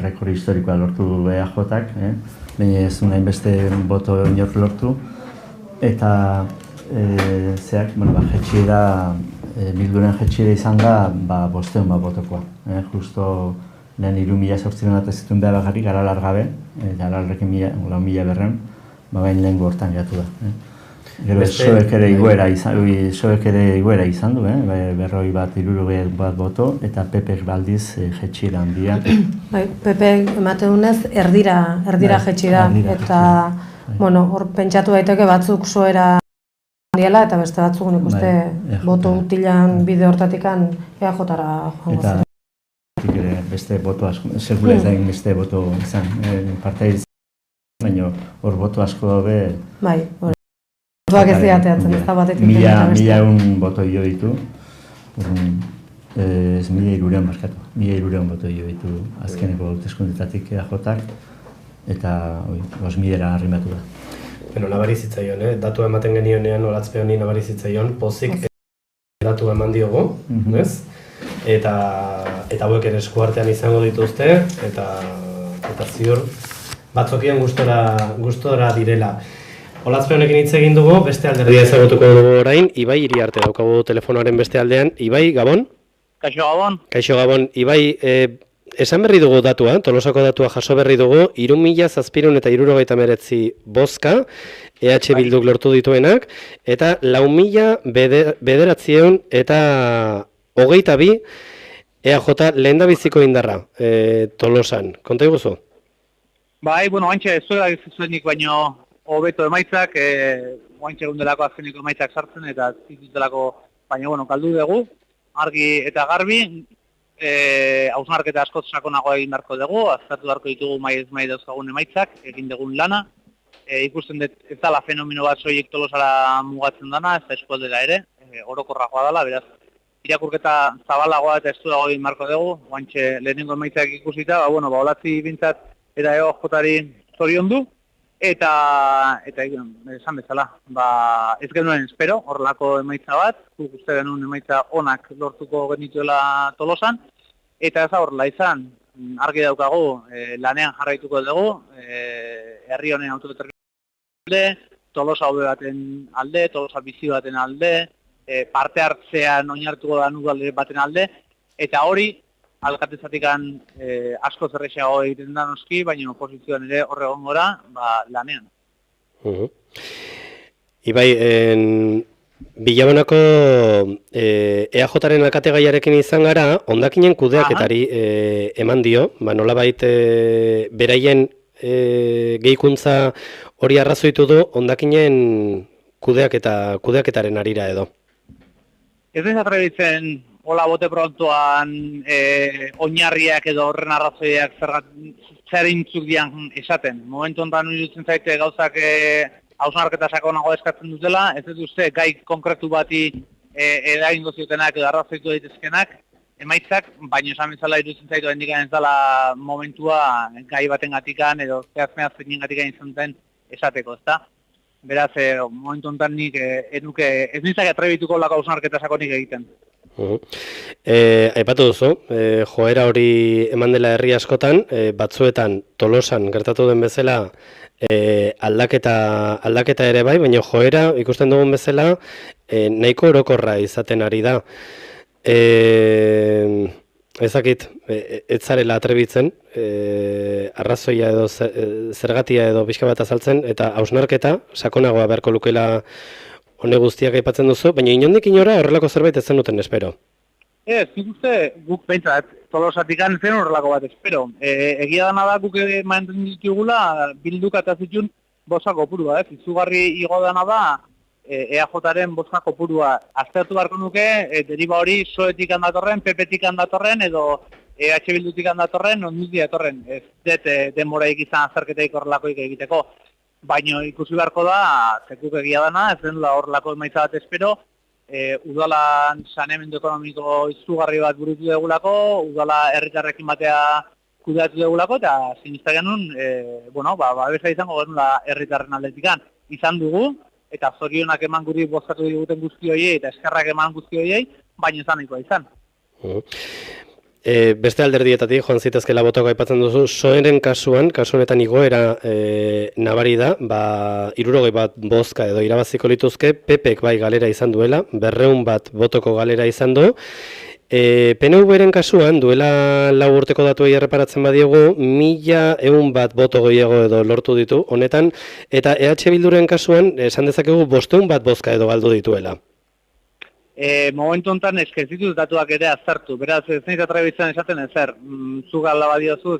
rekord historikoa lortu du EAJak, baina ez duen hainbeste boto inork lortu, eta jetxiera, Bilduren jetxiera izan da, 500 botokoa. Justo lehen 3.800 zituen behar bakarrik, aralar gabe, eta aralarrekin 4.200, baina lehen gortan geratu da. Gero PSOEk ere igoera izan du, 51 boto, eta PPek baldiz jetxiera handia. PPek ematen dunez erdira jetxi da, eta hor pentsatu daiteke batzuk soera handiela, eta beste batzuk nik uste boto utilan bide hortatikan EAJ-ara joango zen. Eta beste boto asko, sekula ez da beste boto izan, partai baina hor boto asko daude. Bai, botoak ez diateatzen, ez da batetik. Mila egun boto jo ditu, ez 1.300 markatu, 1.300 boto jo ditu azkeneko hauteskundetatik EAJak, eta 5.000 arrimatu da. Bueno, nabari zitzaion, datu ematen genionean Olatzpe honi nabari zitzaion, pozik datu eman diogu, ez? Eta hauek ere eskuartean izango dituzte, eta ziur batzokian gustora direla. Olatzpe honekin hitz egin dugu, beste alderdia ezagutuko dugu orain, Ibai Iriarte daukagu telefonoaren beste aldean. Ibai, Gabon? Kaixo Gabon. Kaixo Gabon. Ibai, esan berri dugu datua, Tolosako datua jaso berri dugu, 3.769 bozka, EH Bilduk lortu dituenak, eta 4.900 eta 22 EAJ lehendabiziko indarra Tolosan. Konta iguzu? Bai, bueno, oantxe zuenik baino hobeto emaitzak, oantxe egundelako azkeniko emaitzak sartzen, eta zitutelako, baina, bueno, kaldu dugu, argi eta garbi, hausnarketa askoz sakonagoa egin beharko dugu, aztertu beharko ditugu mai dauzkagun emaitzak, egin dugun lana. Ikusten dut ez dela fenomeno bat soilik Tolosara mugatzen dana, ez da eskualdera ere, orokorragoa dela, beraz, irakurketa zabalagoa eta estuago egin beharko dugu, oantxe lehenengo emaitzak ikusita, Olatzi bintzat eta EOJ-ari zoriondu, eta esan bezala, ez genuen espero, horrelako emaitza bat, guk uste genuen emaitza onak lortuko genituela Tolosan, eta ez da horrela izan, argi daukagu, lanean jarraituko dugu, herri honen autodeterminazioaren alde, Tolosa hobe baten alde, Tolosa bizi baten alde, parte hartzean oinartuko da udal baten alde, eta hori, alkatezatikan asko zerrexago egiten da noski, baina oposizioan ere horregongora lanean. Ibai, Bilabonako EAJaren alkategaiarekin izan gara, hondakinen kudeaketari eman dio, nolabait beraien gehikuntza hori arrazoitu du hondakinen kudeaketaren arira edo. Ez naiz atrebitzen hola bote prontoan oinarriak edo horren arrazoiak zer intzuk dian esaten. Momentu honetan iruditzen zaite gauzak hausnarketa sakonago eskatzen dutela, ez dut uste gai konkretu bati eragingo ziotenak edo arrazoitu daitezkenak, emaitzak, baina esan bezala iruditzen zaitu hendikan ez dela momentua gai baten gatikan edo zehazmeazten gatikan izan duten esateko, ezta? Beraz, momentu honetan nik ez nintzak atrebituko lako hausnarketa sakonik egiten. Aipatu duzu, joera hori eman dela herri askotan, batzuetan Tolosan gertatu den bezala aldaketa ere bai, baina joera ikusten dugun bezala nahiko orokorra izaten ari da. Ezakit, ez zarela atrebitzen, arrazoia edo zergatia edo pixka bat azaltzen, eta hausnarketa sakonagoa beharko lukela hone guztiak aipatzen duzu, baina inondik inora horrelako zerbait ez zenuten espero. Ez, nik uste guk behintzat, Tolosatik zen horrelako bat espero. Egia dana da guk manten ditugula, Bilduk eta zitun bosa kopurua, izugarri igo dana da, EAJaren bosa kopurua. Aztertu beharko nuke, deriba hori soetik handatorren, PP-tik handatorren, edo EH Bildutik handatorren, onduzi datorren. Ez dut denboraik izan azterketaik horrelakoik egiteko. Baina ikusi beharko da, zekuk egia dana, ez den horrelako emaitza bat espero, udalan saneamendu ekonomiko izugarri bat burutu degulako, udala herritarrekin batea kudeatu degulako, eta sinista genuen, babesa izango genula herritarren aldetikan. Izan dugu, eta zorionak eman guri bozkatu diguten guzti horiei, eta eskerrak eman guzti horiei, baina izan nahikoa izan. Beste alderdietatik, joan zitezkela botoko aipatzen duzu, soeren kasuan, kasu honetan igoera nabari da, 60 bat bozka edo irabaziko lituzke, PPek bai galera izan duela, 200 bat botoko galera izan du, PNV-ren kasuan, duela 4 urteko datuei erreparatzen badiegu, 1.100 bat boto gehiago edo lortu ditu, honetan, eta EH Bilduren kasuan, esan dezakegu 500 bat bozka edo galdu dituela. Momentu honetan ez ditut datuak ere azartu, beraz ez nahi atrebitzen esaten ezer, zu gala badiozu,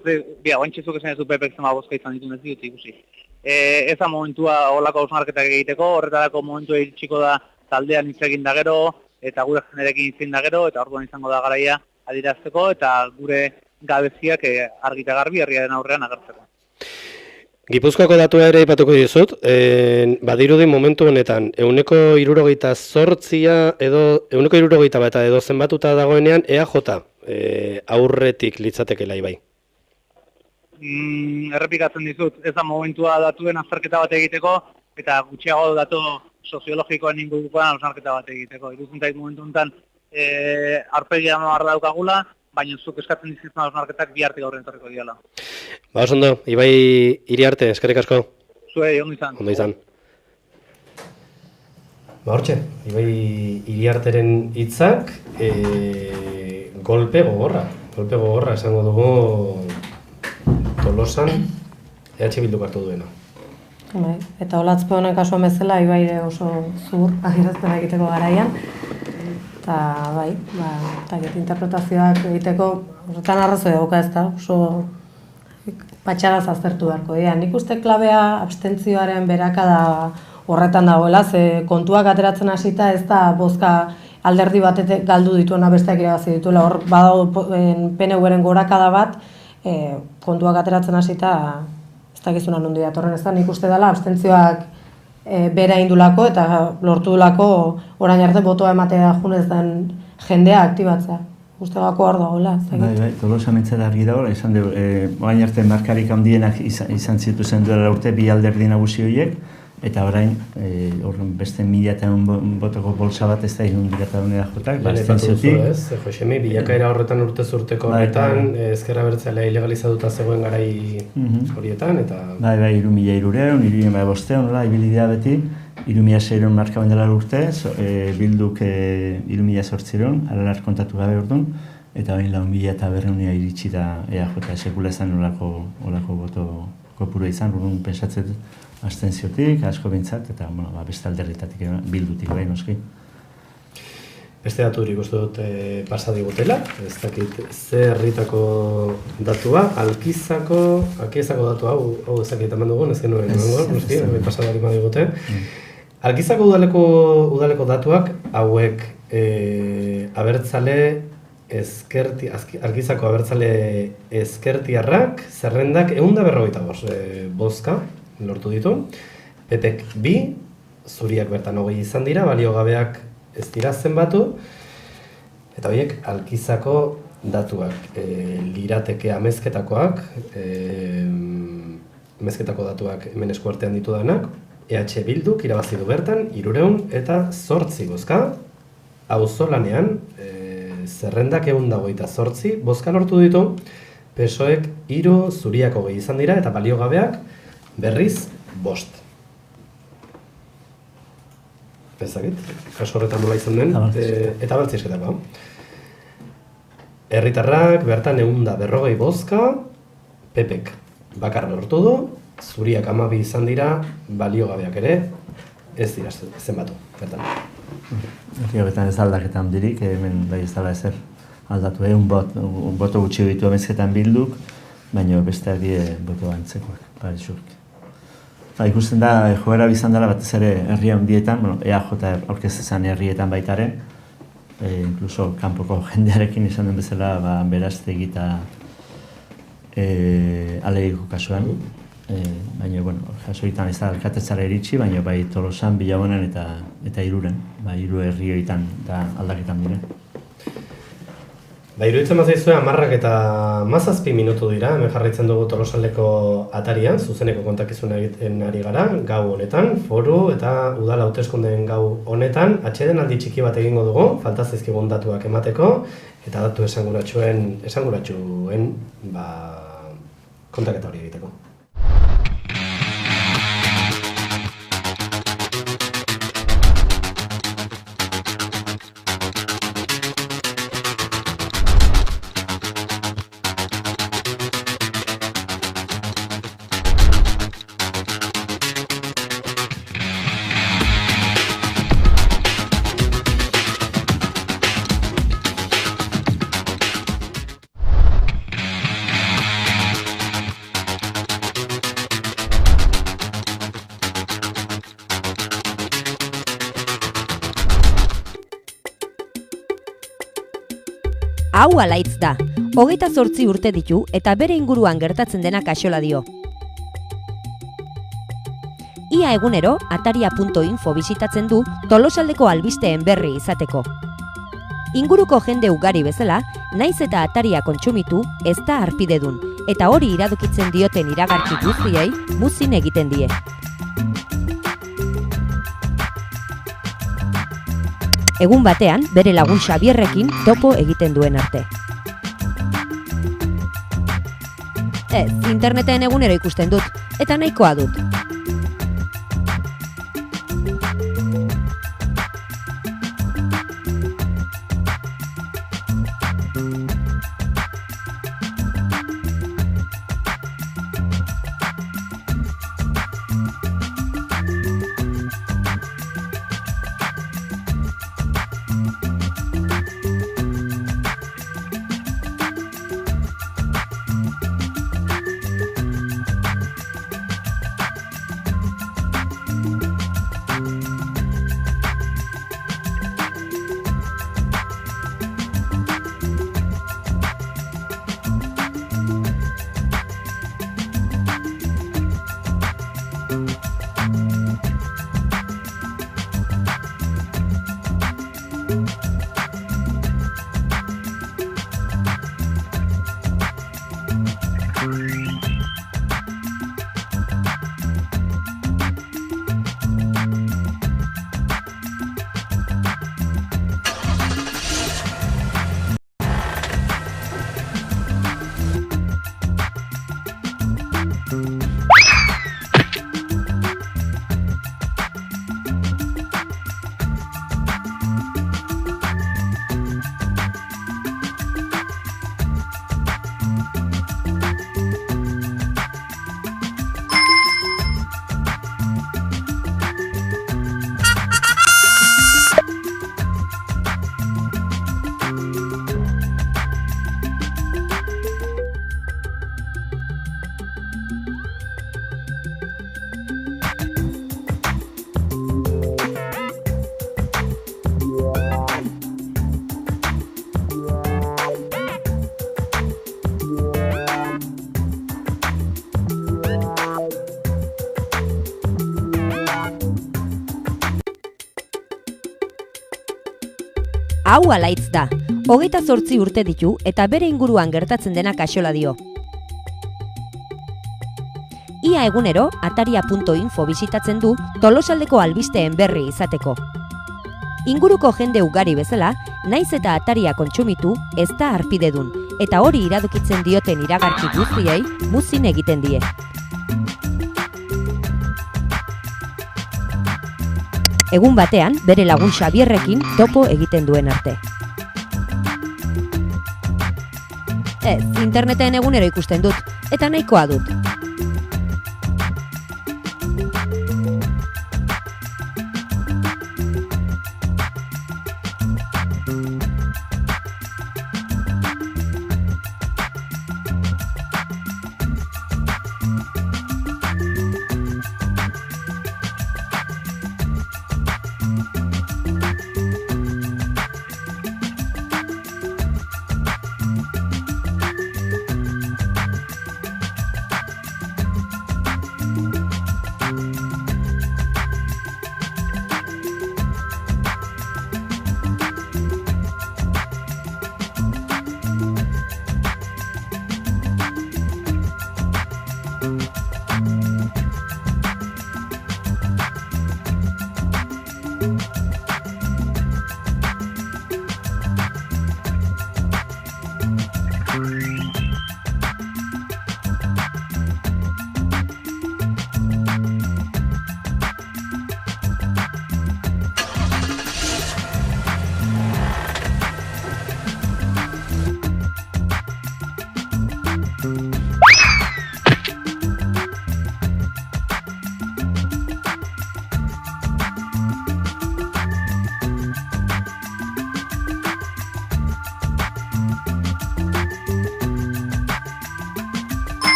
oantxezuk esan ezu PPek zema bozka izan ditun ez ditut ikusi. Ez da momentua holako hausnarketak egiteko, horretarako momentua iritsiko da taldean hitz egin da gero, eta gure jenerekin hitz egin da gero, eta orduan izango da garaia adirazteko, eta gure gabeziak argi eta garbi herriaren aurrean agertzeko. Gipuzkoako datua ere aipatuko dizut, badirudi momentu honetan, 78 edo 71 edo zenbatuta dagoenean EAJ aurretik litzatekeela bai. Errepikatzen dizut, ez da momentua datuen azterketa bat egiteko, eta gutxiago datu soziologikoen ingurukoan hausnarketa bat egiteko. Iruditzen zait momentu honetan aurpegia behar daukagula, baina zuk eskatzen dizkitzen hausnarketak bihartik aurren etorriko diala. Ba, ondo, Ibai Iriarte, eskerrik asko. Zuei, ondo izan. Ondo izan. Ba, hortxe, Ibai Iriarteren hitzak, golpe gogorra esango dugu Tolosan EH Bilduk hartu duena. Eta Olatzpe honen kasuan bezala, Ibai oso zur adierazten egiteko garaian. Eta bai, eta interpretazioak egiteko horretan arrazoi dauka ez da, oso patxaraz aztertu beharko. Nik uste klabea abstentzioaren berakada horretan dagoela, ze kontuak ateratzen hasita ez da bozka alderdi batetek galdu dituena besteak irabazi dituela. Hor badago PNV-ren gorakada bat, kontuak ateratzen hasita ez dakizuna nondi datorren ez da. Nik uste dela abstentzioak bera indulako eta lortu dulako orain arte botoa ematea junez den jendea aktibatzea. Uste gako hor dagoela. Bai, Tolosa mentzera argi dago, esan dugu, orain arte markarik handienak izan zituzen duela urte bi alderdi nagusi horiek, eta orain beste 1.000 botoko bolsa bat ez da irun dira jotak, abstentziotik. Josemi, bilakaera horretan urtez urteko horretan, ezkerra abertzalea ilegalizatuta zegoen garai horietan, eta... Bai, 3.300, 3.500, nola, ibilidea beti, 3.600 marka bendela urte, Bilduk 3.800, aralar kontatu gabe orduan, eta bain 4.200 iritsi da EAJ sekula ezan olako boto kopuru izan, urduan pensatzen abstentziotik, asko bintzat, eta beste alderritatik Bildutik bai noski. Beste daturik uste dut pasa digutela, ez dakit ze herritako datua, Alkizako datua, hau ezakit eman dugun, ez genuen noski, pasadari ma digute. Alkizako udaleko datuak hauek Alkizako abertzale ezkertiarrak zerrendak 145 bozka lortu ditu. PPek 2, zuriak bertan 20 izan dira, baliogabeak ez dira zenbatu, eta horiek Alkizako datuak lirateke amezketakoak, amezketako datuak hemen eskuartean ditu danak, EH Bilduk irabazi du bertan 308 bozka, auzolanean zerrendak 128 bozka lortu ditu, PSOEk 3, zuriak 20 izan dira, eta baliogabeak berriz 5. Ezagit, kaso horretan nola izan den, eta baltzizketako. Herritarrak bertan 140 bozka, PPek bakarra lortu du, zuriak 12 izan dira, baliogabeak ere, ez dira zenbatu, bertan. Herriabetan ez aldaketan dirik, hemen bai ez dala ezer aldatu, boto gutxi ditu amezketan Bilduk, baina besteak die boto antzekoak, paresurk. Ikusten da, joera bizan dela batez ere herria handietan, EAJ aurkezezan herrietan baitaren, incluso kanpoko jendearekin izan den bezala Beraztegi eta Alegiko kasuan. Baina, jasoitan ez da alkatetzara iritsi, baina bai Tolosan, Bilabonan eta Iruren, 3 herrioetan da aldaketan diren. Iruditzen bazaizue 10 eta 17 minutu dira, hemen jarraitzen dugu Tolosaldeko atarian, zuzeneko kontakizuna egiten ari gara, gau honetan, foru eta udal hauteskundeen gau honetan, atsedenaldi txiki bat egingo dugu, falta zaizkigun datuak emateko, eta datu esanguratsuen kontaketa hori egiteko. Hau alaitz da, 28 urte ditu eta bere inguruan gertatzen denak axola dio. Ia egunero ataria.info bisitatzen du Tolosaldeko albisteen berri izateko. Inguruko jende ugari bezala, naiz eta ataria kontsumitu ez da harpidedun, eta hori iradokitzen dioten iragarki guztiei muzin egiten die. Egun batean, bere lagun Xabierrekin topo egiten duen arte. Ez, interneten egunero ikusten dut, eta nahikoa dut. Hau alaitz da, 28 urte ditu eta bere inguruan gertatzen denak axola dio. Ia egunero ataria.info bisitatzen du Tolosaldeko albisteen berri izateko. Inguruko jende ugari bezala, naiz eta ataria kontsumitu ez da harpidedun, eta hori iradokitzen dioten iragarki guztiei muzin egiten die. Egun batean, bere lagun Xabierrekin topo egiten duen arte. Ez, interneten egunero ikusten dut, eta nahikoa dut.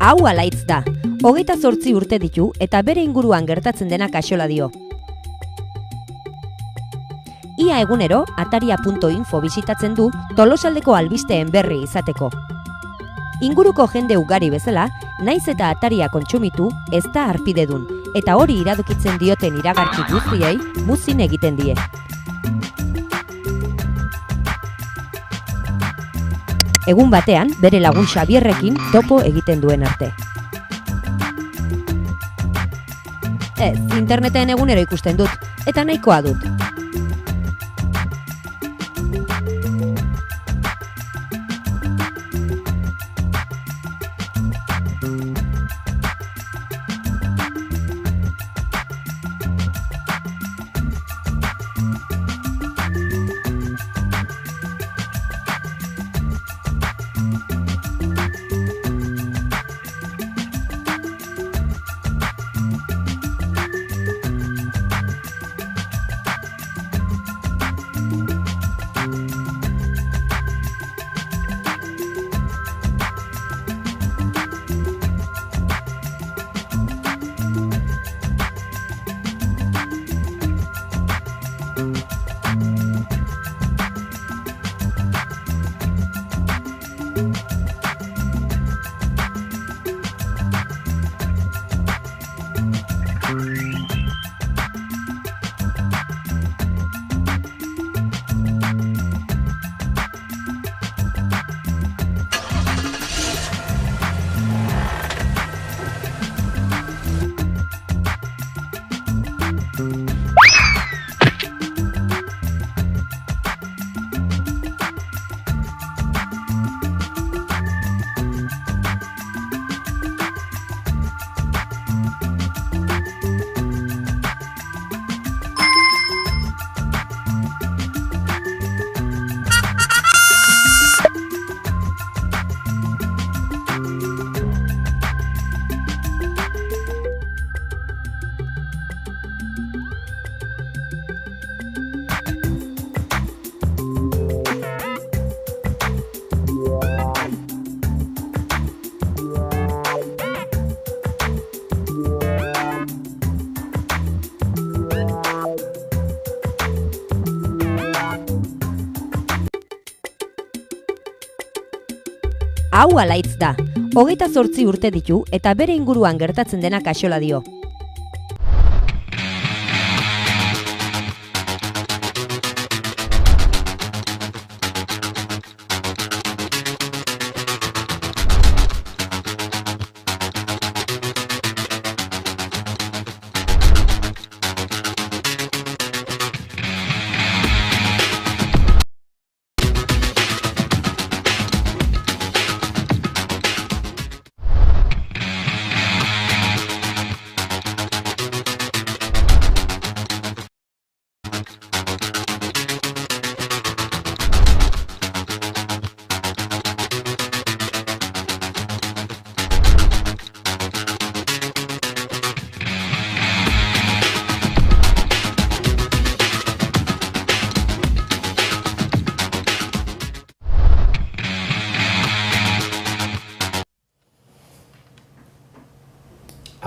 Hau Alaitz da. 28 urte ditu eta bere inguruan gertatzen dena axola dio. Ia egunero ataria.info bisitatzen du Tolosaldeko albisteen berri izateko. Inguruko jende ugari bezala, naiz eta ataria kontsumitu ez da harpidedun, eta hori iradokitzen dioten iragarki guztiei muzin egiten die. Egun batean, bere lagun Xabierrekin topo egiten duen arte. Ez, interneten egunero ikusten dut, eta nahikoa dut. Hau Alaitz da. 28 urte ditu eta bere inguruan gertatzen dena axola dio.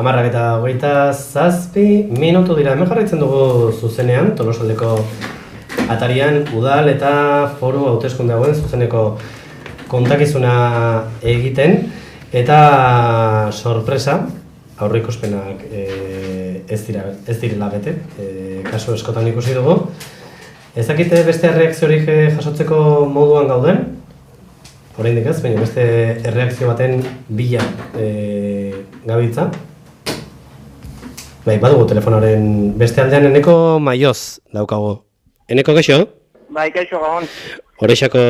Amarrak eta 27 minutu dira, hemen jarraitzen dugu zuzenean, Tolosaldeko atarian, udal eta foru hauteskunde hauen zuzeneko kontakizuna egiten, eta sorpresa, aurreikuspenak ez direla bete, kasu eskotan ikusi dugu. Ez dakite beste erreakziorik jasotzeko moduan gauden? Oraindik ez, baina beste erreakzio baten bila gabiltza. Bai, badugu telefonaren beste aldean Eneko Maioz daukagu. Eneko, kaixo? Bai, kaixo, gabon. Orexako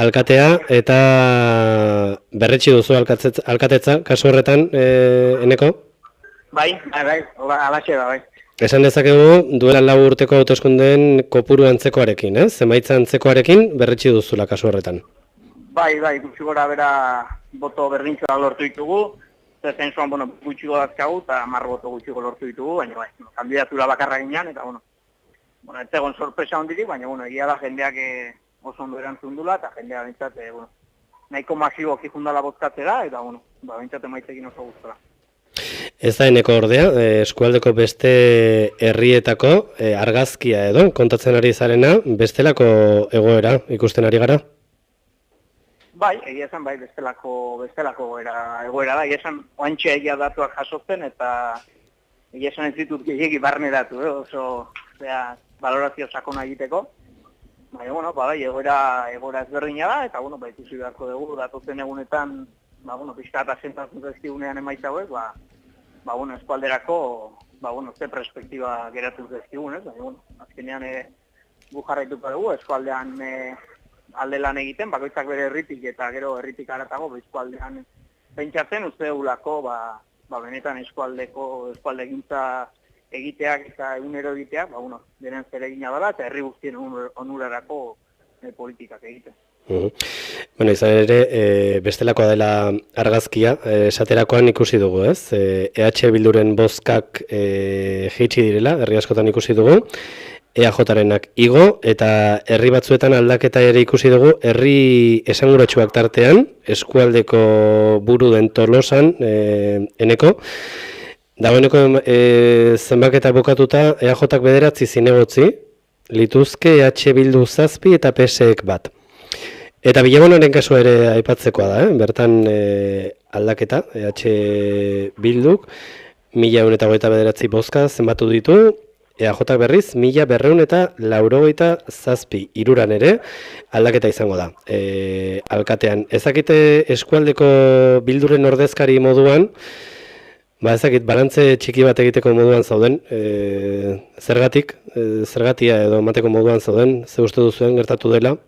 alkatea eta berretsi duzu alkatetza, kasu horretan, Eneko? Bai, alaxe da, bai. Esan dezakegu, duela 4 urteko hauteskundeen kopuru antzekoarekin, zemaitza antzekoarekin berretsi duzula kasu horretan. Bai, gutxi gora bera boto berdintxoa lortu ditugu. Zensuan, gutxiko dazkagu eta 10 boto gutxiko lortu ditugu, baina bai, kandidatura bakarra ginean, eta ez egon sorpresa hondirik, baina egia da jendeak oso ondo erantzun dula, eta jendeak bintzat nahiko masiboki jundala bozkatzera, eta, bueno, bintzat emaitzekin oso guztora. Ez da eneko ordea, eskualdeko beste herrietako argazkia edo, kontatzen ari zarena, bestelako egoera ikusten ari gara? Bai, egia esan, bai, bestelako egoera da, egia esan, oantxe egia datuak jasotzen, eta egia esan ez ditut gehiagi barneratu, oso, valorazio sakona egiteko. Baina, bueno, bai, egoera ezberdina da, eta, bueno, ikusi beharko dugu, datotzen egunetan, pixka eta sentatzen zezkigunean emaitza hauek, eskualderako, ze perspektiba geratu zezkigunez, baina, azkenean gu jarraituko dugu, eskualdean alde lan egiten, bakoitzak bere herritik eta gero herritik aratago, eskualdean pentsatzen, uste dugulako, benetan eskualdegintza egiteak eta egunero egiteak, denen zeregina dela, eta herri guztien onurarako politikak egiten. Bueno, izan ere, bestelakoa dela argazkia, esaterakoan ikusi dugu, ez? EH Bilduren bozkak jaitsi direla, herri askotan ikusi dugu, EAJarenak igo, eta herri batzuetan aldaketa ere ikusi dugu, herri esanguratsuak tartean, eskualdeko buru den Tolosan, eneko, dagoeneko zenbaketa bukatuta, EAJak 9 zinegotzi, lituzke EH Bildu 7 eta PSek 1. Eta Bilabonaren kasua ere aipatzekoa da, bertan aldaketa, EH Bilduk, 1129 bozka zenbatu ditu, EAJak berriz, 1287 iruran ere aldaketa izango da. Alkatean, ezakite eskualdeko Bilduren ordezkari moduan, ezakit, balantze txiki bat egiteko moduan zauden, zergatia edo emateko moduan zauden, ze uste duzuen gertatu dela?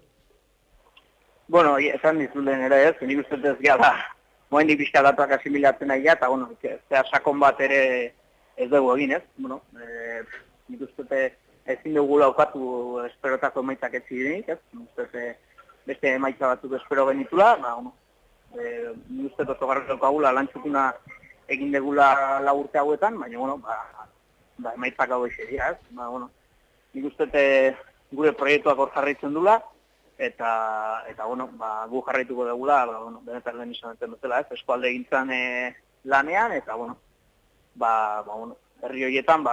Bueno, esan dizuten ere ez, nik uste ez gara, moendik pixka datuak asimilatzen nahi eta, zea sakon bat ere ez dugu egin ez, nik uste ezin dugu laukatu esperotako emaitzak ez zirenik, ez, beste emaitza batzuk espero genitula, nik uste oso garri daukagula lantxukuna egin degula urte hauetan, baina, emaitzak hau eseria, ez, nik uste gure proiektuak hor jarraitzen dula, eta gu jarraituko dugula, benetan lehen izan enten dutela, ez, eskualde gintzan lanean, eta, herri horietan,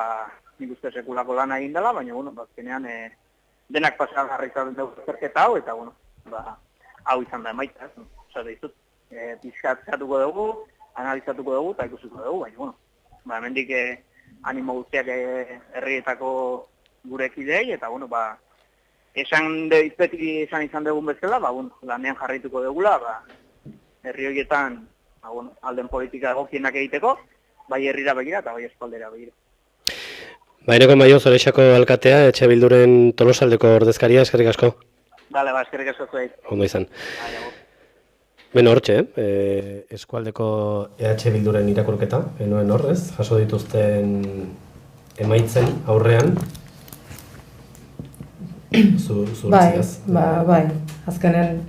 nik uste sekulako lana egin dela, baina, azkenean denak pasan jarraitzen dugu zerketa hau, eta, hau izan da emaitza, ez, esate dizut, pizkatuko dugu, analizatuko dugu, eta ikusiko dugu, baina, hemendik animo guztiak herrietako gurekidei, eta, esan izan dugun bezala, lanean jarraituko dugula, herri horietan alden politika egokienak egiteko, bai herrira begira eta bai eskualdera begira. Eneko Maio, Zorexako alkatea, EH Bilduren Tolosaldeko ordezkaria, eskerrik asko. Bale, eskerrik asko zuei. Ondo izan. Beno, hortxe, eskualdeko EH Bilduren irakurketa, enoen horrez, jaso dituzten emaitzen aurrean, Bai, azkenen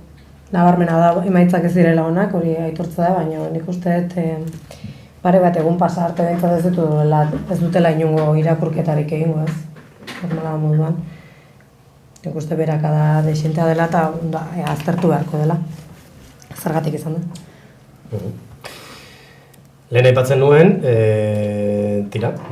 nabarmena da emaitzak ez direla honak, hori aitortza da, baina nik uste pare bat egun pasa arte behintzat ez dutela inungo irakurketarik egingo ez, normala moduan. Nik uste berakada desentea dela eta aztertu beharko dela, zergatik izan da. Lehen aipatzen nuen,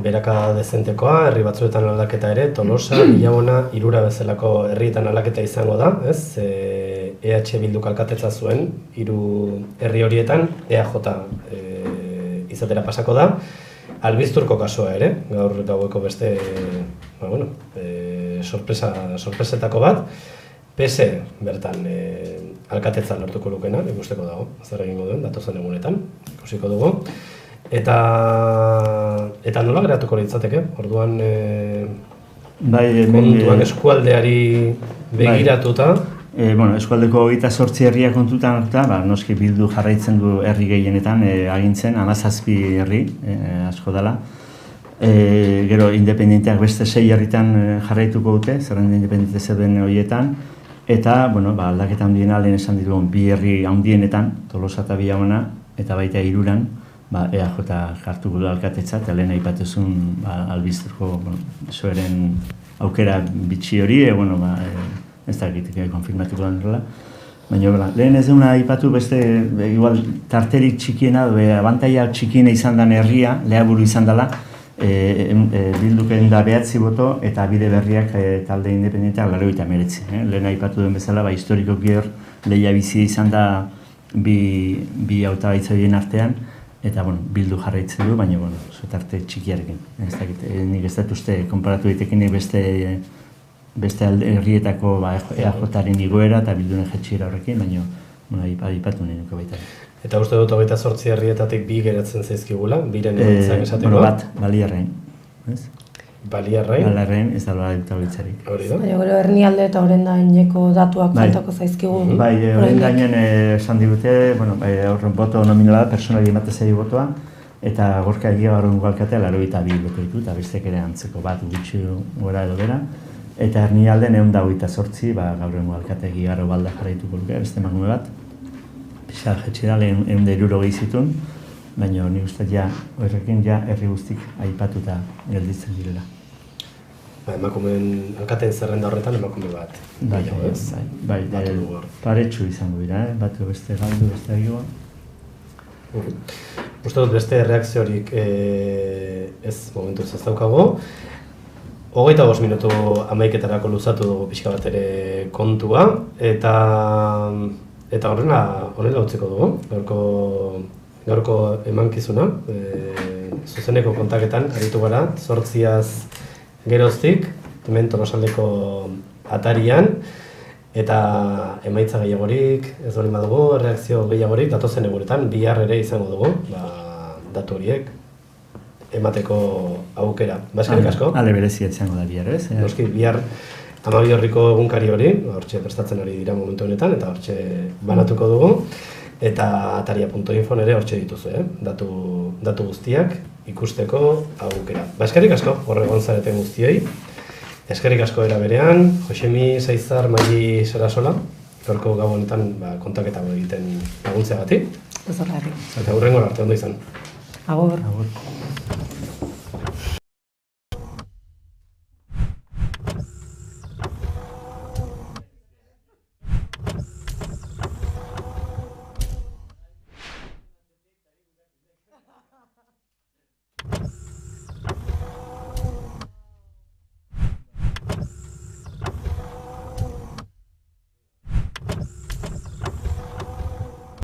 beraka dezentekoa, herri batzuetan aldaketa ere, Tolosa, Bilabona, Irura bezalako herrietan aldaketa izango da, ez? EH Bilduk alkatetza zuen, 3 herri horietan, EAJ izatera pasako da. Albizturko kasua ere, gaur gaueko beste, sorpresetako bat. PS bertan alkatetza lortuko lukena, ikusteko dago, zer egingo duen, datozen egunetan, ikusiko dugu. Eta nola geratuko litzateke, orduan kontuak eskualdeari begiratuta. Eskualdeko 28 herriak kontutan hartuta, noski Bildu jarraitzen du herri gehienetan agintzen, 17 herri asko dela. Gero independenteak beste 6 herritan jarraituko dute, zerrenda independente zeuden horietan. Eta, aldaketa handiena lehen esan ditugun 2 herri handienetan, Tolosa eta Bilabona, eta baita Iruran, EAJ hartuko du alkatetza, eta lehen aipatuzun albizturko soeren aukera bitxi hori, ez da egiteke konfirmatuko den horrela. Baina, lehen ez duna aipatu beste, igual, tarterik txikiena, abantaia txikiena izan den herria, lehaburu izan dela, Bilduken da 9 boto eta Bide Berriak talde independenteak 89. Lehen aipatu den bezala, historikoki hor lehia bizi izan da bi hautagaitzaileen artean, eta Bildu jarraitzen du, baina tarte txikiarekin. Nik ez dut uste konparatu daitekenik beste herrietako EAJaren igoera eta Bilduren jetxiera horrekin, baina aipatu nahi nuke baita. Eta uste dut 28 herrietatik 2 geratzen zaizkigula, biren emantzak esateko? Bat, Baliarrain. Baliarrain? Baliarrain ez da hautagaitzarik. Hori da? Baina gero Hernialde eta Orendaineko datuak faltako zaizkigu. Bai, Orendainen esan digute, horren boto nominala personali emate zei botoa, eta Gorka Egia Barron Ugalkatea 82 boto ditu, eta bestek ere antzeko bat gutxi gora edo bera. Eta Hernialden 128, gaur Ugalkatea Egia Barro balda jarraituko luke, beste emakume bat. Pixar jetxera lehen 160 zituen, baina ni uste horrekin herri guztik aipatuta gelditzen direla. Emakumeen alkateen zerrenda horretan emakume bat. Bai, paretsu izango dira, batu beste galdu, beste egigoa. Uste dut beste reakziorik ez momentuz ez daukago. 25 minutu 11etarako luzatu dugu pixka bat ere kontua, eta horrela utziko dugu, gaurko emankizuna, zuzeneko kontaketan aritu gara, 8 geroztik, hemen Tolosaldeko atarian, eta emaitza gehiagorik, ez hori badugu, reakzio gehiagorik, datozen egunetan, bihar ere izango dugu, datu horiek, emateko aukera. Eskerrik asko? Ale berezia izango da bihar, ez? Noski, bihar Amabi Horriko egunkari hori, hortxe prestatzen ari dira momentu honetan, eta hortxe banatuko dugu, eta ataria.info ere hortxe dituzu, datu guztiak ikusteko aukera. Eskerrik asko, horregon zareten guztioi. Eskerrik asko era berean, Josemi Saizar, Maili Sarasola, gaurko gau honetan kontaketa egiten laguntzeagatik. Ez horregatik. Eta hurrengo arte ondo izan. Agur.